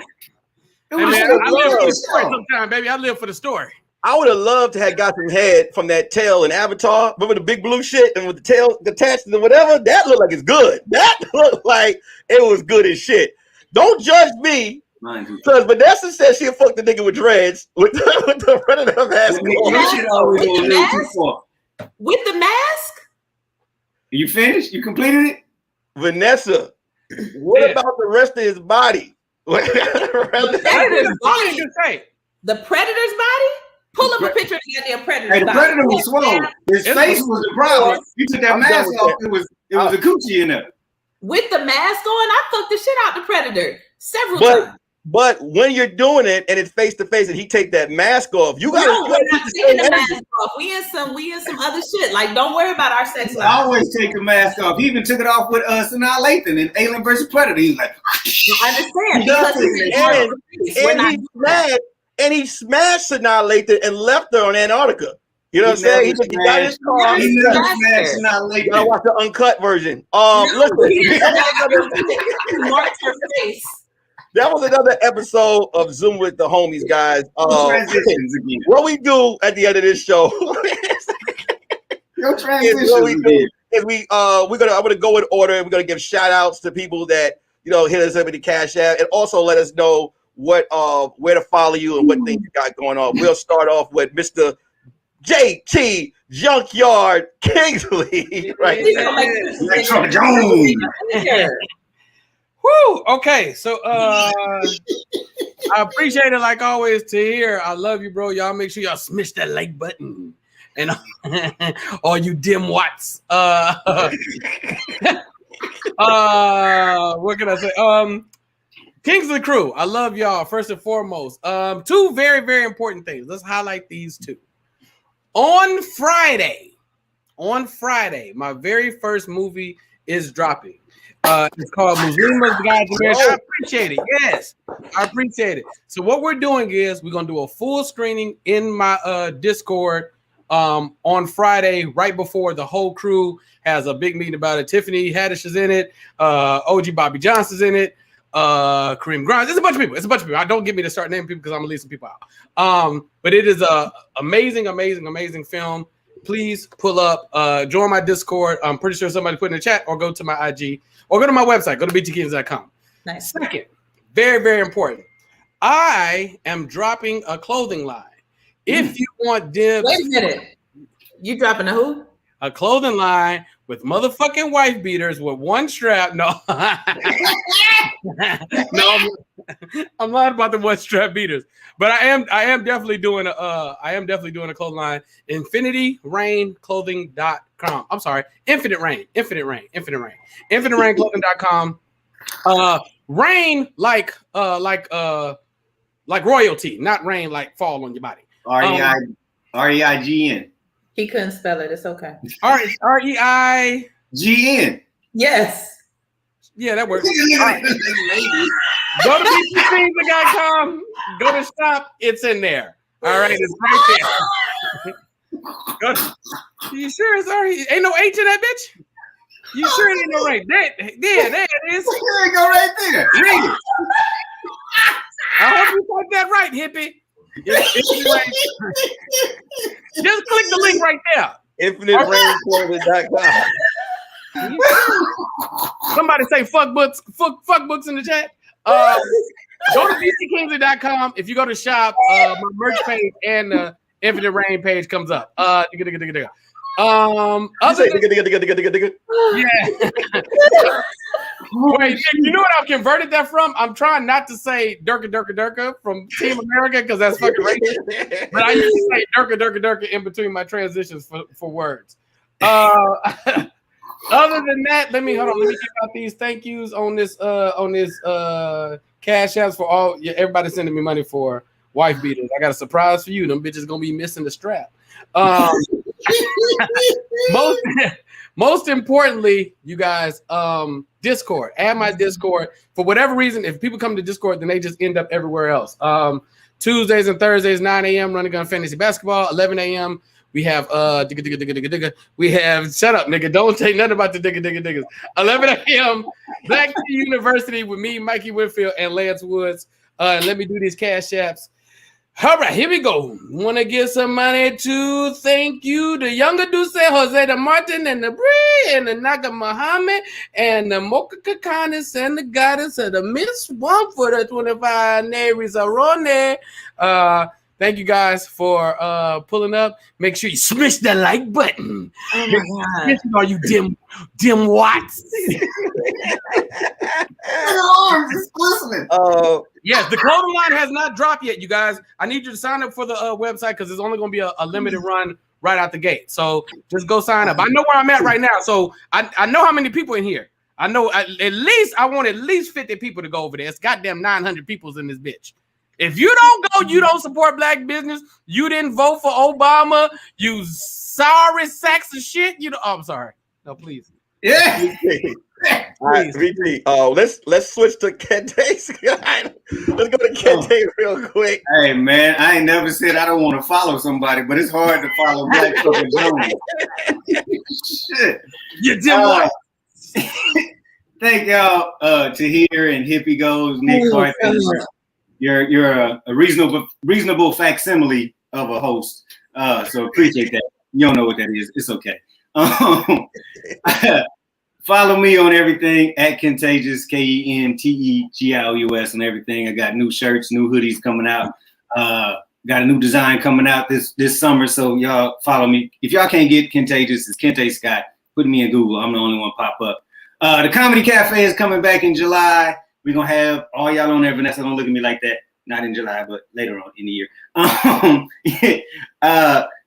I live for the story sometime, baby. I live for the story. I would have loved to have got some head from that tail in Avatar. Remember the big blue shit and with the tail attached to whatever? That looked like it's good. That looked like it was good as shit. Don't judge me. Because Vanessa said she'll fuck the nigga with dreads with the Predator mask on. With the mask? You finished? You completed it? Vanessa, what about the rest of his body? Predator's body. The Predator's body? Pull up a picture of the goddamn Predator's the body. Predator was swole. His face was the problem. You took that mask off, it was a coochie in there. With the mask on, I fucked the shit out the Predator several times. But when you're doing it and it's face to face and he take that mask off, you gotta. No, we're not taking the mask off. We in some other shit. Like, don't worry about our sex life. I always take the mask off. He even took it off with Sanaa Lathan in Alien vs. Predator. He was like, I understand. He smashed Sanaa Lathan and left her on Antarctica. You know what I'm saying? He got his car. He never smashed Sanaa Lathan. You gotta watch the uncut version. Listen. That was another episode of Zoom with the homies, guys. What we do at the end of this show I'm gonna go in order, and we're gonna give shout outs to people that hit us up with the Cash App, and also let us know what where to follow you and what things you got going on. We'll start off with Mr. JT Junkyard Kingsley, right? Electro Jones. Woo! Okay, so I appreciate it like always to hear. I love you, bro. Y'all make sure y'all smash that like button, and all you dim watts. What can I say? Kings of the Crew. I love y'all first and foremost. Two very, very important things. Let's highlight these two. On Friday, my very first movie is dropping. It's called Muslima's Guide to Marriage. I appreciate it. Yes, I appreciate it. So what we're doing is we're gonna do a full screening in my Discord on Friday, right before the whole crew has a big meeting about it. Tiffany Haddish is in it. OG Bobby Johnson's in it. Kareem Grimes. It's a bunch of people. I don't get me to start naming people because I'm gonna leave some people out. But it is a amazing film. Please pull up, join my Discord. I'm pretty sure somebody put in the chat, or go to my IG, or go to my website, go to btkings.com. Nice. Second, very, very important. I am dropping a clothing line. If you want dibs. Wait a minute. You dropping a who? A clothing line with motherfucking wife beaters with one strap. No. No, I'm lying about the one strap beaters. But I am definitely doing a clothing line. InfinityRainClothing.com. I'm sorry, Infinite Rain Clothing.com. Rain like royalty, not rain like fall on your body. REIGN. He couldn't spell it. It's okay. REIGN. Yes. Yeah, that works. Right. Go to btkings.com. Go to shop. It's in there. All right, it's right there. You sure it's already? Ain't no H in that bitch? You sure it ain't no right? There it is. There you go, right there. I hope you got that right, hippie. Just click the link right there. InfiniteRainClothing.com. Somebody say fuck books in the chat. Go to btkingsley.com. If you go to shop, my merch page and the Infinite Rain page comes up. Yeah. Wait, you know what I've converted that from? I'm trying not to say Durka from Team America because that's fucking racist. But I used to say Durka in between my transitions for words. Other than that, let me give out these thank yous on this Cash Apps for everybody sending me money for wife beaters. I got a surprise for you. Them bitches gonna be missing the strap. Most importantly, you guys, Discord. Add my Discord. For whatever reason, if people come to Discord, then they just end up everywhere else. Tuesdays and Thursdays, 9 a.m. Running Gun Fantasy Basketball. 11 a.m. We have we have shut up, nigga. Don't say nothing about the diggas. 11 a.m. Black Tea University with me, Mikey Whitfield, and Lance Woods. Let me do these Cash Apps. All right, here we go. Want to give some money to thank you, the younger Duce, Jose de Martin, and the Bree, and the Naga Muhammad, and the Mocha Kakanis, and the goddess of the Miss One for the 25 Naries Arone. Thank you guys for pulling up. Make sure you smash that like button. Oh my God. All you dim watts. arms is glistening. Yes, the clothing line has not dropped yet, you guys. I need you to sign up for the website because it's only going to be a limited run right out the gate. So just go sign up. I know where I'm at right now, so I know how many people in here. I know I want at least 50 people to go over there. It's goddamn 900 people's in this bitch. If you don't go, you don't support black business. You didn't vote for Obama. You sorry sacks of shit. You know. Oh, I'm sorry. No, please. Yeah. All right, VP. Let's switch to Kente Scott. Let's go to Kente real quick. Hey man, I ain't never said I don't want to follow somebody, but it's hard to follow Black Folk Jones. Shit. You did what? Thank y'all, Tahir and Hippie Goes, Nick Carthan. You're a reasonable facsimile of a host. So appreciate that. You don't know what that is. It's okay. Follow me on everything at Contagious, KENTEGIOUS on everything. I got new shirts, new hoodies coming out. Got a new design coming out this summer. So y'all follow me. If y'all can't get Contagious, it's Kente Scott. Put me in Google. I'm the only one pop up. The Comedy Cafe is coming back in July. We're going to have all y'all on there. Vanessa, don't look at me like that. Not in July, but later on in the year.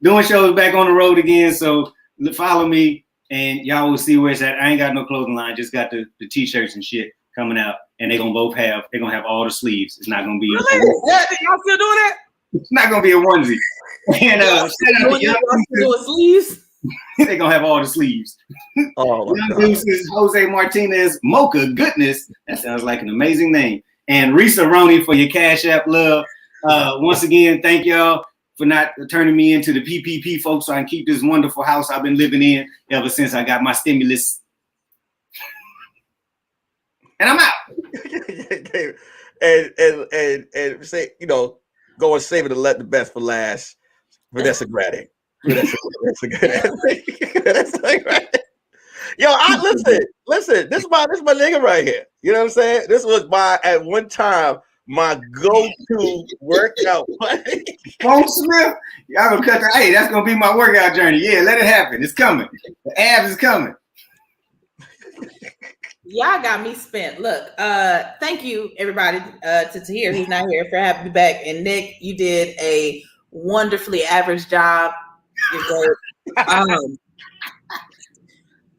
Doing shows back on the road again. So follow me. And y'all will see where it's at. I ain't got no clothing line, just got the t-shirts and shit coming out. And they're gonna have all the sleeves. It's not gonna be really? Y'all still doing that? It's not gonna be a onesie. And sleeves. They're gonna have all the sleeves. Oh, Young Deuces, Jose Martinez, Mocha Goodness. That sounds like an amazing name. And Risa Roney for your Cash App love. Once again, thank y'all for not turning me into the PPP folks so I can keep this wonderful house I've been living in ever since I got my stimulus. And I'm out. and say, go and save it and let the best for last. Vanessa Graddick. Vanessa Graddick. Yo, listen. This is my nigga right here. You know what I'm saying? This was at one time my go-to workout. Funk Smith, y'all gonna cut that. Hey, that's gonna be my workout journey. Yeah, let it happen. It's coming. The abs is coming. Y'all got me spent. Look, thank you everybody to Tahir, who's not here, for having me back. And Nick, you did a wonderfully average job.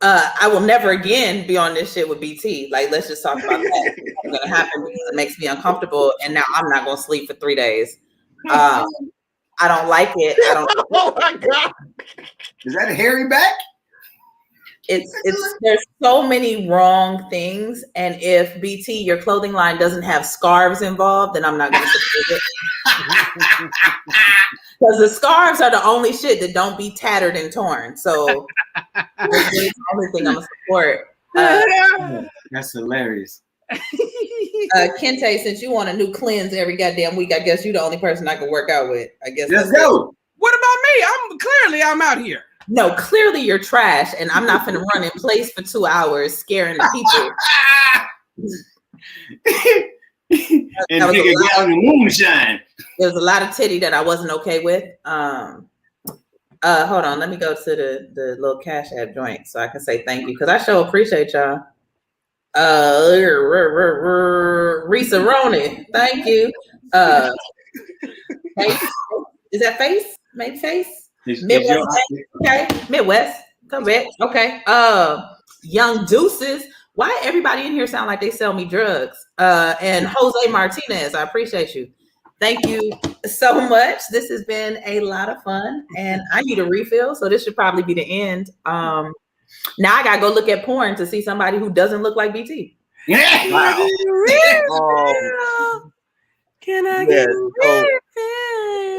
I will never again be on this shit with BT. Like, let's just talk about that. It's gonna happen because it makes me uncomfortable, and now I'm not gonna sleep for 3 days. I don't like it. I don't. Oh my god! Is that a hairy back? There's so many wrong things, and if BT, your clothing line, doesn't have scarves involved, then I'm not gonna support it. Because the scarves are the only shit that don't be tattered and torn. So that's the only thing I'm gonna support. That's hilarious. Kente, since you want a new cleanse every goddamn week, I guess you're the only person I can work out with. I guess. Let's go. What about me? I'm out here. No, clearly you're trash, and I'm not gonna run in place for 2 hours scaring the people. And take a gallon of moonshine. There was a lot of titty that I wasn't okay with. Hold on, let me go to the little Cash App joint so I can say thank you, because I sure appreciate y'all. Risa Roney, thank you. Face? Is that face? Maybe face? Midwest. Okay, Midwest. Come back. Okay. Young Deuces. Why everybody in here sound like they sell me drugs? And Jose Martinez, I appreciate you. Thank you so much. This has been a lot of fun, and I need a refill, so this should probably be the end. Now I gotta go look at porn to see somebody who doesn't look like BT. Yeah. Wow. Can I get a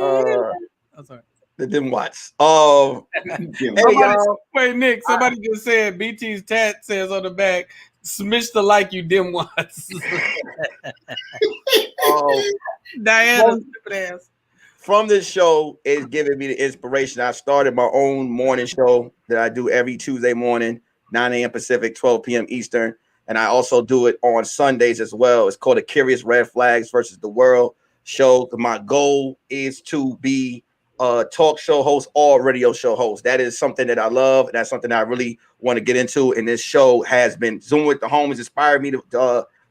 refill? I'm sorry. The dim watts. Hey, y'all. Wait, Nick, somebody just said BT's tat says on the back, smish the like you dim watts. Diana, ass. From this show is giving me the inspiration. I started my own morning show that I do every Tuesday morning, 9 a.m. Pacific, 12 p.m. Eastern. And I also do it on Sundays as well. It's called the Curious Red Flags versus the World show. My goal is to be a talk show host or radio show host. That is something that I love. And that's something that I really want to get into. And this show has been Zoom with the Homies inspired me to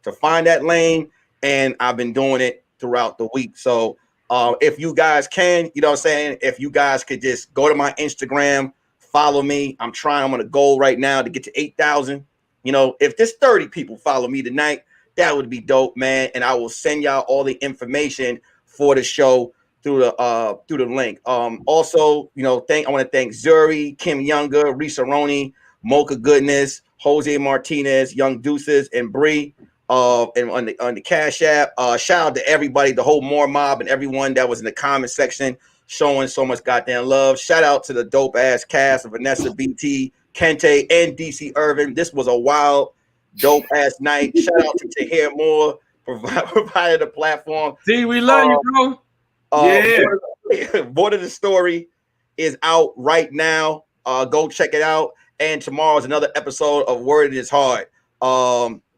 to find that lane, and I've been doing it throughout the week. So if you guys can, you know what I'm saying, if you guys could just go to my Instagram, follow me. I'm on a goal right now to get to 8,000. You know, if there's 30 people follow me tonight, that would be dope, man. And I will send y'all all the information for the show through the link. Also, you know, I want to thank Zuri, Kim Younger, Risa Roney, Mocha Goodness, Jose Martinez, Young Deuces, and Bree. And on the Cash App. Shout out to everybody, the whole More Mob, and everyone that was in the comment section showing so much goddamn love. Shout out to the dope ass cast of Vanessa BT, Kente, and DC Irvin. This was a wild, dope ass night. Shout out to Hear More provided a platform. See, we love you, bro. More of the Story is out right now. Go check it out. And tomorrow is another episode of Word Is Hard.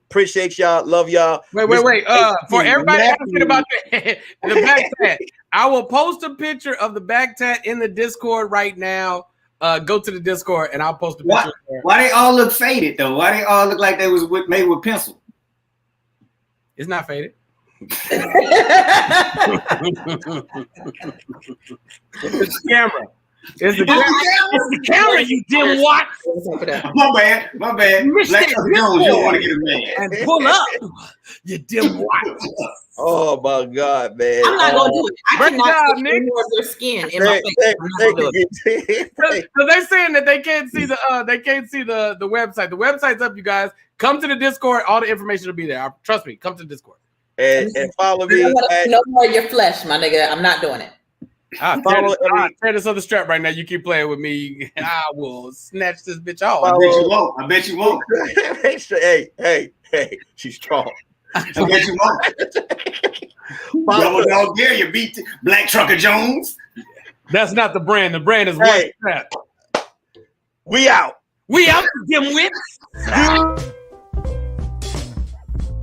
Appreciate y'all. Love y'all. Wait. For everybody asking about the back tat, I will post a picture of the back tat in the Discord right now. Go to the Discord and I'll post a picture. Why they all look faded though? Why they all look like they was made with pencil? It's not faded. It's the camera. It's the camera, you dim what? My bad. Black Jones, you don't want to get a man. And pull up, you dim what? Oh my God, man! I'm not gonna do it. I cannot see any more of their skin in my face. So they're saying that they can't see the website. The website's up, you guys. Come to the Discord. All the information will be there. Trust me. Come to the Discord and follow me. No more of your flesh, my nigga. I'm not doing it. I'll tear this other strap right now. You keep playing with me. I will snatch this bitch off. I bet you won't. Hey, she's strong. I bet you won't. Double dog dare you beat Black Trucker Jones. That's not the brand. The brand is one strap. We out. We out, dimwits.